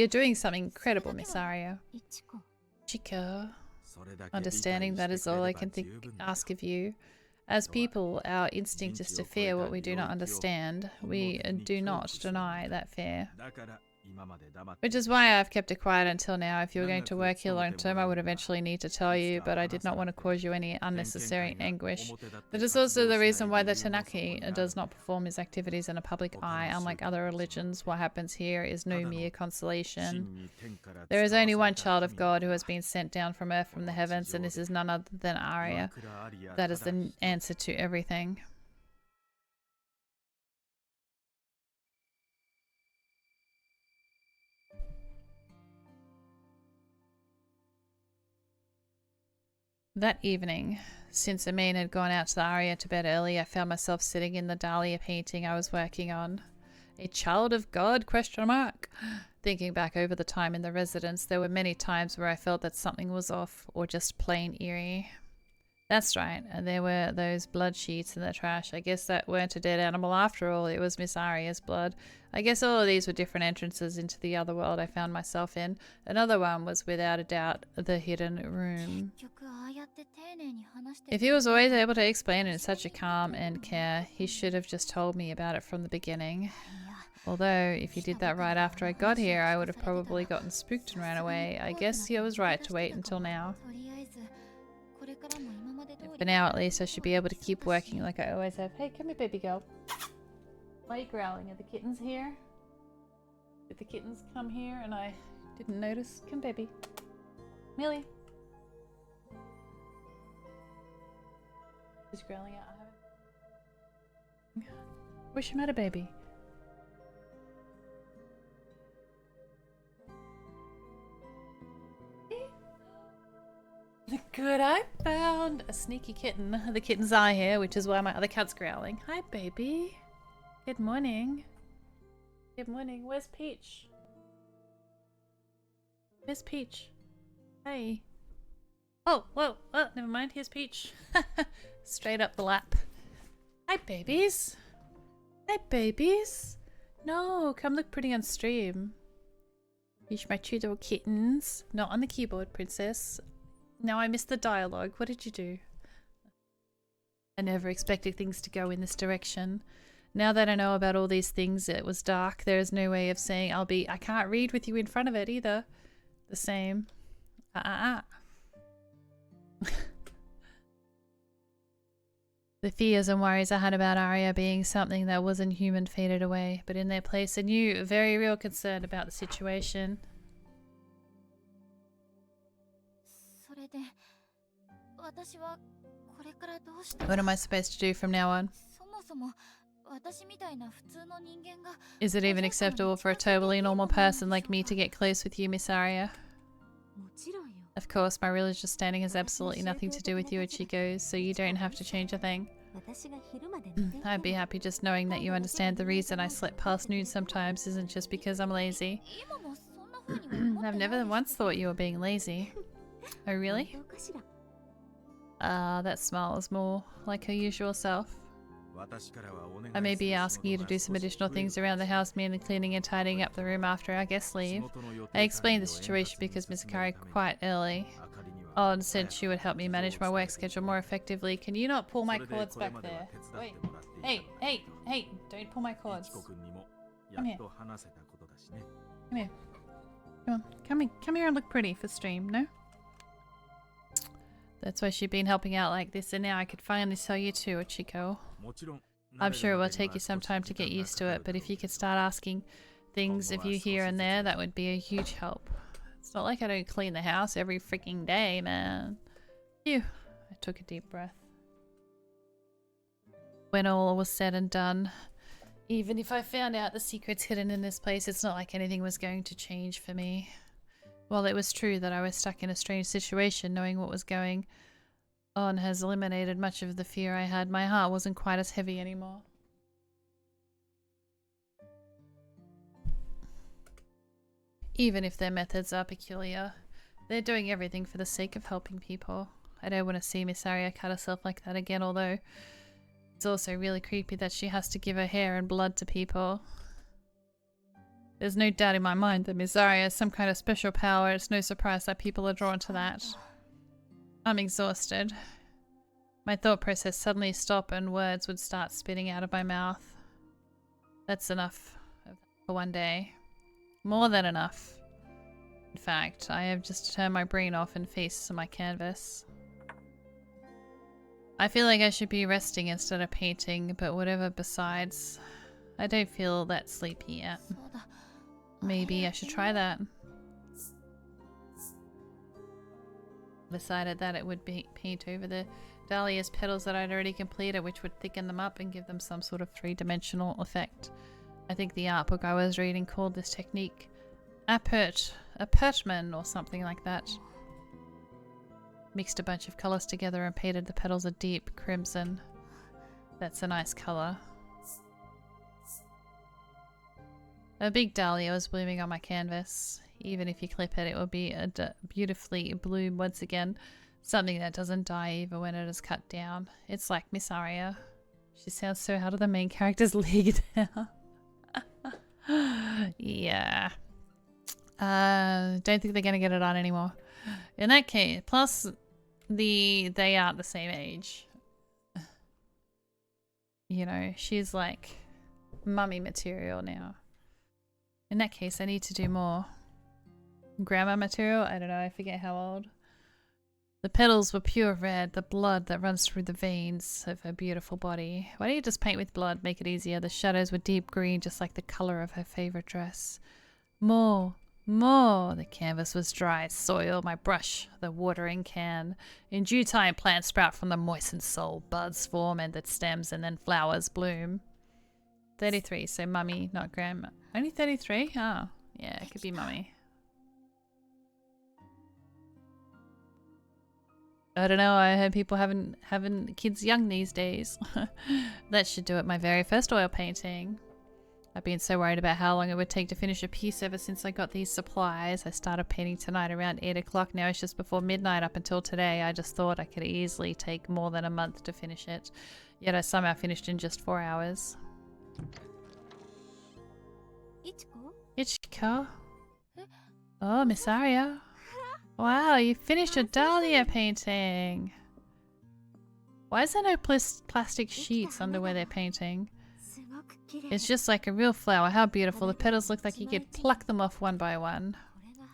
doing something incredible, Miss Aria. Chico. Understanding that is all I can ask of you. As people, our instinct is to fear what we do not understand. We do not deny that fear. Which is why I've kept it quiet until now. If you were going to work here long term, I would eventually need to tell you, but I did not want to cause you any unnecessary anguish. That is also the reason why the Tanaki does not perform his activities in a public eye. Unlike other religions, what happens here is no mere consolation. There is only one child of God who has been sent down from earth from the heavens, and this is none other than Aria. That is the answer to everything. That evening, since Amin had gone out to the Aria to bed early, I found myself sitting in the dahlia painting I was working on. A child of God? ? Thinking back over the time in the residence, there were many times where I felt that something was off, or just plain eerie. That's right, and there were those blood sheets in the trash. I guess that weren't a dead animal after all, it was Miss Aria's blood. I guess all of these were different entrances into the other world I found myself in. Another one was without a doubt the hidden room. If he was always able to explain it in such a calm and care, he should have just told me about it from the beginning. Although, if he did that right after I got here, I would have probably gotten spooked and ran away. I guess he was right to wait until now. For now, at least, I should be able to keep working like I always have. Hey, come here, baby girl. Why are you growling? Are the kittens here? Did the kittens come here and I didn't notice? Come, baby. Millie. She's growling out. I haven't... Wish him had a baby. Good, I found a sneaky kitten. The kitten's eye here, which is why my other cat's growling. Hi, baby. Good morning. Good morning. Where's Peach? Where's Peach? Hey. Oh, whoa. Oh, never mind. Here's Peach. Straight up the lap. Hi, babies. Hi, babies. No, come look pretty on stream. Here's my two little kittens. Not on the keyboard, princess. Now I missed the dialogue. What did you do? I never expected things to go in this direction. Now that I know about all these things, it was dark. There is no way of saying I can't read with you in front of it either. The same. The fears and worries I had about Aria being something that wasn't human faded away, but in their place a new, very real concern about the situation. What am I supposed to do from now on? Is it even acceptable for a totally normal person like me to get close with you, Miss Aria? Of course, my religious standing has absolutely nothing to do with you, Ichiko, so you don't have to change a thing. I'd be happy just knowing that you understand the reason I slip past noon sometimes isn't just because I'm lazy. I've never once thought you were being lazy. Oh, really? That smile is more like her usual self. I may be asking you to do some additional things around the house, mainly cleaning and tidying up the room after our guests leave. I explained the situation because Miss Akari quite early on said she would help me manage my work schedule more effectively. Can you not pull my cords back there? Wait. Hey, don't pull my cords. Come here. Come here. Come here and look pretty for stream, no? That's why she'd been helping out like this, and now I could finally sell you to a Chico. I'm sure it will take you some time to get used to it, but if you could start asking things of you here and there, that would be a huge help. It's not like I don't clean the house every freaking day, man. Phew. I took a deep breath. When all was said and done, even if I found out the secrets hidden in this place, it's not like anything was going to change for me. While it was true that I was stuck in a strange situation, knowing what was going on has eliminated much of the fear I had. My heart wasn't quite as heavy anymore. Even if their methods are peculiar, they're doing everything for the sake of helping people. I don't want to see Miss Aria cut herself like that again, although it's also really creepy that she has to give her hair and blood to people. There's no doubt in my mind that Miss Aria has some kind of special power. It's no surprise that people are drawn to that. I'm exhausted. My thought process suddenly stopped and words would start spitting out of my mouth. That's enough for one day. More than enough. In fact, I have just turned my brain off and face my canvas. I feel like I should be resting instead of painting, but whatever besides, I don't feel that sleepy yet. Maybe I should try that. Decided that it would be paint over the dahlia's petals that I'd already completed, which would thicken them up and give them some sort of three-dimensional effect. I think the art book I was reading called this technique appertment or something like that. Mixed a bunch of colours together and painted the petals a deep crimson. That's a nice colour. A big dahlia was blooming on my canvas. Even if you clip it, it will be beautifully bloom once again. Something that doesn't die even when it is cut down. It's like Miss Aria. She sounds so out of the main character's league now. Yeah. Don't think they're gonna get it on anymore. In that case, plus they aren't the same age. You know, she's like mummy material now. In that case, I need to do more. Grandma material? I don't know, I forget how old. The petals were pure red, the blood that runs through the veins of her beautiful body. Why don't you just paint with blood, make it easier? The shadows were deep green, just like the colour of her favourite dress. More. The canvas was dry soil, my brush, the watering can. In due time, plants sprout from the moistened soil, buds form and the stems, and then flowers bloom. 33, so mummy, not grandma. Only 33? Oh, yeah, it could be mummy. I don't know, I heard people having kids young these days. That should do it, my very first oil painting. I've been so worried about how long it would take to finish a piece ever since I got these supplies. I started painting tonight around 8 o'clock. Now it's just before midnight up until today. I just thought I could easily take more than a month to finish it. Yet I somehow finished in just 4 hours. Ichiko? Oh, Miss Aria. Wow, you finished your dahlia painting. Why is there no plastic sheets under where they're painting? It's just like a real flower. How beautiful. The petals look like you could pluck them off one by one.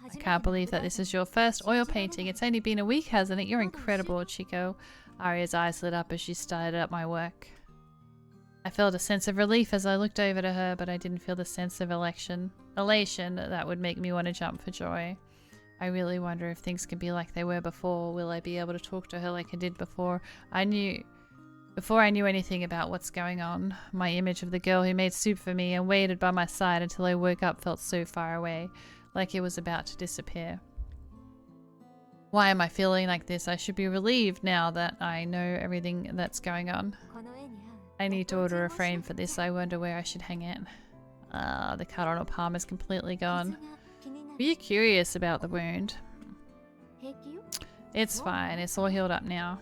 I can't believe that this is your first oil painting. It's only been a week, hasn't it? You're incredible, Chico. Aria's eyes lit up as she started up my work. I felt a sense of relief as I looked over to her, but I didn't feel the sense of elation that would make me want to jump for joy. I really wonder if things can be like they were before. Will I be able to talk to her like I did before? Before I knew anything about what's going on, my image of the girl who made soup for me and waited by my side until I woke up felt so far away, like it was about to disappear. Why am I feeling like this? I should be relieved now that I know everything that's going on. I need to order a frame for this. I wonder where I should hang it. The cut on her palm is completely gone. Were you curious about the wound? It's fine. It's all healed up now.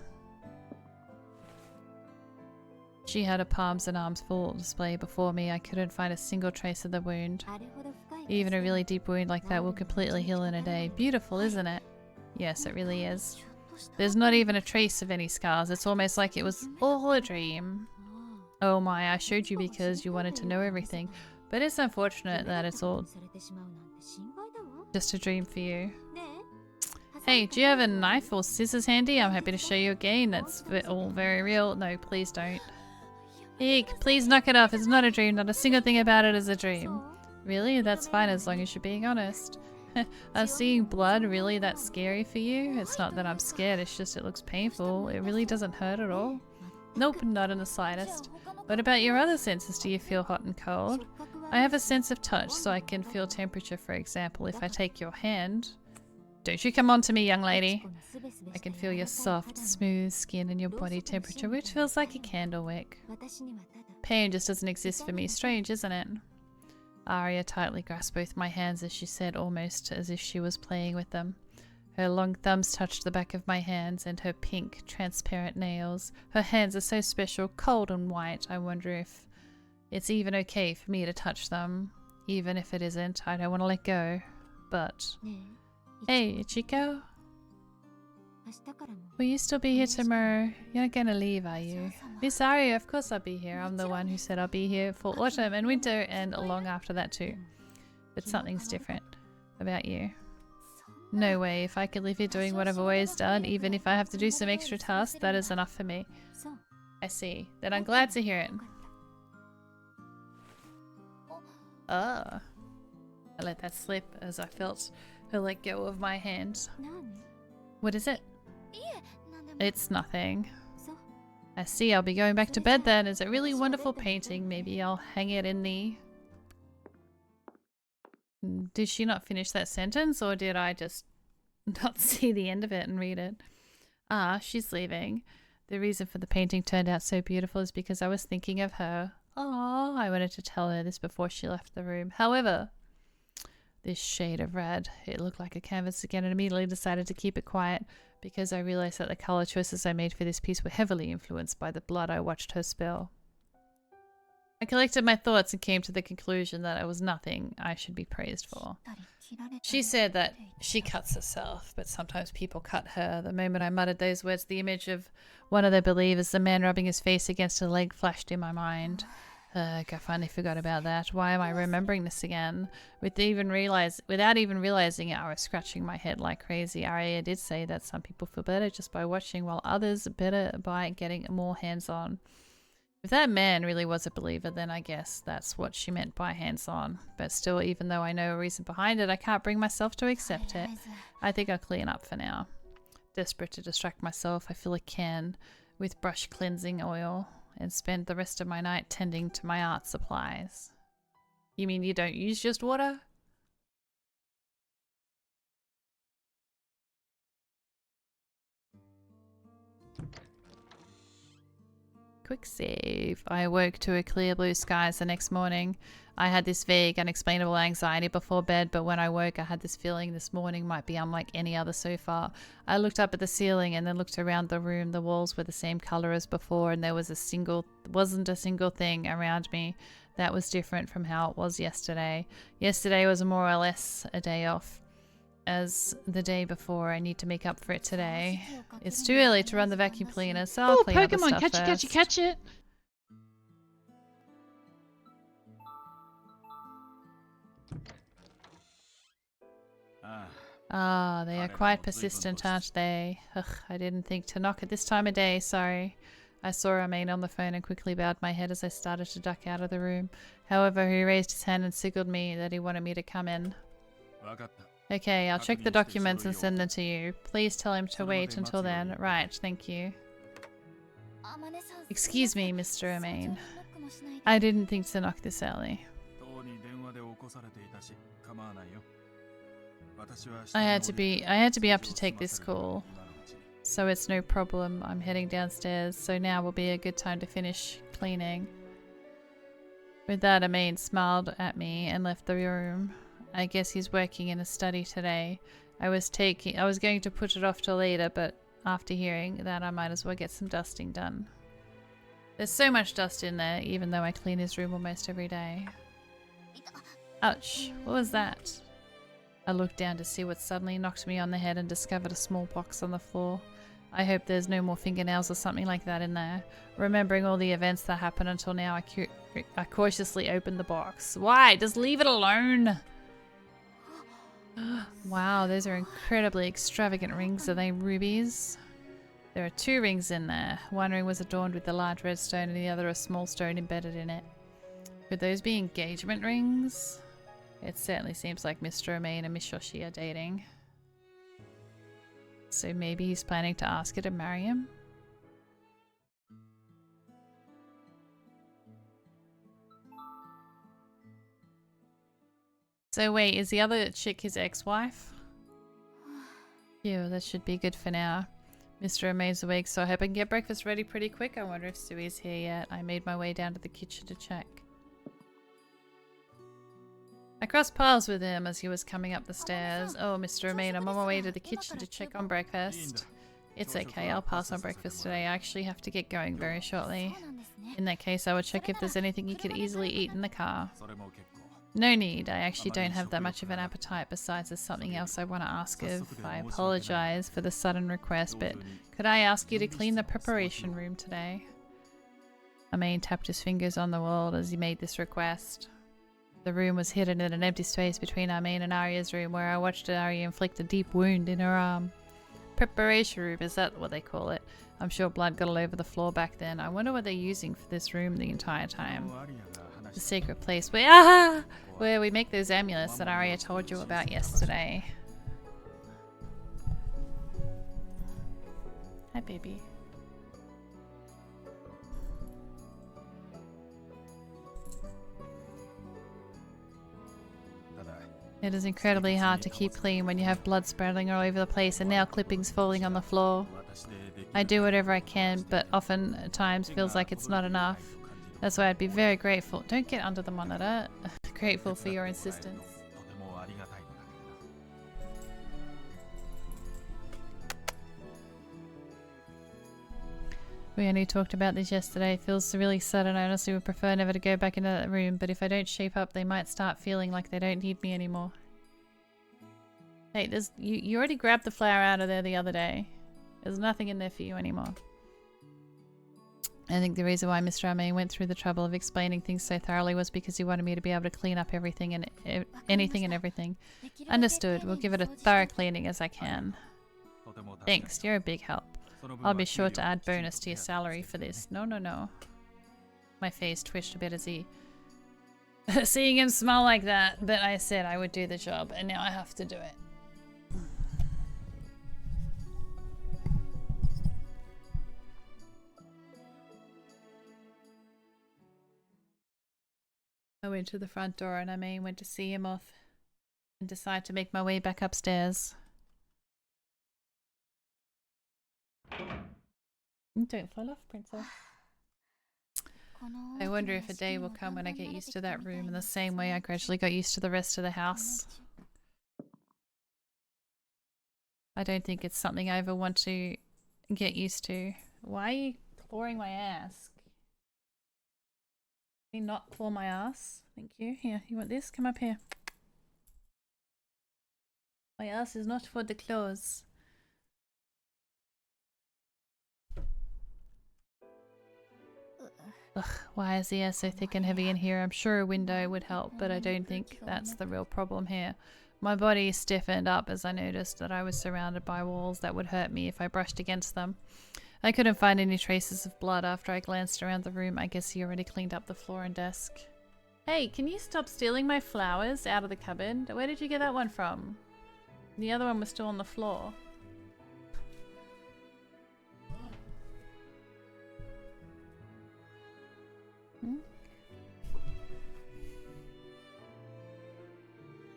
She had her palms and arms full display before me. I couldn't find a single trace of the wound. Even a really deep wound like that will completely heal in a day. Beautiful, isn't it? Yes, it really is. There's not even a trace of any scars. It's almost like it was all a dream. Oh my, I showed you because you wanted to know everything. But it's unfortunate that it's all just a dream for you. Hey, do you have a knife or scissors handy? I'm happy to show you again. That's all very real. No, please don't. Eek, please knock it off. It's not a dream. Not a single thing about it is a dream. Really? That's fine as long as you're being honest. Seeing blood really that scary for you? It's not that I'm scared, it's just it looks painful. It really doesn't hurt at all. Nope, not in the slightest. What about your other senses? Do you feel hot and cold? I have a sense of touch, so I can feel temperature, for example. If I take your hand... Don't you come on to me, young lady. I can feel your soft, smooth skin and your body temperature, which feels like a candle wick. Pain just doesn't exist for me. Strange, isn't it? Aria tightly grasped both my hands as she said, almost as if she was playing with them. Her long thumbs touched the back of my hands and her pink, transparent nails. Her hands are so special, cold and white. I wonder if it's even okay for me to touch them. Even if it isn't, I don't want to let go. But... Hey, Ichiko? Will you still be here tomorrow? You're not gonna leave, are you? Miss Aria, of course I'll be here. I'm the one who said I'll be here for autumn and winter and long after that too. But something's different about you. No way. If I could live here doing what I've always done, even if I have to do some extra tasks, that is enough for me. I see. Then I'm glad to hear it. Oh. I let that slip as I felt her let go of my hand. What is it? It's nothing. I see. I'll be going back to bed then. It's a really wonderful painting. Maybe I'll hang it in the... Did she not finish that sentence, or did I just not see the end of it and read it? Ah, she's leaving. The reason for the painting turned out so beautiful is because I was thinking of her. Oh, I wanted to tell her this before she left the room. However, this shade of red, it looked like a canvas again, and immediately decided to keep it quiet because I realized that the color choices I made for this piece were heavily influenced by the blood I watched her spill. I collected my thoughts and came to the conclusion that it was nothing I should be praised for. She said that she cuts herself, but sometimes people cut her. The moment I muttered those words, the image of one of the believers, the man rubbing his face against a leg, flashed in my mind. I finally forgot about that. Why am I remembering this again? Without even realizing it, I was scratching my head like crazy. Aria did say that some people feel better just by watching, while others better by getting more hands-on. If that man really was a believer, then I guess that's what she meant by hands-on. But still, even though I know a reason behind it, I can't bring myself to accept it. I think I'll clean up for now. Desperate to distract myself, I fill a can with brush cleansing oil and spend the rest of my night tending to my art supplies. You mean you don't use just water? Quick save. I awoke to a clear blue skies the next morning. I had this vague, unexplainable anxiety before bed, but when I woke, I had this feeling this morning might be unlike any other so far. I looked up at the ceiling and then looked around the room. The walls were the same color as before, and there wasn't a single thing around me that was different from how it was yesterday. Yesterday was more or less a day off. As the day before, I need to make up for it today. It's too early to run the vacuum cleaner, so I'll clean up the stuff Pokemon, catch it, catch it! Ah, they are quite persistent, aren't they? Ugh, I didn't think to knock at this time of day, sorry. I saw Romain on the phone and quickly bowed my head as I started to duck out of the room. However, he raised his hand and signaled me that he wanted me to come in. Okay, I'll check the documents and send them to you. Please tell him to wait until then. Right, thank you. Excuse me, Mr. Romain. I didn't think to knock this early. I had to be up to take this call. So it's no problem. I'm heading downstairs, so now will be a good time to finish cleaning. With that, Romain smiled at me and left the room. I guess he's working in a study today. I was going to put it off till later, but after hearing that, I might as well get some dusting done. There's so much dust in there, even though I clean his room almost every day. Ouch, what was that? I looked down to see what suddenly knocked me on the head and discovered a small box on the floor. I hope there's no more fingernails or something like that in there. Remembering all the events that happened until now, I cautiously opened the box. Why? Just leave it alone! Wow, those are incredibly extravagant rings. Are they rubies? There are 2 rings in there. One ring was adorned with a large red stone and the other a small stone embedded in it. Could those be engagement rings? It certainly seems like Mr. Amain and Miss Shoshi are dating. So maybe he's planning to ask her to marry him? So wait, is the other chick his ex-wife? Yeah, that should be good for now. Mr. Amain's awake, so I hope I can get breakfast ready pretty quick. I wonder if Sui's here yet. I made my way down to the kitchen to check. I crossed paths with him as he was coming up the stairs. Oh, Mr. Amain, I'm on my way to the kitchen to check on breakfast. It's okay, I'll pass on breakfast today. I actually have to get going very shortly. In that case, I will check if there's anything you could easily eat in the car. No need, I actually don't have that much of an appetite. Besides, there's something else I want to ask of. I apologize for the sudden request, but could I ask you to clean the preparation room today? Amain tapped his fingers on the wall as he made this request. The room was hidden in an empty space between Amain and Aria's room, where I watched Aria inflict a deep wound in her arm. Preparation room, is that what they call it? I'm sure blood got all over the floor back then. I wonder what they're using for this room the entire time. The secret place where we make those amulets that Aria told you about yesterday. Hi, baby. It is incredibly hard to keep clean when you have blood sprouting all over the place and nail clippings falling on the floor. I do whatever I can, but often at times feels like it's not enough. That's why I'd be very grateful. Don't get under the monitor. Grateful for your insistence. We only talked about this yesterday. It feels really sudden. I honestly would prefer never to go back into that room, but if I don't shape up, they might start feeling like they don't need me anymore. Hey, you already grabbed the flower out of there the other day. There's nothing in there for you anymore. I think the reason why Mr. Amain went through the trouble of explaining things so thoroughly was because he wanted me to be able to clean up everything and anything and everything. Understood. We'll give it a thorough cleaning as I can. Thanks. You're a big help. I'll be sure to add bonus to your salary for this. No, no, no. My face twitched a bit as he... seeing him smile like that, but I said I would do the job, and now I have to do it. I went to the front door and Amain went to see him off and decided to make my way back upstairs. Don't fall off, princess. I wonder if a day will come when I get used to that room in the same way I gradually got used to the rest of the house. I don't think it's something I ever want to get used to. Why are you clawing my ass? Can you not claw my ass? Thank you. Here, you want this? Come up here. My ass is not for the claws. Ugh, why is the air so thick and heavy in here? I'm sure a window would help, but I don't think that's the real problem here. My body stiffened up as I noticed that I was surrounded by walls that would hurt me if I brushed against them. I couldn't find any traces of blood after I glanced around the room. I guess he already cleaned up the floor and desk. Hey, can you stop stealing my flowers out of the cupboard? Where did you get that one from? The other one was still on the floor.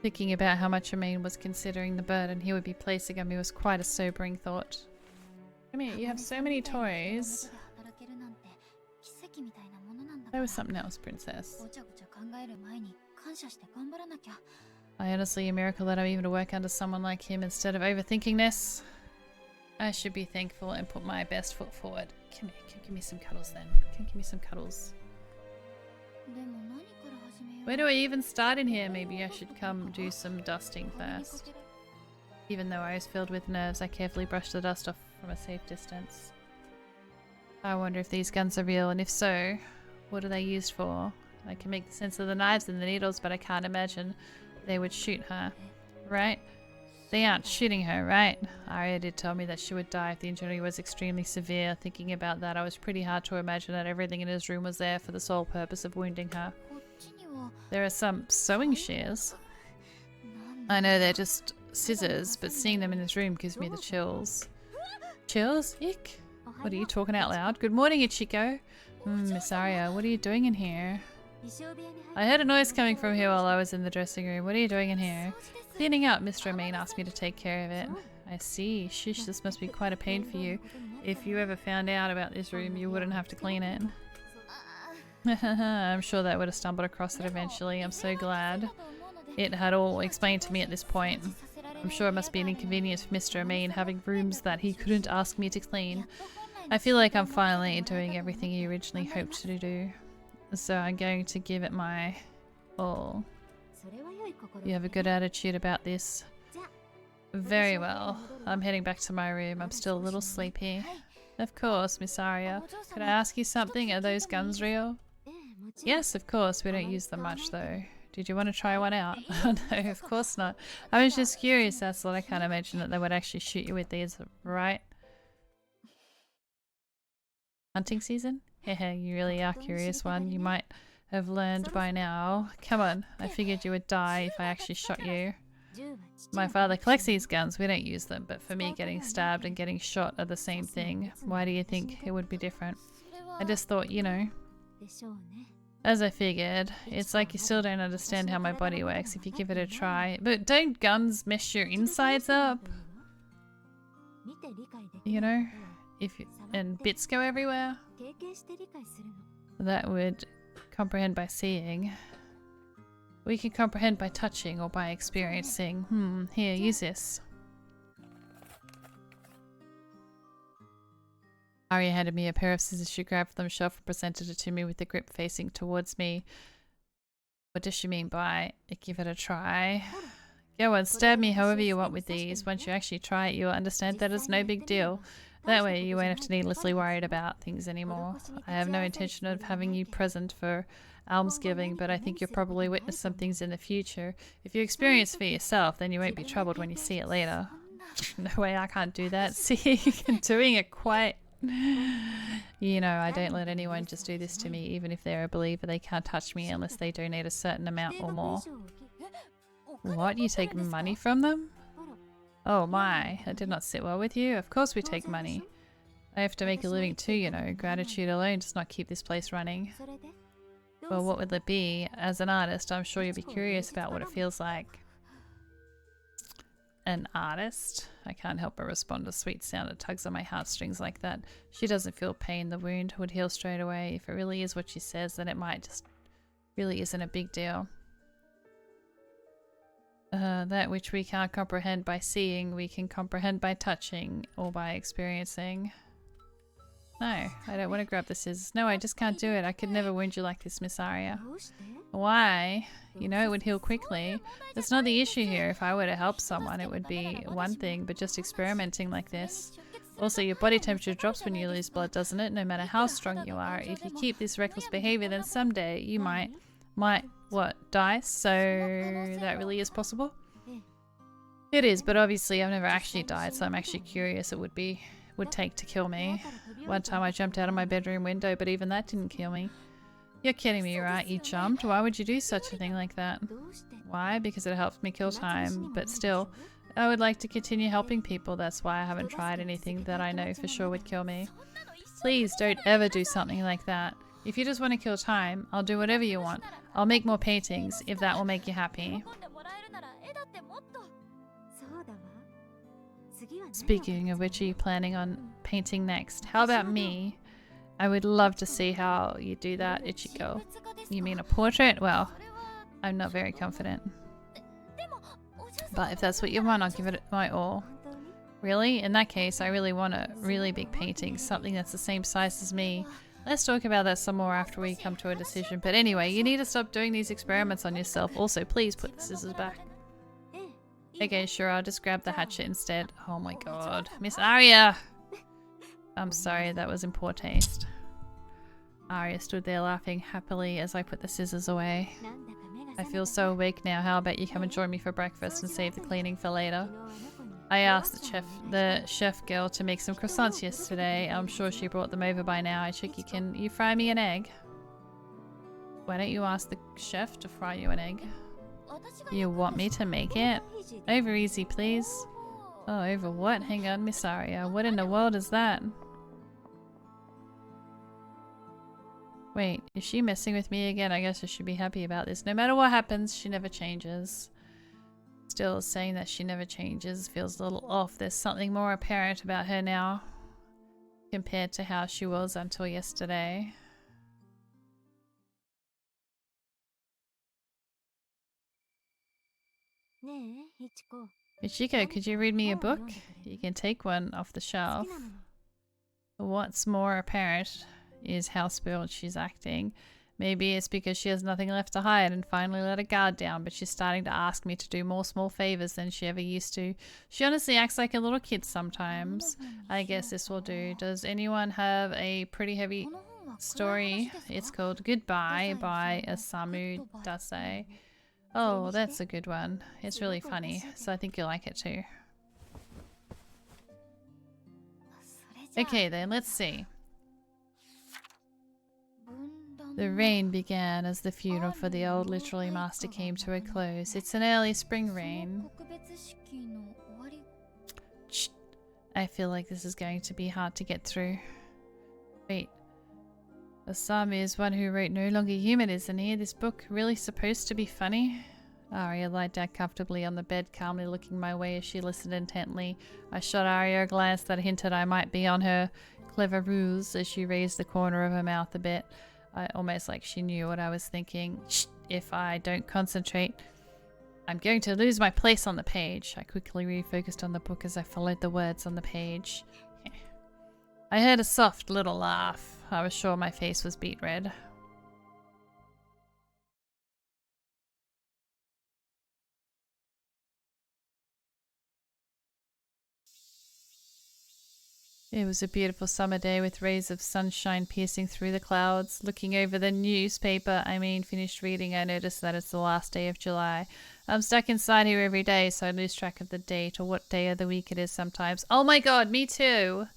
Thinking about how much Amain was considering the burden he would be placing on me was quite a sobering thought. Come here, you have so many toys. That was something else, princess. I honestly a miracle that I'm even to work under someone like him instead of overthinking this. I should be thankful and put my best foot forward. Come here, Give me some cuddles then. Come give me some cuddles. Where do I even start in here? Maybe I should come do some dusting first. Even though I was filled with nerves, I carefully brushed the dust off from a safe distance. I wonder if these guns are real, and if so, what are they used for? I can make sense of the knives and the needles, but I can't imagine they would shoot her. Right? They aren't shooting her, right? Aria did tell me that she would die if the injury was extremely severe. Thinking about that, I was pretty hard to imagine that everything in his room was there for the sole purpose of wounding her. There are some sewing shears. I know they're just scissors, but seeing them in his room gives me the chills. Chills? Ick? What are you talking out loud? Good morning, Ichiko. Miss Aria, what are you doing in here? I heard a noise coming from here while I was in the dressing room. What are you doing in here? Cleaning up. Mr. Amin asked me to take care of it. I see. Shish, this must be quite a pain for you. If you ever found out about this room, you wouldn't have to clean it. I'm sure that would have stumbled across it eventually. I'm so glad. It had all explained to me at this point. I'm sure it must be an inconvenience for Mr. Amin having rooms that he couldn't ask me to clean. I feel like I'm finally doing everything he originally hoped to do. So I'm going to give it my all. You have a good attitude about this. Very well. I'm heading back to my room. I'm still a little sleepy. Of course, Miss Aria. Could I ask you something? Are those guns real? Yes, of course. We don't use them much though. Did you want to try one out? Oh, no, of course not. I was just curious. That's what I can't imagine that they would actually shoot you with these, right? Hunting season? Hehe, you really are curious one. You might have learned by now. Come on, I figured you would die if I actually shot you. My father collects these guns. We don't use them, but for me, getting stabbed and getting shot are the same thing. Why do you think it would be different? I just thought, you know. As I figured, it's like you still don't understand how my body works if you give it a try. But don't guns mess your insides up? You know? And bits go everywhere? That would comprehend by seeing. We can comprehend by touching or by experiencing. Here, use this. Aria handed me a pair of scissors. She grabbed from the shelf and presented it to me with the grip facing towards me. What does she mean by give it a try? Go on, stab me however you want with these. Once you actually try it, you'll understand that it's no big deal. That way you won't have to needlessly worry about things anymore. I have no intention of having you present for almsgiving, but I think you'll probably witness some things in the future. If you experience for yourself, then you won't be troubled when you see it later. No way, I can't do that. See, I'm doing it quite... You know, I don't let anyone just do this to me. Even if they're a believer, they can't touch me unless they donate a certain amount or more. What? You take money from them? Oh my, that did not sit well with you. Of course we take money. I have to make a living too, you know. Gratitude alone does not keep this place running. Well, what would it be? As an artist, I'm sure you'll be curious about what it feels like. An artist? I can't help but respond to sweet sound that tugs on my heartstrings like that. She doesn't feel pain. The wound would heal straight away. If it really is what she says, then it might just really isn't a big deal. That which we can't comprehend by seeing, we can comprehend by touching or by experiencing. No, I don't want to grab the scissors. No, I just can't do it. I could never wound you like this, Miss Aria. Why? You know it would heal quickly. That's not the issue here. If I were to help someone, it would be one thing, but just experimenting like this. Also, your body temperature drops when you lose blood, doesn't it? No matter how strong you are. If you keep this reckless behavior, then someday you might, what, die? So that really is possible? It is, but obviously I've never actually died, so I'm actually curious it would take to kill me. One time I jumped out of my bedroom window, but even that didn't kill me. You're kidding me, right? You jumped? Why would you do such a thing like that? Why? Because it helps me kill time, but still, I would like to continue helping people. That's why I haven't tried anything that I know for sure would kill me. Please don't ever do something like that. If you just want to kill time, I'll do whatever you want. I'll make more paintings if that will make you happy. Speaking of which, are you planning on painting next? How about me? I would love to see how you do that, Ichiko. You mean a portrait? Well, I'm not very confident. But if that's what you want, I'll give it my all. Really? In that case, I really want a really big painting, something that's the same size as me. Let's talk about that some more after we come to a decision. But anyway, you need to stop doing these experiments on yourself. Also, please put the scissors back. Okay, sure, I'll just grab the hatchet instead. Oh my god. Miss Aria! I'm sorry, that was in poor taste. Aria stood there laughing happily as I put the scissors away. I feel so awake now. How about you come and join me for breakfast and save the cleaning for later? I asked the chef girl to make some croissants yesterday. I'm sure she brought them over by now. I check can you fry me an egg? Why don't you ask the chef to fry you an egg? You want me to make it? Over easy, please. Oh, over what? Hang on, Miss Aria. What in the world is that? Wait, is she messing with me again? I guess I should be happy about this. No matter what happens, she never changes. Still, saying that she never changes feels a little off. There's something more apparent about her now compared to how she was until yesterday. Ichiko, could you read me a book? You can take one off the shelf. What's more apparent is how spoiled she's acting. Maybe it's because she has nothing left to hide and finally let her guard down, but she's starting to ask me to do more small favors than she ever used to. She honestly acts like a little kid sometimes. I guess this will do. Does anyone have a pretty heavy story? It's called Goodbye by Osamu Dase. Oh, that's a good one. It's really funny, so I think you'll like it too. Okay then, let's see. The rain began as the funeral for the old literary master came to a close. It's an early spring rain. Shh. I feel like this is going to be hard to get through. Wait. Osamu is one who wrote No Longer Human, isn't he? This book really supposed to be funny? Aria lied down comfortably on the bed, calmly looking my way as she listened intently. I shot Aria a glance that hinted I might be on her clever ruse as she raised the corner of her mouth a bit. Almost like she knew what I was thinking. Shh, if I don't concentrate, I'm going to lose my place on the page. I quickly refocused on the book as I followed the words on the page. I heard a soft little laugh. I was sure my face was beet red. It was a beautiful summer day with rays of sunshine piercing through the clouds. Looking over the newspaper, finished reading, I noticed that it's the last day of July. I'm stuck inside here every day, so I lose track of the date or what day of the week it is sometimes. Oh my god, me too!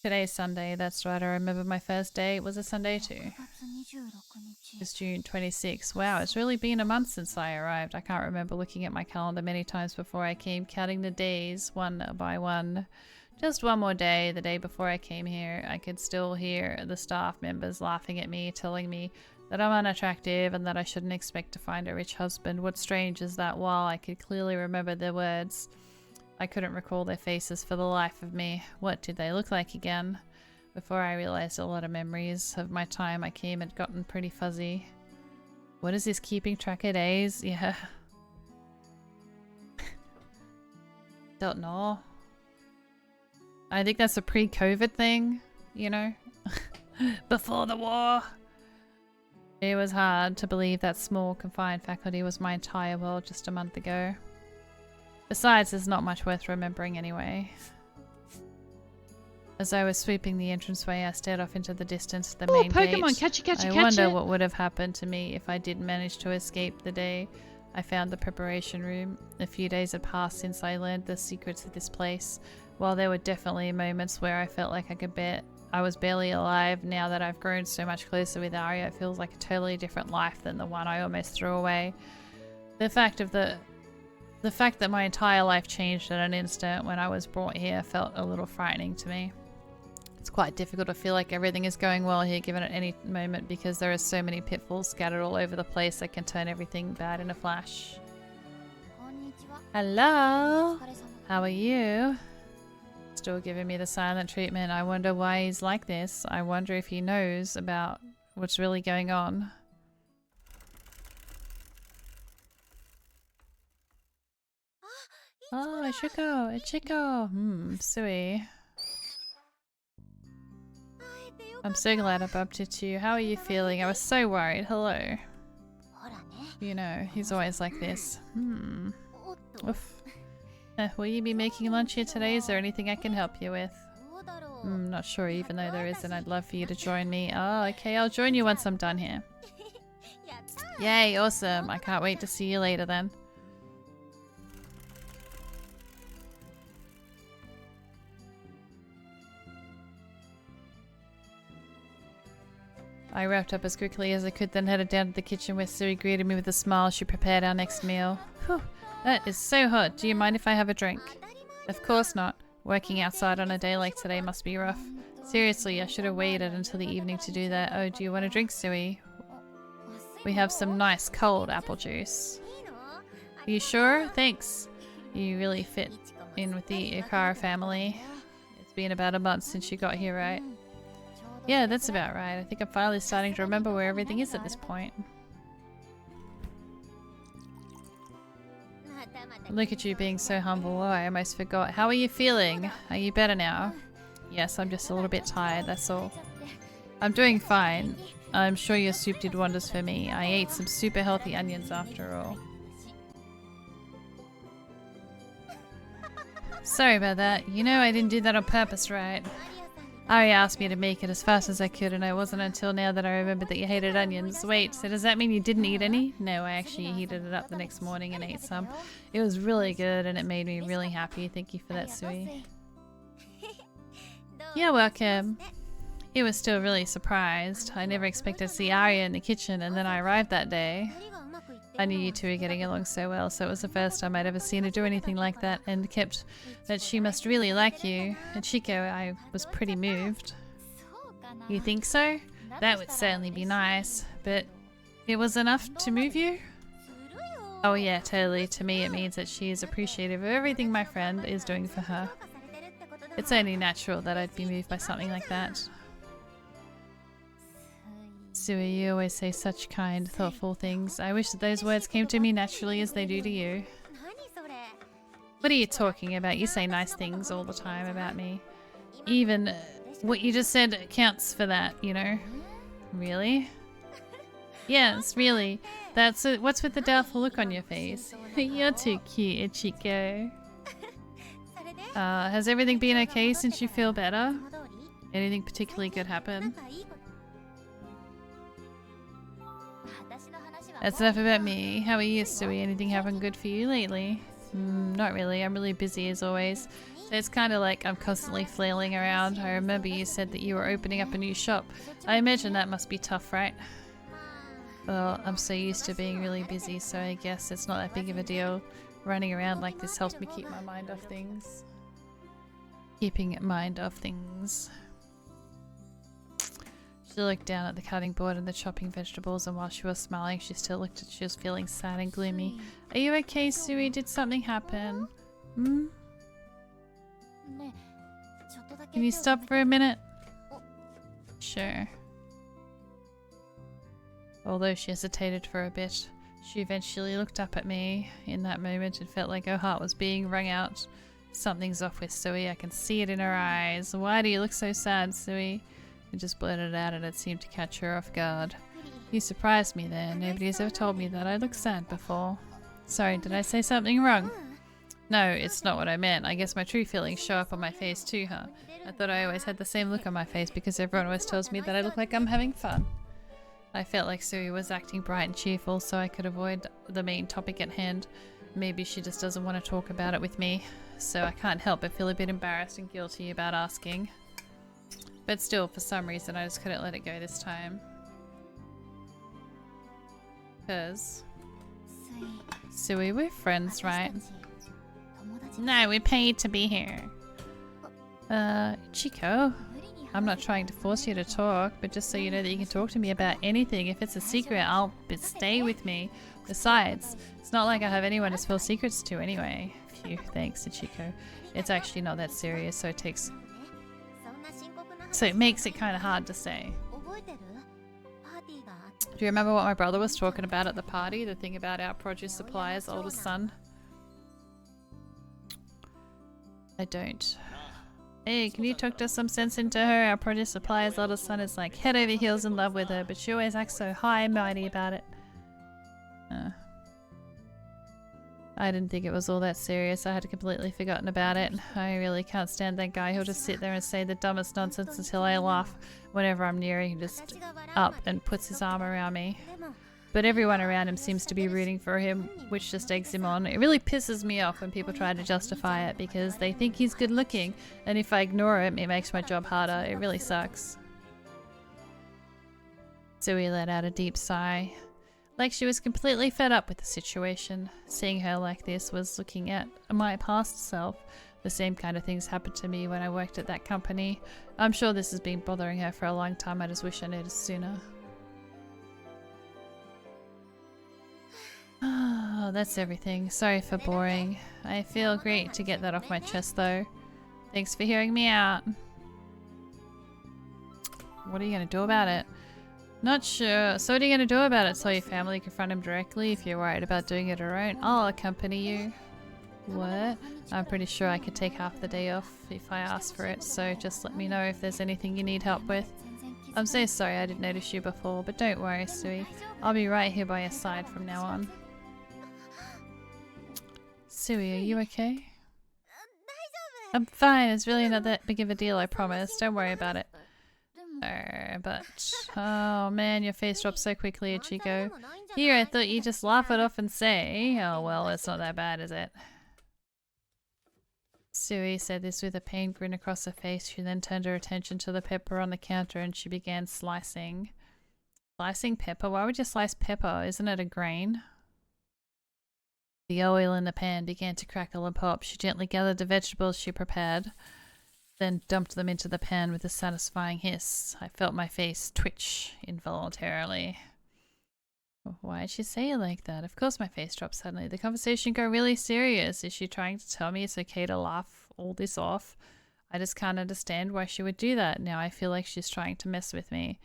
Today's Sunday, that's right, I remember my first day. It was a Sunday too. It's June 26th. Wow, it's really been a month since I arrived. I can't remember looking at my calendar many times before I came, counting the days one by one. Just one more day, the day before I came here. I could still hear the staff members laughing at me, telling me that I'm unattractive and that I shouldn't expect to find a rich husband. What's strange is that while I could clearly remember their words, I couldn't recall their faces for the life of me. What did they look like again? Before I realized a lot of memories of my time I came had gotten pretty fuzzy. What is this, keeping track of days? Yeah. Don't know. I think that's a pre-COVID thing, you know? Before the war. It was hard to believe that small, confined faculty was my entire world just a month ago. Besides, there's not much worth remembering anyway. As I was sweeping the entranceway, I stared off into the distance at the main Pokemon, gate. catch it. I wonder what would have happened to me if I did manage to escape the day I found the preparation room. A few days had passed since I learned the secrets of this place. While there were definitely moments where I felt like I was barely alive, now that I've grown so much closer with Aria, it feels like a totally different life than the one I almost threw away. The fact that my entire life changed at an instant when I was brought here felt a little frightening to me. It's quite difficult to feel like everything is going well here given at any moment because there are so many pitfalls scattered all over the place that can turn everything bad in a flash. Hello? How are you? Still giving me the silent treatment. I wonder why he's like this. I wonder if he knows about what's really going on. Oh, Ichiko, Ichiko. Sui. I'm so glad I bumped into you. How are you feeling? I was so worried. Hello. You know, he's always like this. Oof. Will you be making lunch here today? Is there anything I can help you with? Not sure, even though there isn't. I'd love for you to join me. Oh, okay, I'll join you once I'm done here. Yay, awesome. I can't wait to see you later then. I wrapped up as quickly as I could, then headed down to the kitchen where Suri greeted me with a smile. She prepared our next meal. Whew, that is so hot. Do you mind if I have a drink? Of course not. Working outside on a day like today must be rough. Seriously, I should have waited until the evening to do that. Oh, do you want a drink, Sui? We have some nice cold apple juice. Are you sure? Thanks. You really fit in with the Iwakura family. It's been about a month since you got here, right? Yeah, that's about right. I think I'm finally starting to remember where everything is at this point. Look at you being so humble. Oh, I almost forgot. How are you feeling? Are you better now? Yes, I'm just a little bit tired, that's all. I'm doing fine. I'm sure your soup did wonders for me. I ate some super healthy onions after all. Sorry about that. You know I didn't do that on purpose, right? Aria asked me to make it as fast as I could, and it wasn't until now that I remembered that you hated onions. Wait, so does that mean you didn't eat any? No, I actually heated it up the next morning and ate some. It was really good and it made me really happy. Thank you for that, Sui. You're welcome. He was still really surprised. I never expected to see Aria in the kitchen, and then I arrived that day. I knew you two were getting along so well, so it was the first time I'd ever seen her do anything like that, and kept that she must really like you. And Chico, I was pretty moved. You think so? That would certainly be nice, but it was enough to move you? Oh yeah, totally. To me it means that she is appreciative of everything my friend is doing for her. It's only natural that I'd be moved by something like that. Sui, you always say such kind, thoughtful things. I wish that those words came to me naturally as they do to you. What are you talking about? You say nice things all the time about me. Even what you just said counts for that, you know? Really? Yes, really. That's it. What's with the doubtful look on your face? You're too cute, Ichiko. Has everything been okay since you feel better? Anything particularly good happen? That's enough about me. How are you, Sui? Anything happen good for you lately? Not really. I'm really busy as always. So it's kind of like I'm constantly flailing around. I remember you said that you were opening up a new shop. I imagine that must be tough, right? Well, I'm so used to being really busy, so I guess it's not that big of a deal. Running around like this helps me keep my mind off things. Keeping mind off things. She looked down at the cutting board and the chopping vegetables, and while she was smiling, she still looked at she was feeling sad and gloomy. Are you okay, Sui? Did something happen? Can you stop for a minute? Sure. Although she hesitated for a bit, she eventually looked up at me. In that moment, it felt like her heart was being wrung out. Something's off with Sui. I can see it in her eyes. Why do you look so sad, Sui? I just blurted it out and it seemed to catch her off guard. You surprised me there. Nobody has ever told me that I looked sad before. Sorry, did I say something wrong? No, it's not what I meant. I guess my true feelings show up on my face too, huh? I thought I always had the same look on my face because everyone always tells me that I look like I'm having fun. I felt like Sui was acting bright and cheerful so I could avoid the main topic at hand. Maybe she just doesn't want to talk about it with me, so I can't help but feel a bit embarrassed and guilty about asking. But still, for some reason, I just couldn't let it go this time. Because... Sui, we're friends, right? No, we're paid to be here. Chico? I'm not trying to force you to talk, but just so you know that you can talk to me about anything. If it's a secret, but stay with me. Besides, it's not like I have anyone to spill secrets to anyway. Phew, thanks, Chico. It's actually not that serious, so it makes it kind of hard to say. Do you remember what my brother was talking about at the party? The thing about our produce supplier's oldest son? I don't. Hey, can you talk to some sense into her? Our produce supplier's little son is like head over heels in love with her, but she always acts so high and mighty about it. I didn't think it was all that serious. I had completely forgotten about it. I really can't stand that guy. He'll just sit there and say the dumbest nonsense until I laugh. Whenever I'm near him, he just up and puts his arm around me. But everyone around him seems to be rooting for him, which just eggs him on. It really pisses me off when people try to justify it because they think he's good looking, and if I ignore him, it makes my job harder. It really sucks. Sui let out a deep sigh. Like she was completely fed up with the situation. Seeing her like this was looking at my past self. The same kind of things happened to me when I worked at that company. I'm sure this has been bothering her for a long time. I just wish I noticed sooner. Oh, that's everything. Sorry for boring. I feel great to get that off my chest though. Thanks for hearing me out. What are you gonna do about it? Not sure. So what are you gonna do about it? Tell your family, confront him directly if you're worried about doing it alone? I'll accompany you. What? I'm pretty sure I could take half the day off if I ask for it, so just let me know if there's anything you need help with. I'm so sorry I didn't notice you before, but don't worry, Sui. I'll be right here by your side from now on. Sui, are you okay? I'm fine. It's really not that big of a deal, I promise. Don't worry about it. Oh man, your face dropped so quickly, Ichiko. Here, I thought you'd just laugh it off and say, oh well, it's not that bad, is it? Sui said this with a pained grin across her face. She then turned her attention to the pepper on the counter and she began slicing. Slicing pepper? Why would you slice pepper? Isn't it a grain? The oil in the pan began to crackle and pop. She gently gathered the vegetables she prepared, then dumped them into the pan with a satisfying hiss. I felt my face twitch involuntarily. Why'd she say it like that? Of course my face dropped suddenly. The conversation got really serious. Is she trying to tell me it's okay to laugh all this off? I just can't understand why she would do that. Now I feel like she's trying to mess with me.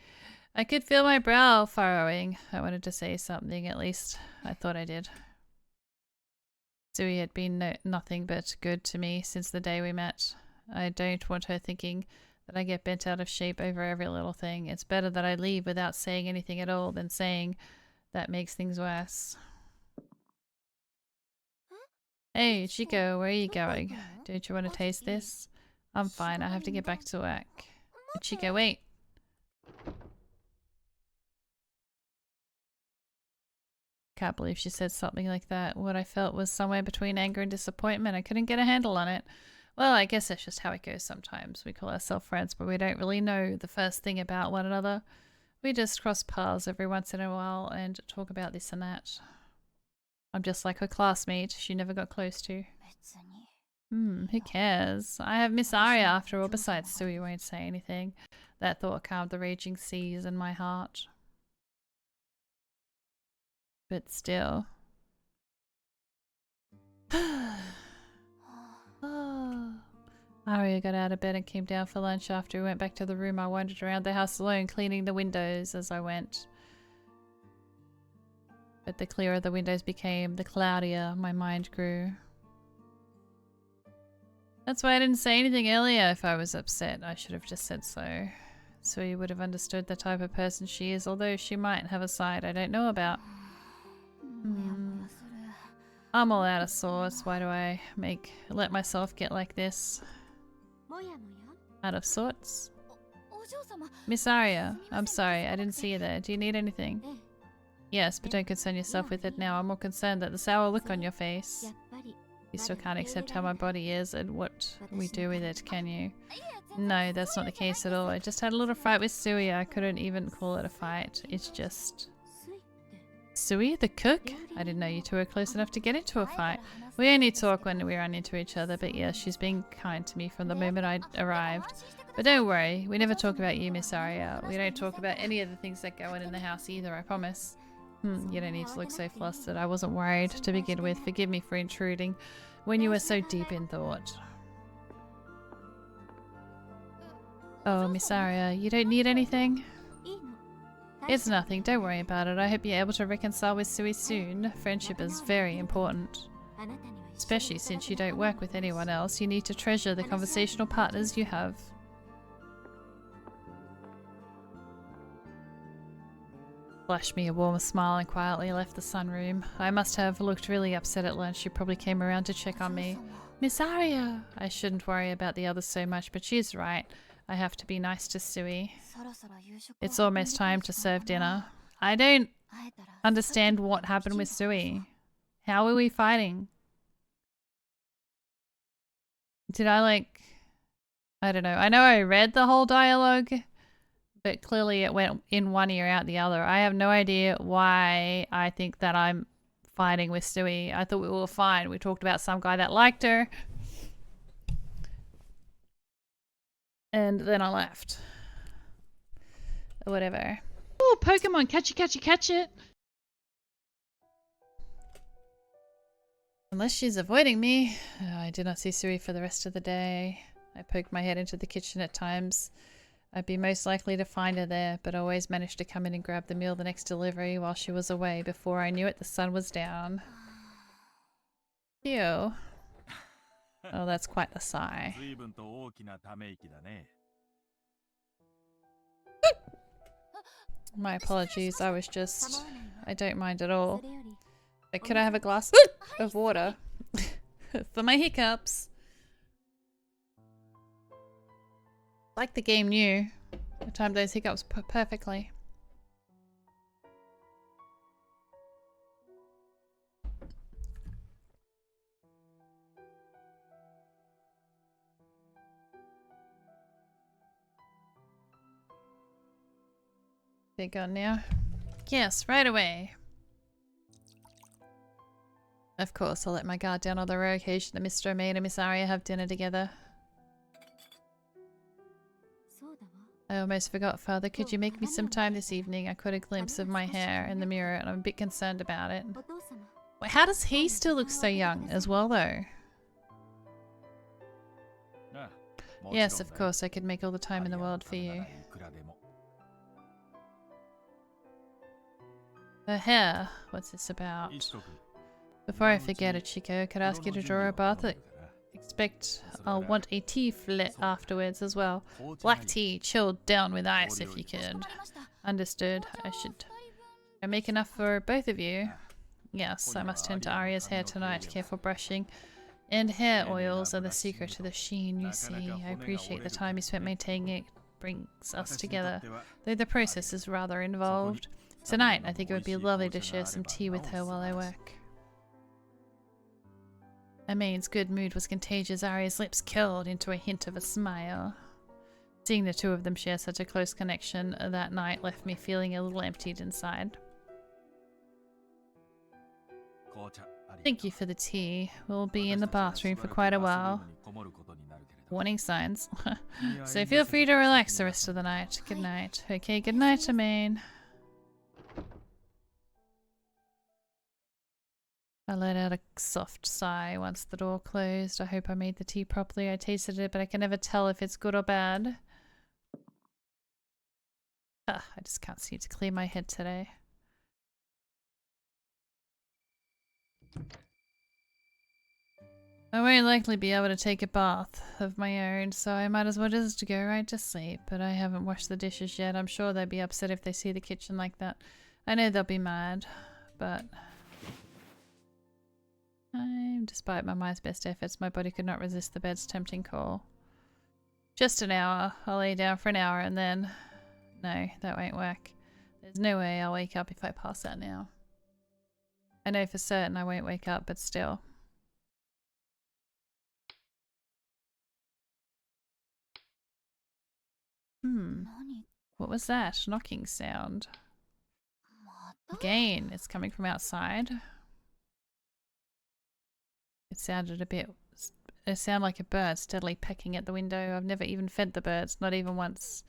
I could feel my brow furrowing. I wanted to say something, at least I thought I did. Sui had been nothing but good to me since the day we met. I don't want her thinking that I get bent out of shape over every little thing. It's better that I leave without saying anything at all than saying that makes things worse. Hey, Chico, where are you going? Don't you want to taste this? I'm fine. I have to get back to work. Chico, wait. Can't believe she said something like that. What I felt was somewhere between anger and disappointment. I couldn't get a handle on it. Well, I guess that's just how it goes sometimes. We call ourselves friends, but we don't really know the first thing about one another. We just cross paths every once in a while and talk about this and that. I'm just like her classmate she never got close to. Who cares? I have Miss Aria after all. Besides, Sui won't say anything. That thought calmed the raging seas in my heart. But still. Aria got out of bed and came down for lunch. After we went back to the room, I wandered around the house alone, cleaning the windows as I went. But the clearer the windows became, the cloudier my mind grew. That's why I didn't say anything earlier. If I was upset, I should have just said so. So you would have understood the type of person she is, although she might have a side I don't know about. I'm all out of sorts. Why do I let myself get like this? Out of sorts? Miss Aria, I'm sorry, I didn't see you there. Do you need anything? Yes, but don't concern yourself with it now. I'm more concerned at the sour look on your face. You still can't accept how my body is and what we do with it, can you? No, that's not the case at all. I just had a little fight with Sui. I couldn't even call it a fight. It's just... Sui, the cook? I didn't know you two were close enough to get into a fight. We only talk when we run into each other, but yeah, she's been kind to me from the moment I arrived. But don't worry, we never talk about you, Miss Aria. We don't talk about any of the things that go on in the house either, I promise. You don't need to look so flustered. I wasn't worried to begin with. Forgive me for intruding when you were so deep in thought. Oh, Miss Aria, you don't need anything? It's nothing, don't worry about it. I hope you're able to reconcile with Sui soon. Friendship is very important. Especially since you don't work with anyone else, you need to treasure the conversational partners you have. Flashed me a warm smile and quietly left the sunroom. I must have looked really upset at lunch. She probably came around to check on me. Miss Aria! I shouldn't worry about the others so much, but she's right. I have to be nice to Sui. It's almost time to serve dinner. I don't understand what happened with Sui. How are we fighting? Did I I don't know. I know I read the whole dialogue, but clearly it went in one ear out the other. I have no idea why I think that I'm fighting with Sui. I thought we were fine. We talked about some guy that liked her. And then I left. Whatever. Oh, Pokemon, catch it, catch it, catch it. Unless she's avoiding me. I did not see Suri for the rest of the day. I poked my head into the kitchen at times. I'd be most likely to find her there, but always managed to come in and grab the meal the next delivery while she was away. Before I knew it, the sun was down. Ew. Oh, that's quite the sigh. My apologies, I don't mind at all. But could I have a glass of water? For my hiccups. Like the game knew. I timed those hiccups perfectly. They're gone now. Yes, right away. Of course, I'll let my guard down on the rare occasion that Mr. Omid and Miss Aria have dinner together. I almost forgot, Father. Could you make me some time this evening? I caught a glimpse of my hair in the mirror and I'm a bit concerned about it. Wait, how does he still look so young as well, though? Yes, of course. I could make all the time in the world for you. Her hair? What's this about? Before I forget it, Chico, could I ask you to draw a bath? Expect I'll want a tea lit afterwards as well. Black tea, chilled down with ice if you could. Understood. I make enough for both of you? Yes, I must tend to Aria's hair tonight. Careful brushing. And hair oils are the secret to the sheen, you see. I appreciate the time you spent maintaining it brings us together, though the process is rather involved. Tonight, I think it would be lovely to share some tea with her while I work. Amain's good mood was contagious. Aria's lips curled into a hint of a smile. Seeing the two of them share such a close connection that night left me feeling a little emptied inside. Thank you for the tea. We'll be in the bathroom for quite a while. Warning signs. So feel free to relax the rest of the night. Good night. Okay, good night, Amain. I let out a soft sigh once the door closed. I hope I made the tea properly. I tasted it, but I can never tell if it's good or bad. I just can't seem to clear my head today. I won't likely be able to take a bath of my own, so I might as well just go right to sleep. But I haven't washed the dishes yet. I'm sure they'll be upset if they see the kitchen like that. I know they'll be mad, but... Despite my mind's best efforts, my body could not resist the bed's tempting call. Just an hour. I'll lay down for an hour and then... No, that won't work. There's no way I'll wake up if I pass out now. I know for certain I won't wake up, but still. What was that knocking sound? Again, it's coming from outside. It sounded like a bird steadily pecking at the window. I've never even fed the birds, not even once.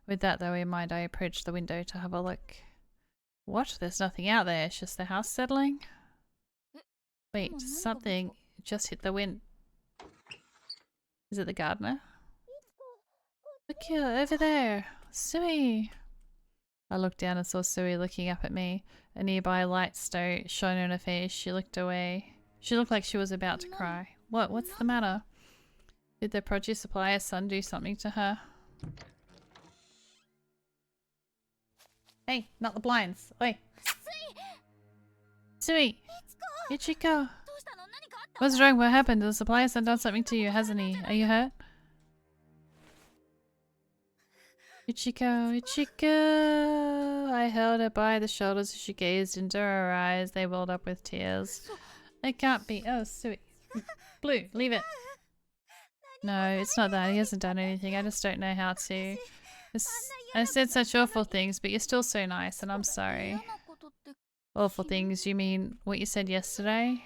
With that though in mind, I approached the window to have a look. What? There's nothing out there. It's just the house settling? Wait, something just hit the wind. Is it the gardener? Look here, over there. Sui. I looked down and saw Sui looking up at me. A nearby light shone on her face. She looked away. She looked like she was about to cry. What's the matter? Did the produce supplier's son do something to her? Hey, not the blinds. Oi. Sui! Ichiko! What's wrong? What happened? The supplier's son done something to you, hasn't he? Are you hurt? Ichiko, Ichiko! I held her by the shoulders as she gazed into her eyes. They welled up with tears. It can't be. Oh, Sui. Blue, leave it. No, it's not that. He hasn't done anything. I just don't know how to. I said such awful things, but you're still so nice, and I'm sorry. Awful things? You mean what you said yesterday?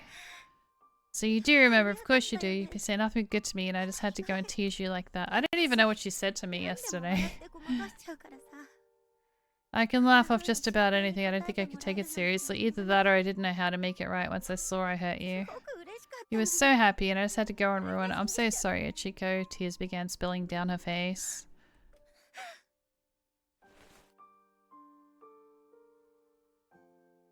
So you do remember, of course you do. You said nothing good to me and I just had to go and tease you like that. I don't even know what she said to me yesterday. I can laugh off just about anything. I don't think I could take it seriously. Either that or I didn't know how to make it right once I saw I hurt you. You were so happy and I just had to go and ruin it. I'm so sorry, Ichiko. Tears began spilling down her face.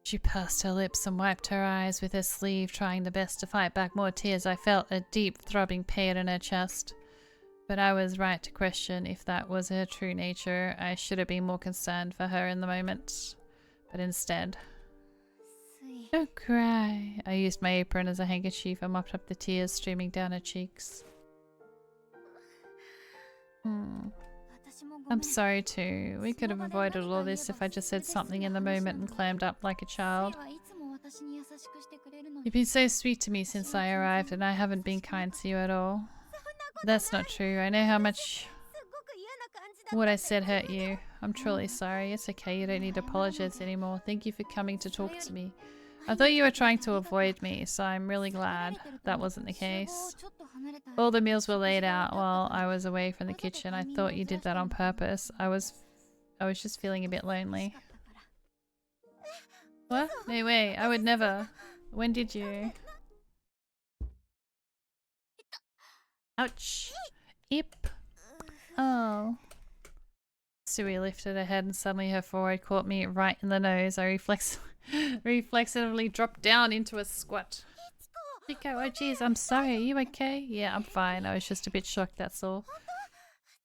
She pursed her lips and wiped her eyes with her sleeve, trying the best to fight back more tears. I felt a deep throbbing pain in her chest. But I was right to question if that was her true nature. I should have been more concerned for her in the moment. But instead... Don't cry. I used my apron as a handkerchief and mopped up the tears streaming down her cheeks. I'm sorry too. We could have avoided all this if I just said something in the moment and clammed up like a child. You've been so sweet to me since I arrived and I haven't been kind to you at all. That's not true. I know how much what I said hurt you. I'm truly sorry. It's okay. You don't need to apologize anymore. Thank you for coming to talk to me. I thought you were trying to avoid me, so I'm really glad that wasn't the case. All the meals were laid out while I was away from the kitchen. I thought you did that on purpose. I was just feeling a bit lonely. What? No way. I would never. When did you? Ouch. Ip. Oh. Sui lifted her head and suddenly her forehead caught me right in the nose. I reflexively dropped down into a squat. Chico, oh jeez, I'm sorry. Are you okay? Yeah, I'm fine. I was just a bit shocked, that's all.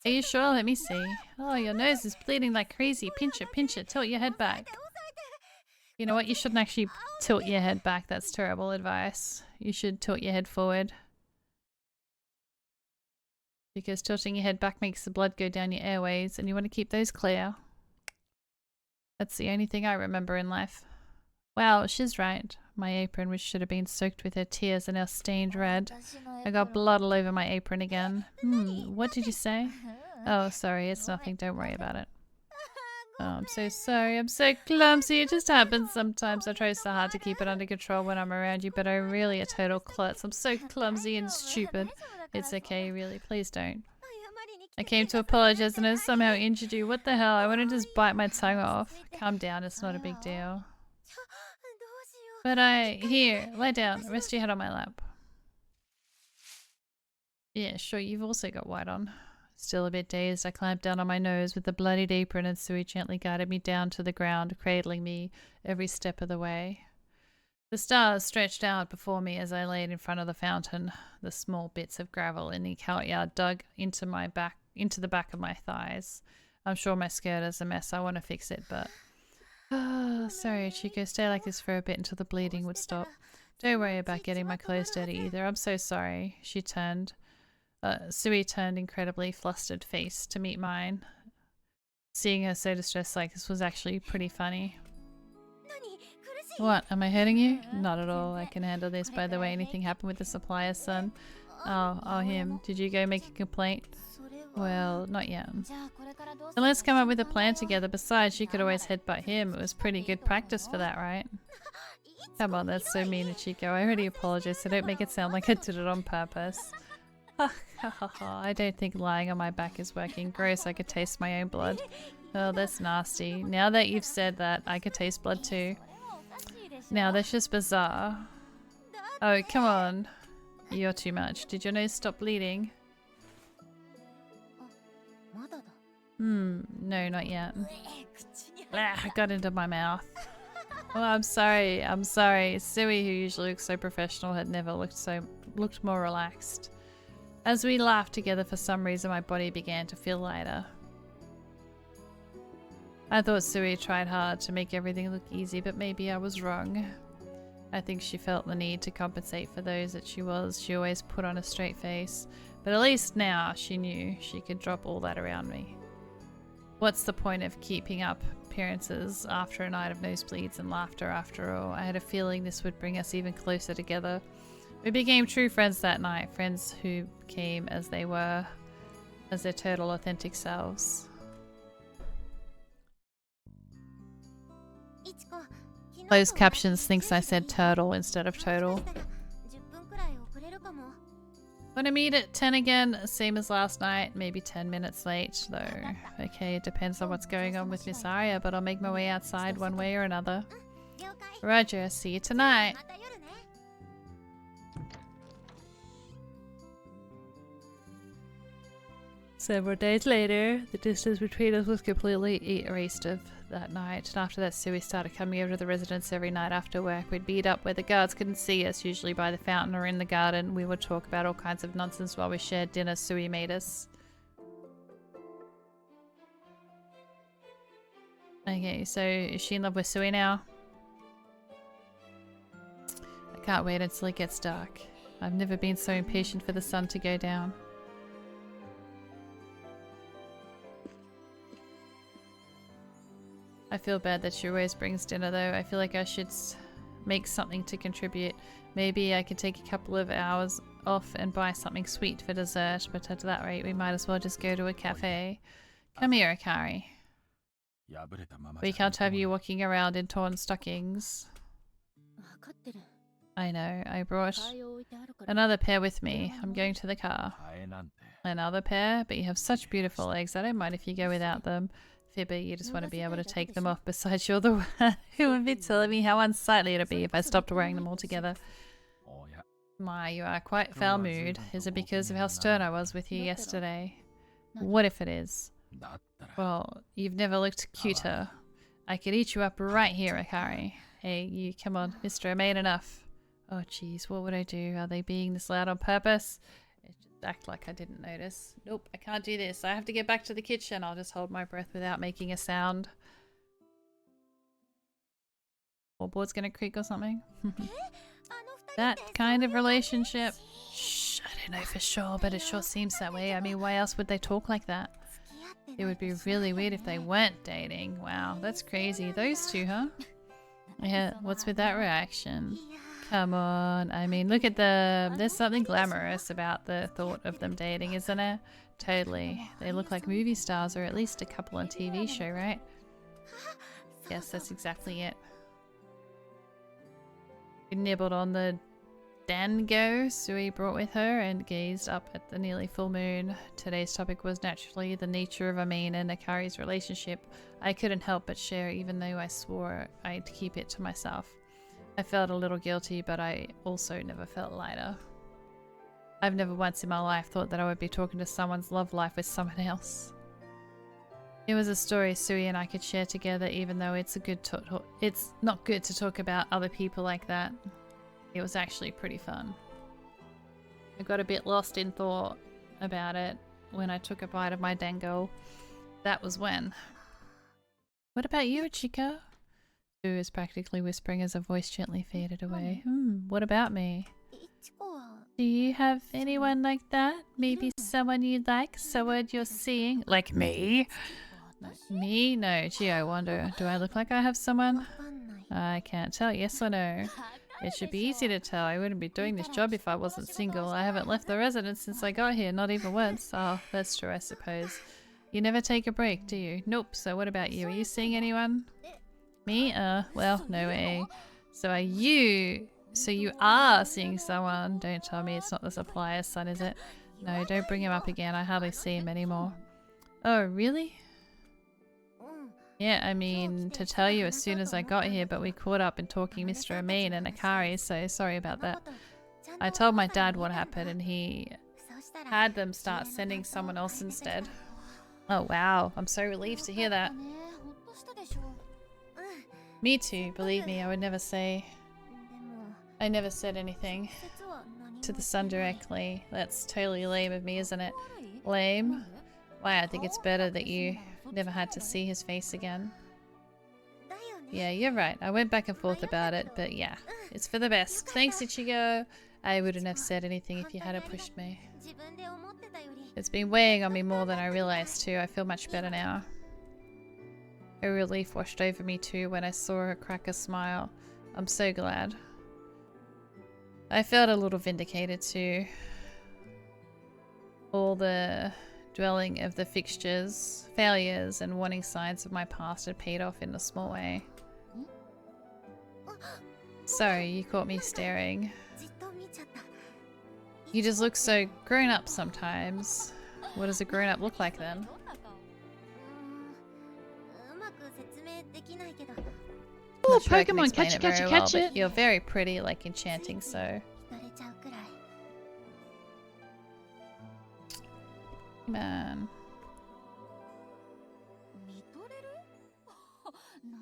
Are you sure? Let me see. Oh, your nose is bleeding like crazy. Pinch it, pinch it. Tilt your head back. You know what? You shouldn't actually tilt your head back. That's terrible advice. You should tilt your head forward. Because tilting your head back makes the blood go down your airways and you want to keep those clear. That's the only thing I remember in life. Wow, she's right. My apron, which should have been soaked with her tears, are now stained red. I got blood all over my apron again. What did you say? Oh, sorry, it's nothing. Don't worry about it. Oh, I'm so sorry. I'm so clumsy. It just happens sometimes. I try so hard to keep it under control when I'm around you, but I'm really a total klutz. I'm so clumsy and stupid. It's okay, really. Please don't. I came to apologize and I somehow injured you. What the hell? I want to just bite my tongue off. Calm down. It's not a big deal. But here, lie down. Rest your head on my lap. Yeah, sure, you've also got white on. Still a bit dazed, I clamped down on my nose with the bloodied apron and Sui gently guided me down to the ground, cradling me every step of the way. The stars stretched out before me as I laid in front of the fountain. The small bits of gravel in the courtyard dug into the back of my thighs. I'm sure my skirt is a mess. I want to fix it, but... Oh, sorry, Chico. Stay like this for a bit until the bleeding would stop. Don't worry about getting my clothes dirty either. I'm so sorry. Sui turned incredibly flustered face to meet mine. Seeing her so distressed like this was actually pretty funny. What? Am I hurting you? Not at all. I can handle this. By the way, anything happened with the supplier's son? Oh, him. Did you go make a complaint? Well, not yet. Then let's come up with a plan together. Besides, you could always headbutt him. It was pretty good practice for that, right? Come on, that's so mean, Ichiko. I already apologized, so don't make it sound like I did it on purpose. I don't think lying on my back is working. Gross, I could taste my own blood. Oh, that's nasty. Now that you've said that, I could taste blood too. Now, that's just bizarre. Oh, come on. You're too much. Did your nose stop bleeding? No, not yet. I got into my mouth. Oh, I'm sorry. I'm sorry. Sui, who usually looks so professional, had never looked more relaxed. As we laughed together, for some reason my body began to feel lighter. I thought Sui tried hard to make everything look easy, but maybe I was wrong. I think she felt the need to compensate for those that she was. She always put on a straight face, but at least now she knew she could drop all that around me. What's the point of keeping up appearances after a night of nosebleeds and laughter after all? I had a feeling this would bring us even closer together. We became true friends that night, friends who came as they were, as their total authentic selves. Closed captions thinks I said turtle instead of total. Wanna meet at 10 again, same as last night, maybe 10 minutes late though. Okay, it depends on what's going on with Miss Aria, but I'll make my way outside one way or another. Roger, see you tonight. Several days later, the distance between us was completely erased of that night. And after that, Sui started coming over to the residence every night after work. We'd meet up where the guards couldn't see us, usually by the fountain or in the garden. We would talk about all kinds of nonsense while we shared dinner Sui made us. Okay, so is she in love with Sui now? I can't wait until it gets dark. I've never been so impatient for the sun to go down. I feel bad that she always brings dinner though. I feel like I should make something to contribute. Maybe I could take a couple of hours off and buy something sweet for dessert, but at that rate we might as well just go to a cafe. Come here, Akari. We can't have you walking around in torn stockings. I know, I brought another pair with me. I'm going to the car. Another pair? But you have such beautiful legs. I don't mind if you go without them. Fibber, you just want to be able to take them off. Besides, you're the one who would be telling me how unsightly it'd be if I stopped wearing them altogether. My, you are quite foul mood. Is it because of how stern I was with you yesterday? What if it is? Well, you've never looked cuter. I could eat you up right here, Akari. Hey, you, come on, Mr. I made enough. Oh jeez, what would I do? Are they being this loud on purpose? Just act like I didn't notice. Nope, I can't do this. I have to get back to the kitchen. I'll just hold my breath without making a sound. Wallboard's gonna creak or something. That kind of relationship. Shh, I don't know for sure, but it sure seems that way. I mean, why else would they talk like that? It would be really weird if they weren't dating. Wow, that's crazy. Those two, huh? Yeah, what's with that reaction? Come on, I mean, look at them. There's something glamorous about the thought of them dating, isn't there? Totally. They look like movie stars, or at least a couple on TV show, right? Yes, that's exactly it. We nibbled on the dango Sui brought with her and gazed up at the nearly full moon. Today's topic was naturally the nature of Amin and Akari's relationship. I couldn't help but share, even though I swore I'd keep it to myself. I felt a little guilty, but I also never felt lighter. I've never once in my life thought that I would be talking to someone's love life with someone else. It was a story Sui and I could share together, even though it's not good to talk about other people like that. It was actually pretty fun. I got a bit lost in thought about it when I took a bite of my dango. That was when. What about you, Ichika? Sue is practically whispering as her voice gently faded away. What about me? Do you have anyone like that? Maybe someone you'd like? Someone you're seeing? Like me? No, me? No. Gee, I wonder. Do I look like I have someone? I can't tell. Yes or no? It should be easy to tell. I wouldn't be doing this job if I wasn't single. I haven't left the residence since I got here, not even once. Oh, that's true, I suppose. You never take a break, do you? Nope. So what about you? Are you seeing anyone? Me? Well, no way. So you are seeing someone. Don't tell me it's not the supplier's son, is it? No, don't bring him up again. I hardly see him anymore. Oh, really? Yeah, I mean, to tell you as soon as I got here, but we caught up in talking Mr. Amin and Akari, so sorry about that. I told my dad what happened and he had them start sending someone else instead. Oh wow, I'm so relieved to hear that. Me too, believe me, I would never say... I never said anything to the sun directly. That's totally lame of me, isn't it? Lame? Why, I think it's better that you never had to see his face again. Yeah, you're right. I went back and forth about it, but yeah, it's for the best. Thanks, Ichigo. I wouldn't have said anything if you hadn't pushed me. It's been weighing on me more than I realized too. I feel much better now. A relief washed over me too when I saw her crack a smile. I'm so glad. I felt a little vindicated too. All the dwelling of the fixtures, failures, and warning signs of my past had paid off in a small way. Sorry, you caught me staring. You just look so grown up sometimes. What does a grown up look like then? Oh, Not sure I can Pokemon, explain catch it, it catch very it, well, catch but it. you're very pretty, like enchanting, so... Man. 見とれる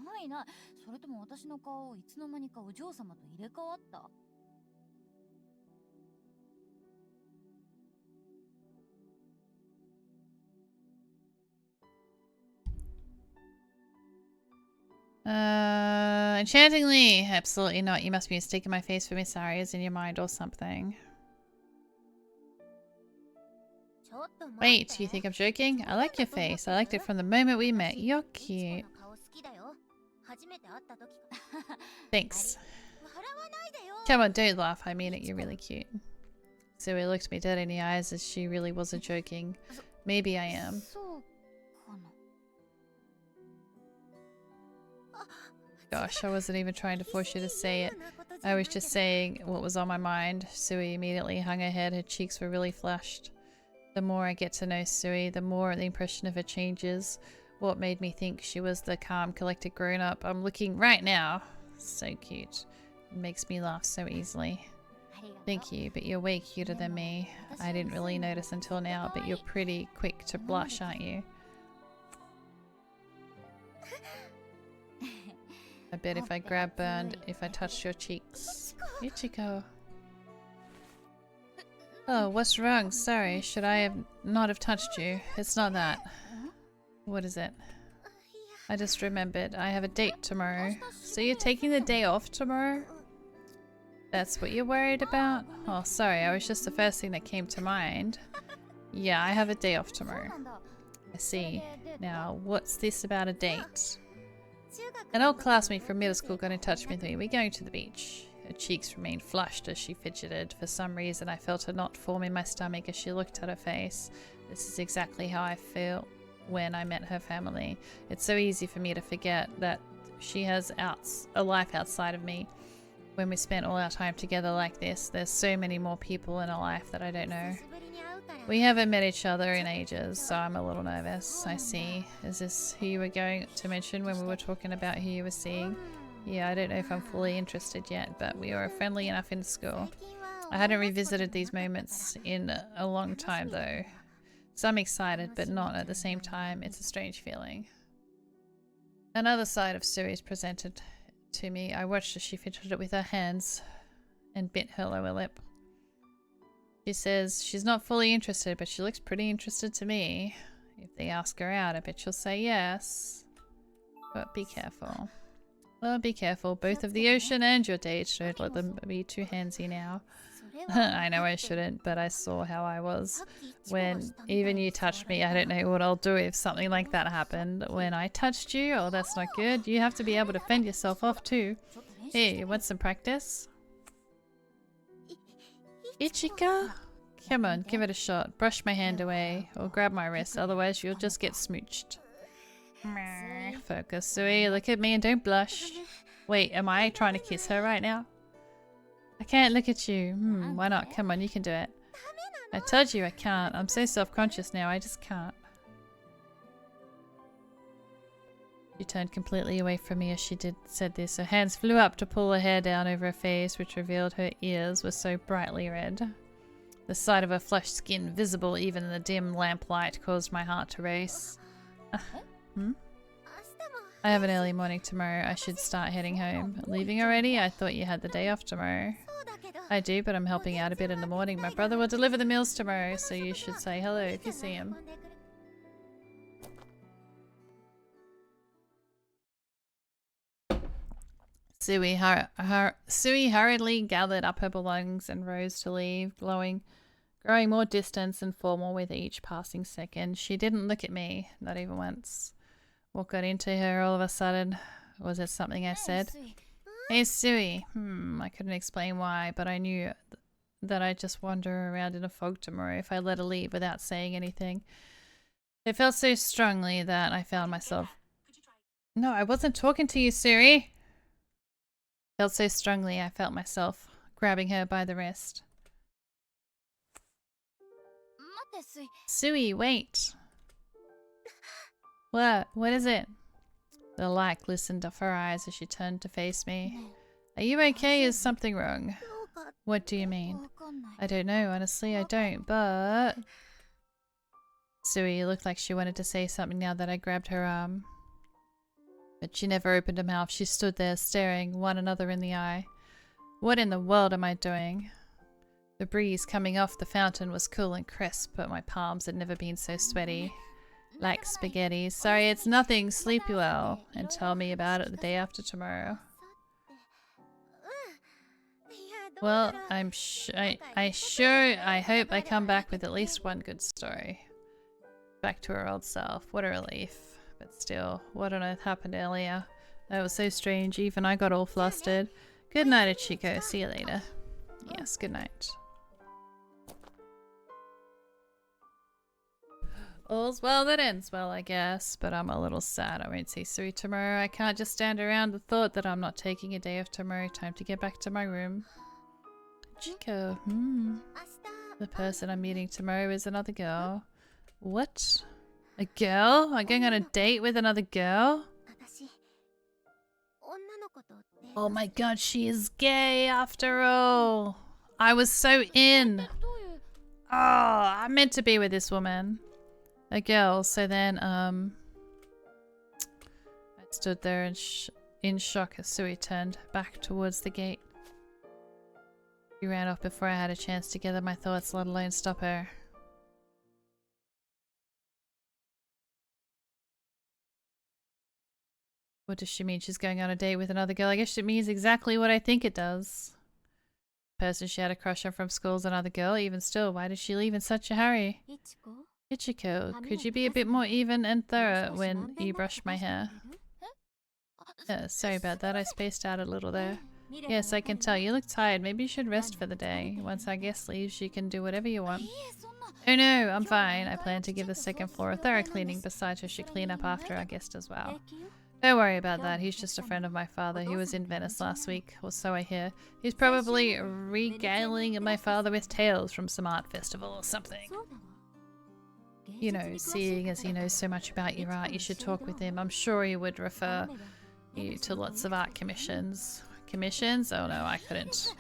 ないない。それとも私の顔いつの間にかお嬢様と入れ替わった？ Enchantingly! Absolutely not. You must be mistaking my face for Miss Aria's in your mind or something. Wait, you think I'm joking? I like your face. I liked it from the moment we met. You're cute. Thanks. Come on, don't laugh. I mean it. You're really cute. Zoe looked me dead in the eyes as she really wasn't joking. Maybe I am. Gosh, I wasn't even trying to force you to say it. I was just saying what was on my mind. Sui immediately hung her head. Her cheeks were really flushed. The more I get to know Sui, the more the impression of her changes. What made me think she was the calm, collected grown-up I'm looking right now. So cute. It makes me laugh so easily. Thank you, but you're way cuter than me. I didn't really notice until now, but you're pretty quick to blush, aren't you? I bet if I grab burned if I touched your cheeks. Ichigo. Oh, what's wrong? Sorry, should I have not have touched you? It's not that. What is it? I just remembered. I have a date tomorrow. So you're taking the day off tomorrow? That's what you're worried about? Oh, sorry, I was just the first thing that came to mind. Yeah, I have a day off tomorrow. I see. Now, what's this about a date? An old classmate from middle school got in touch with me. We're going to the beach. Her cheeks remained flushed as she fidgeted. For some reason, I felt a knot form in my stomach as she looked at her face. This is exactly how I felt when I met her family. It's so easy for me to forget that she has a life outside of me. When we spent all our time together like this, there's so many more people in her life that I don't know. We haven't met each other in ages, so I'm a little nervous. I see. Is this who you were going to mention when we were talking about who you were seeing? Yeah, I don't know if I'm fully interested yet, but we were friendly enough in school. I hadn't revisited these moments in a long time though. So I'm excited, but not at the same time. It's a strange feeling. Another side of Suri is presented to me. I watched as she fidgeted with her hands and bit her lower lip. She says she's not fully interested, but she looks pretty interested to me. If they ask her out, I bet she'll say yes. But be careful. Well, be careful. Both of the ocean and your date. Don't let them be too handsy now. I know I shouldn't, but I saw how I was. When even you touched me, I don't know what I'll do if something like that happened. When I touched you, oh, that's not good. You have to be able to fend yourself off too. Hey, you want some practice? Ichika? Come on, give it a shot. Brush my hand away, or grab my wrist, otherwise you'll just get smooched. Focus, Sui. Look at me and don't blush. Wait, am I trying to kiss her right now? I can't look at you. Why not? Come on, you can do it. I told you I can't. I'm so self-conscious now, I just can't. She turned completely away from me as she said this. Her hands flew up to pull her hair down over her face, which revealed her ears were so brightly red. The sight of her flushed skin, visible even in the dim lamplight, caused my heart to race. I have an early morning tomorrow. I should start heading home. Leaving already? I thought you had the day off tomorrow. I do, but I'm helping out a bit in the morning. My brother will deliver the meals tomorrow, so you should say hello if you see him. Sui hurriedly gathered up her belongings and rose to leave, growing more distant and formal with each passing second. She didn't look at me, not even once. What got into her all of a sudden? Was it something I said? Hey, Sui. I couldn't explain why, but I knew that I'd just wander around in a fog tomorrow if I let her leave without saying anything. It felt so strongly that I found myself... No, I wasn't talking to you, Sui. Felt so strongly I felt myself grabbing her by the wrist. Sui, wait. What? What is it? The light glistened off her eyes as she turned to face me. Are you okay? Is something wrong? What do you mean? I don't know, honestly, I don't, but... Sui looked like she wanted to say something now that I grabbed her arm. But she never opened her mouth. She stood there staring one another in the eye. What in the world am I doing? The breeze coming off the fountain was cool and crisp, but my palms had never been so sweaty. Like spaghetti. Sorry, it's nothing. Sleep well. And tell me about it the day after tomorrow. Well, I hope I come back with at least one good story. Back to her old self. What a relief. But still, what on earth happened earlier? That was so strange. Even I got all flustered. Good night, Ichiko. See you later. Yes, good night. All's well that ends well, I guess. But I'm a little sad I won't see Sui tomorrow. I can't just stand around the thought that I'm not taking a day off tomorrow. Time to get back to my room. Chico, The person I'm meeting tomorrow is another girl. What? A girl? I'm going on a date with another girl? Oh my god, she is gay after all. I was so in. Oh, I meant to be with this woman. A girl. So then, I stood there in shock as Sui turned back towards the gate. She ran off before I had a chance to gather my thoughts, let alone stop her. What does she mean? She's going on a date with another girl? I guess it means exactly what I think it does. The person she had a crush on from school's another girl. Even still, why did she leave in such a hurry? Ichiko, could you be a bit more even and thorough when you brush my hair? Sorry about that. I spaced out a little there. Yes, I can tell. You look tired. Maybe you should rest for the day. Once our guest leaves, you can do whatever you want. Oh no, I'm fine. I plan to give the second floor a thorough cleaning. Besides, I should clean up after our guest as well. Don't worry about that. He's just a friend of my father. He was in Venice last week, or so I hear. He's probably regaling my father with tales from some art festival or something. You know, seeing as he knows so much about your art, you should talk with him. I'm sure he would refer you to lots of art commissions. Commissions? Oh no, I couldn't.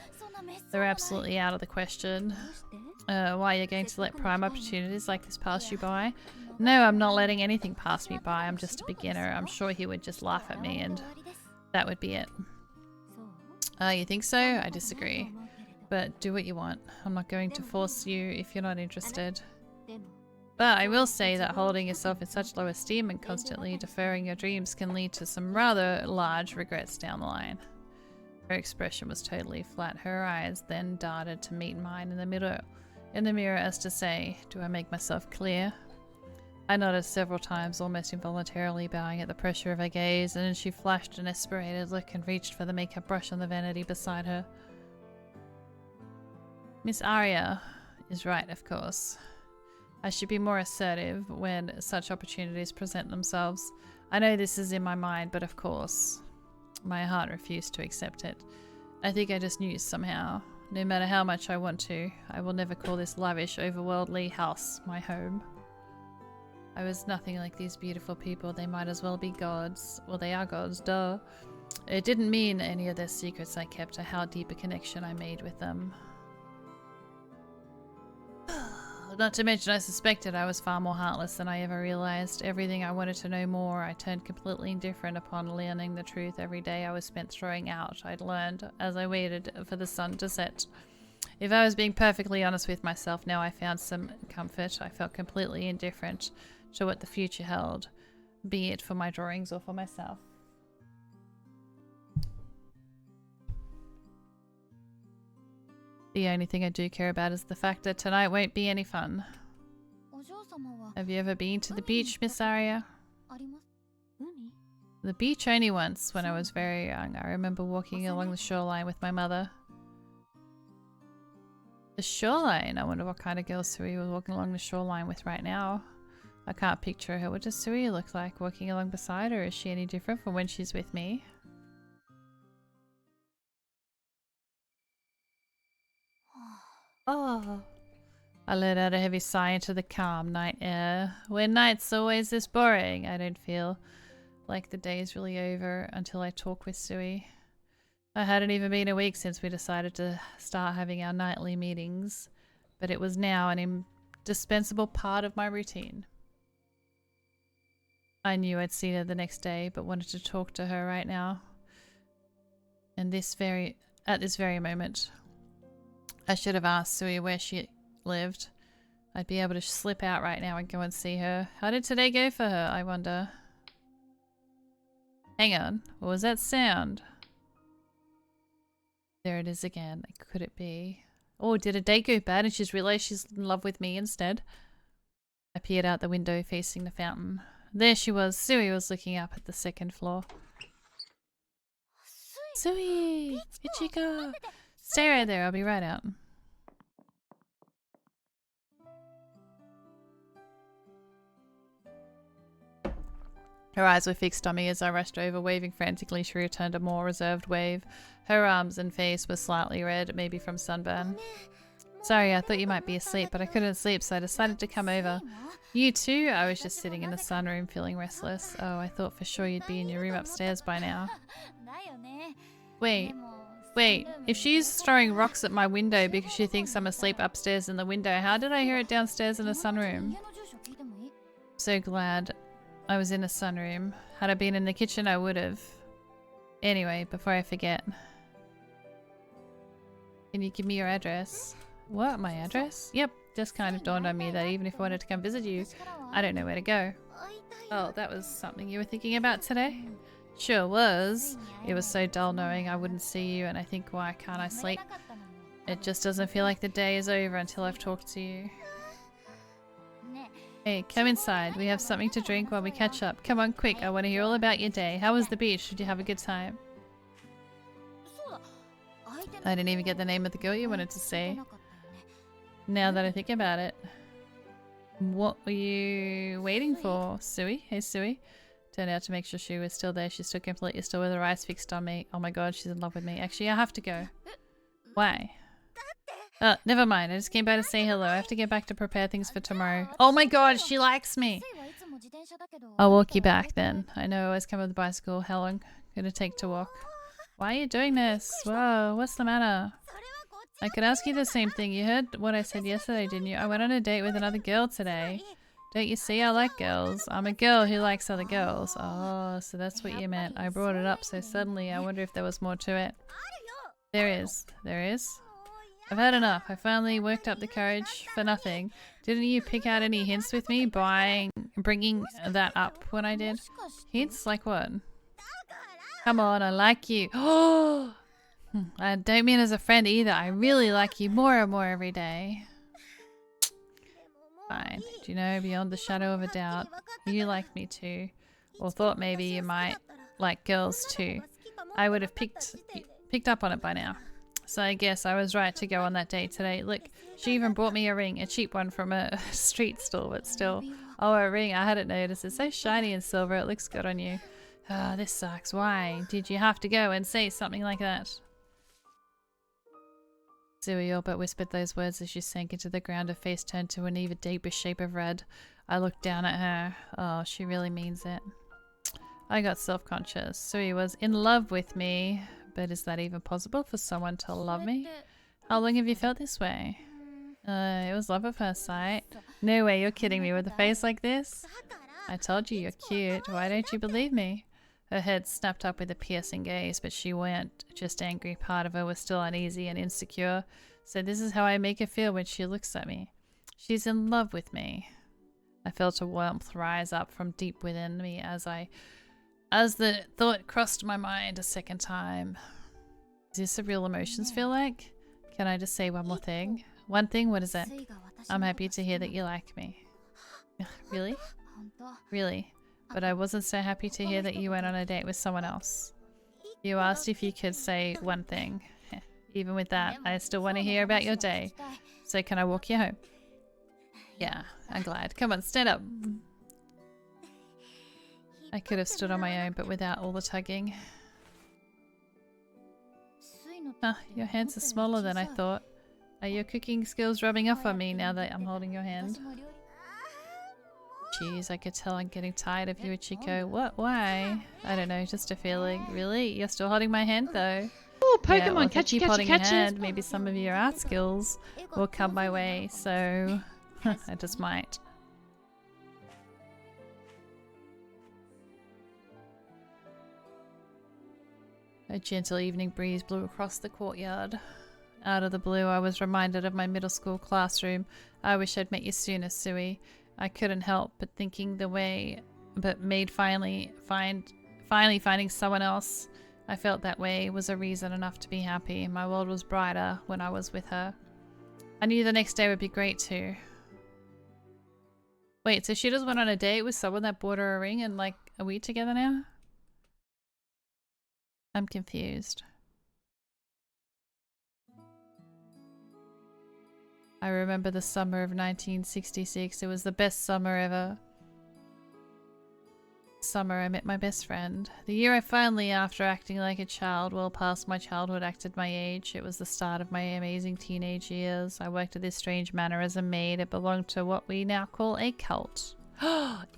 They're absolutely out of the question. Why you're going to let prime opportunities like this pass you by? No, I'm not letting anything pass me by. I'm just a beginner. I'm sure he would just laugh at me and that would be it. You think so? I disagree. But do what you want. I'm not going to force you if you're not interested. But I will say that holding yourself in such low esteem and constantly deferring your dreams can lead to some rather large regrets down the line. Her expression was totally flat. Her eyes then darted to meet mine in the mirror as to say, do I make myself clear? I nodded several times, almost involuntarily bowing at the pressure of her gaze, and then she flashed an aspirated look and reached for the makeup brush on the vanity beside her. Miss Aria is right, of course. I should be more assertive when such opportunities present themselves. I know this is in my mind, but of course, my heart refused to accept it. I think I just knew somehow. No matter how much I want to, I will never call this lavish, overworldly house my home. I was nothing like these beautiful people. They might as well be gods. Well, they are gods, duh. It didn't mean any of their secrets I kept or how deep a connection I made with them. Not to mention I suspected I was far more heartless than I ever realized. Everything I wanted to know more, I turned completely indifferent upon learning the truth. Every day I was spent throwing out, I'd learned as I waited for the sun to set. If I was being perfectly honest with myself, now I found some comfort. I felt completely indifferent to what the future held, be it for my drawings or for myself. The only thing I do care about is the fact that tonight won't be any fun. Have you ever been to the beach, Miss Aria? The beach only once, when I was very young. I remember walking along the shoreline with my mother. The shoreline? I wonder what kind of girl Sui was walking along the shoreline with right now. I can't picture her. What does Sui look like walking along beside her? Is she any different from when she's with me? Oh. I let out a heavy sigh into the calm night air. When night's always this boring, I don't feel like the day's really over until I talk with Sui. I hadn't even been a week since we decided to start having our nightly meetings, but it was now an indispensable part of my routine. I knew I'd see her the next day, but wanted to talk to her right now. And at this very moment. I should have asked Sui where she lived. I'd be able to slip out right now and go and see her. How did today go for her, I wonder? Hang on, what was that sound? There it is again. Could it be? Oh, did a date go bad and she's realized she's in love with me instead? I peered out the window facing the fountain. There she was. Sui was looking up at the second floor. Sui! Ichiko! Stay right there, I'll be right out. Her eyes were fixed on me as I rushed over, waving frantically. She returned a more reserved wave. Her arms and face were slightly red, maybe from sunburn. Sorry, I thought you might be asleep, but I couldn't sleep, so I decided to come over. You too? I was just sitting in the sunroom feeling restless. Oh, I thought for sure you'd be in your room upstairs by now. Wait, if she's throwing rocks at my window because she thinks I'm asleep upstairs in the window, how did I hear it downstairs in the sunroom? So glad I was in a sunroom. Had I been in the kitchen, I would have. Anyway, before I forget. Can you give me your address? What? My address? Yep, just kind of dawned on me that even if I wanted to come visit you, I don't know where to go. Oh, that was something you were thinking about today? Sure was. It was so dull knowing I wouldn't see you, and I think, why can't I sleep? It just doesn't feel like the day is over until I've talked to you. Hey, come inside. We have something to drink while we catch up. Come on, quick. I want to hear all about your day. How was the beach? Did you have a good time? I didn't even get the name of the girl you wanted to say. Now that I think about it. What were you waiting for, Sui? Hey, Sui. Turned out to make sure she was still there. She stood completely still with her eyes fixed on me. Oh my god, she's in love with me. Actually, I have to go. Why? Never mind. I just came by to say hello. I have to get back to prepare things for tomorrow. Oh my god, she likes me! I'll walk you back then. I know I always come with the bicycle. How long gonna take to walk? Why are you doing this? Whoa, what's the matter? I could ask you the same thing. You heard what I said yesterday, didn't you? I went on a date with another girl today. Don't you see? I like girls. I'm a girl who likes other girls. Oh, so that's what you meant. I brought it up so suddenly. I wonder if there was more to it. There is. There is? I've had enough. I finally worked up the courage for nothing. Didn't you pick out any hints with me bringing that up when I did? Hints? Like what? Come on, I like you. Oh! I don't mean as a friend either. I really like you more and more every day. Fine. Do you know, beyond the shadow of a doubt, you like me too. Or thought maybe you might like girls too. I would have picked up on it by now. So I guess I was right to go on that date today. Look, she even brought me a ring. A cheap one from a street stall, but still. Oh, a ring. I hadn't noticed. It's so shiny and silver. It looks good on you. Ah, this sucks. Why did you have to go and say something like that? Sui all but whispered those words as she sank into the ground. Her face turned to an even deeper shape of red. I looked down at her. Oh, she really means it. I got self-conscious. Sui was in love with me. But is that even possible for someone to love me? How long have you felt this way? It was love at first sight. No way, you're kidding me with a face like this? I told you you're cute. Why don't you believe me? Her head snapped up with a piercing gaze, but she weren't just angry. Part of her was still uneasy and insecure. So this is how I make her feel when she looks at me. She's in love with me. I felt a warmth rise up from deep within me as the thought crossed my mind a second time. Is this a real emotions feel like? Can I just say one more thing? One thing? What is it? I'm happy to hear that you like me. Really? Really? But I wasn't so happy to hear that you went on a date with someone else. You asked if you could say one thing. Even with that, I still want to hear about your day. So can I walk you home? Yeah, I'm glad. Come on, stand up. I could have stood on my own, but without all the tugging. Your hands are smaller than I thought. Are your cooking skills rubbing off on me now that I'm holding your hand? Jeez, I could tell I'm getting tired of you, Ichiko. What? Why? I don't know, just a feeling. Really? You're still holding my hand though? Oh, Pokemon, Yeah, well, if I catch it, keep catch it, holding your catch hand, it. maybe some of your art skills will come my way, so I just might. A gentle evening breeze blew across the courtyard. Out of the blue, I was reminded of my middle school classroom. I wish I'd met you sooner, Sui. I couldn't help but thinking the way, but made finally finding someone else I felt that way was a reason enough to be happy. My world was brighter when I was with her. I knew the next day would be great too. Wait, so she just went on a date with someone that bought her a ring and like, are we together now? I'm confused. I remember the summer of 1966. It was the best summer ever. Summer I met my best friend. The year I finally, after acting like a child well past my childhood, acted my age. It was the start of my amazing teenage years. I worked at this strange manor as a maid. It belonged to what we now call a cult.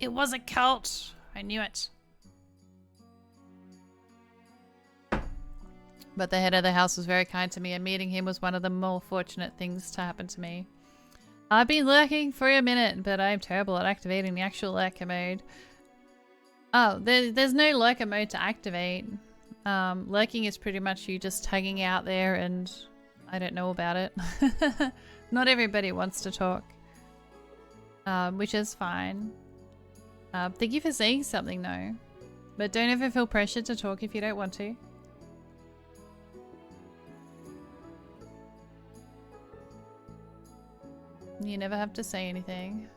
It was a cult! I knew it. But the head of the house was very kind to me, and meeting him was one of the more fortunate things to happen to me. I've been lurking for a minute, but I'm terrible at activating the actual lurker mode. Oh, there's no lurker mode to activate. Lurking is pretty much you just hanging out there and I don't know about it. Not everybody wants to talk. Which is fine. Thank you for saying something though. But don't ever feel pressured to talk if you don't want to. You never have to say anything.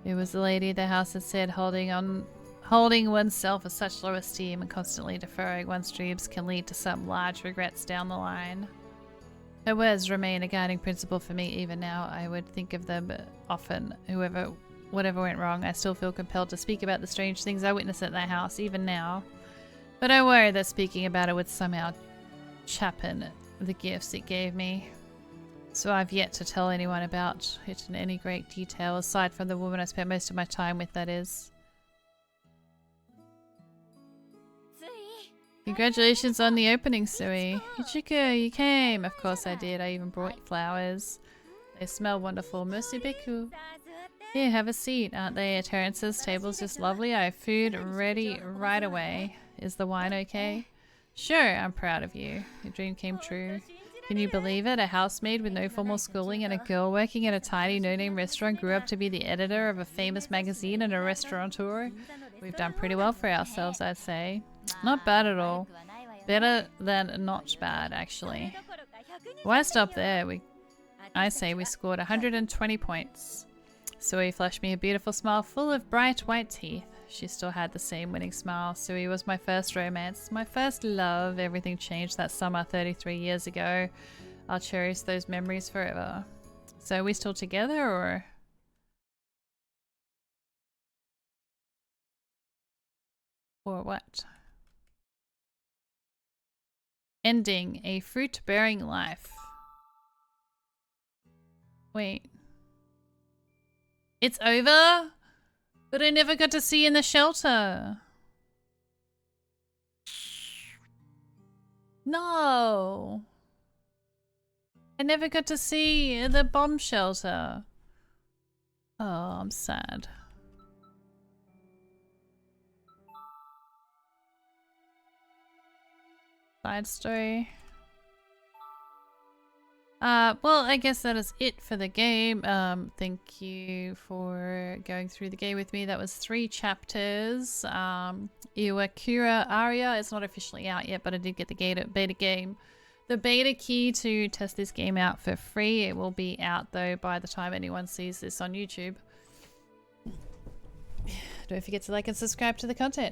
It was the lady the house had said holding oneself with such low esteem and constantly deferring one's dreams can lead to some large regrets down the line. Her words remain a guiding principle for me even now. I would think of them often. Whatever went wrong, I still feel compelled to speak about the strange things I witnessed at that house, even now. But I worry that speaking about it would somehow chapen the gifts it gave me. So I've yet to tell anyone about it in any great detail, aside from the woman I spent most of my time with, that is. Congratulations on the opening, Sui. Ichiko, you came. Of course I did. I even brought flowers. They smell wonderful. Merci beaucoup. Here, have a seat. Aren't they? Terrence's table's just lovely. I have food ready right away. Is the wine okay? Sure, I'm proud of you. Your dream came true. Can you believe it? A housemaid with no formal schooling and a girl working at a tiny no-name restaurant grew up to be the editor of a famous magazine and a restaurateur. We've done pretty well for ourselves, I'd say. Not bad at all. Better than not bad, actually. Why stop there? I say we scored 120 points. Sui flashed me a beautiful smile full of bright white teeth. She still had the same winning smile. Sui was my first romance, my first love. Everything changed that summer 33 years ago. I'll cherish those memories forever. So are we still together or? Or what? Ending a fruit-bearing life. Wait. It's over? But I never got to see you in the shelter. No. I never got to see the bomb shelter. Oh, I'm sad. Side story. Well, I guess that is it for the game. Thank you for going through the game with me. That was 3 chapters. Iwakura Aria is not officially out yet, but I did get the beta game. The beta key to test this game out for free. It will be out though by the time anyone sees this on YouTube. Don't forget to like and subscribe to the content.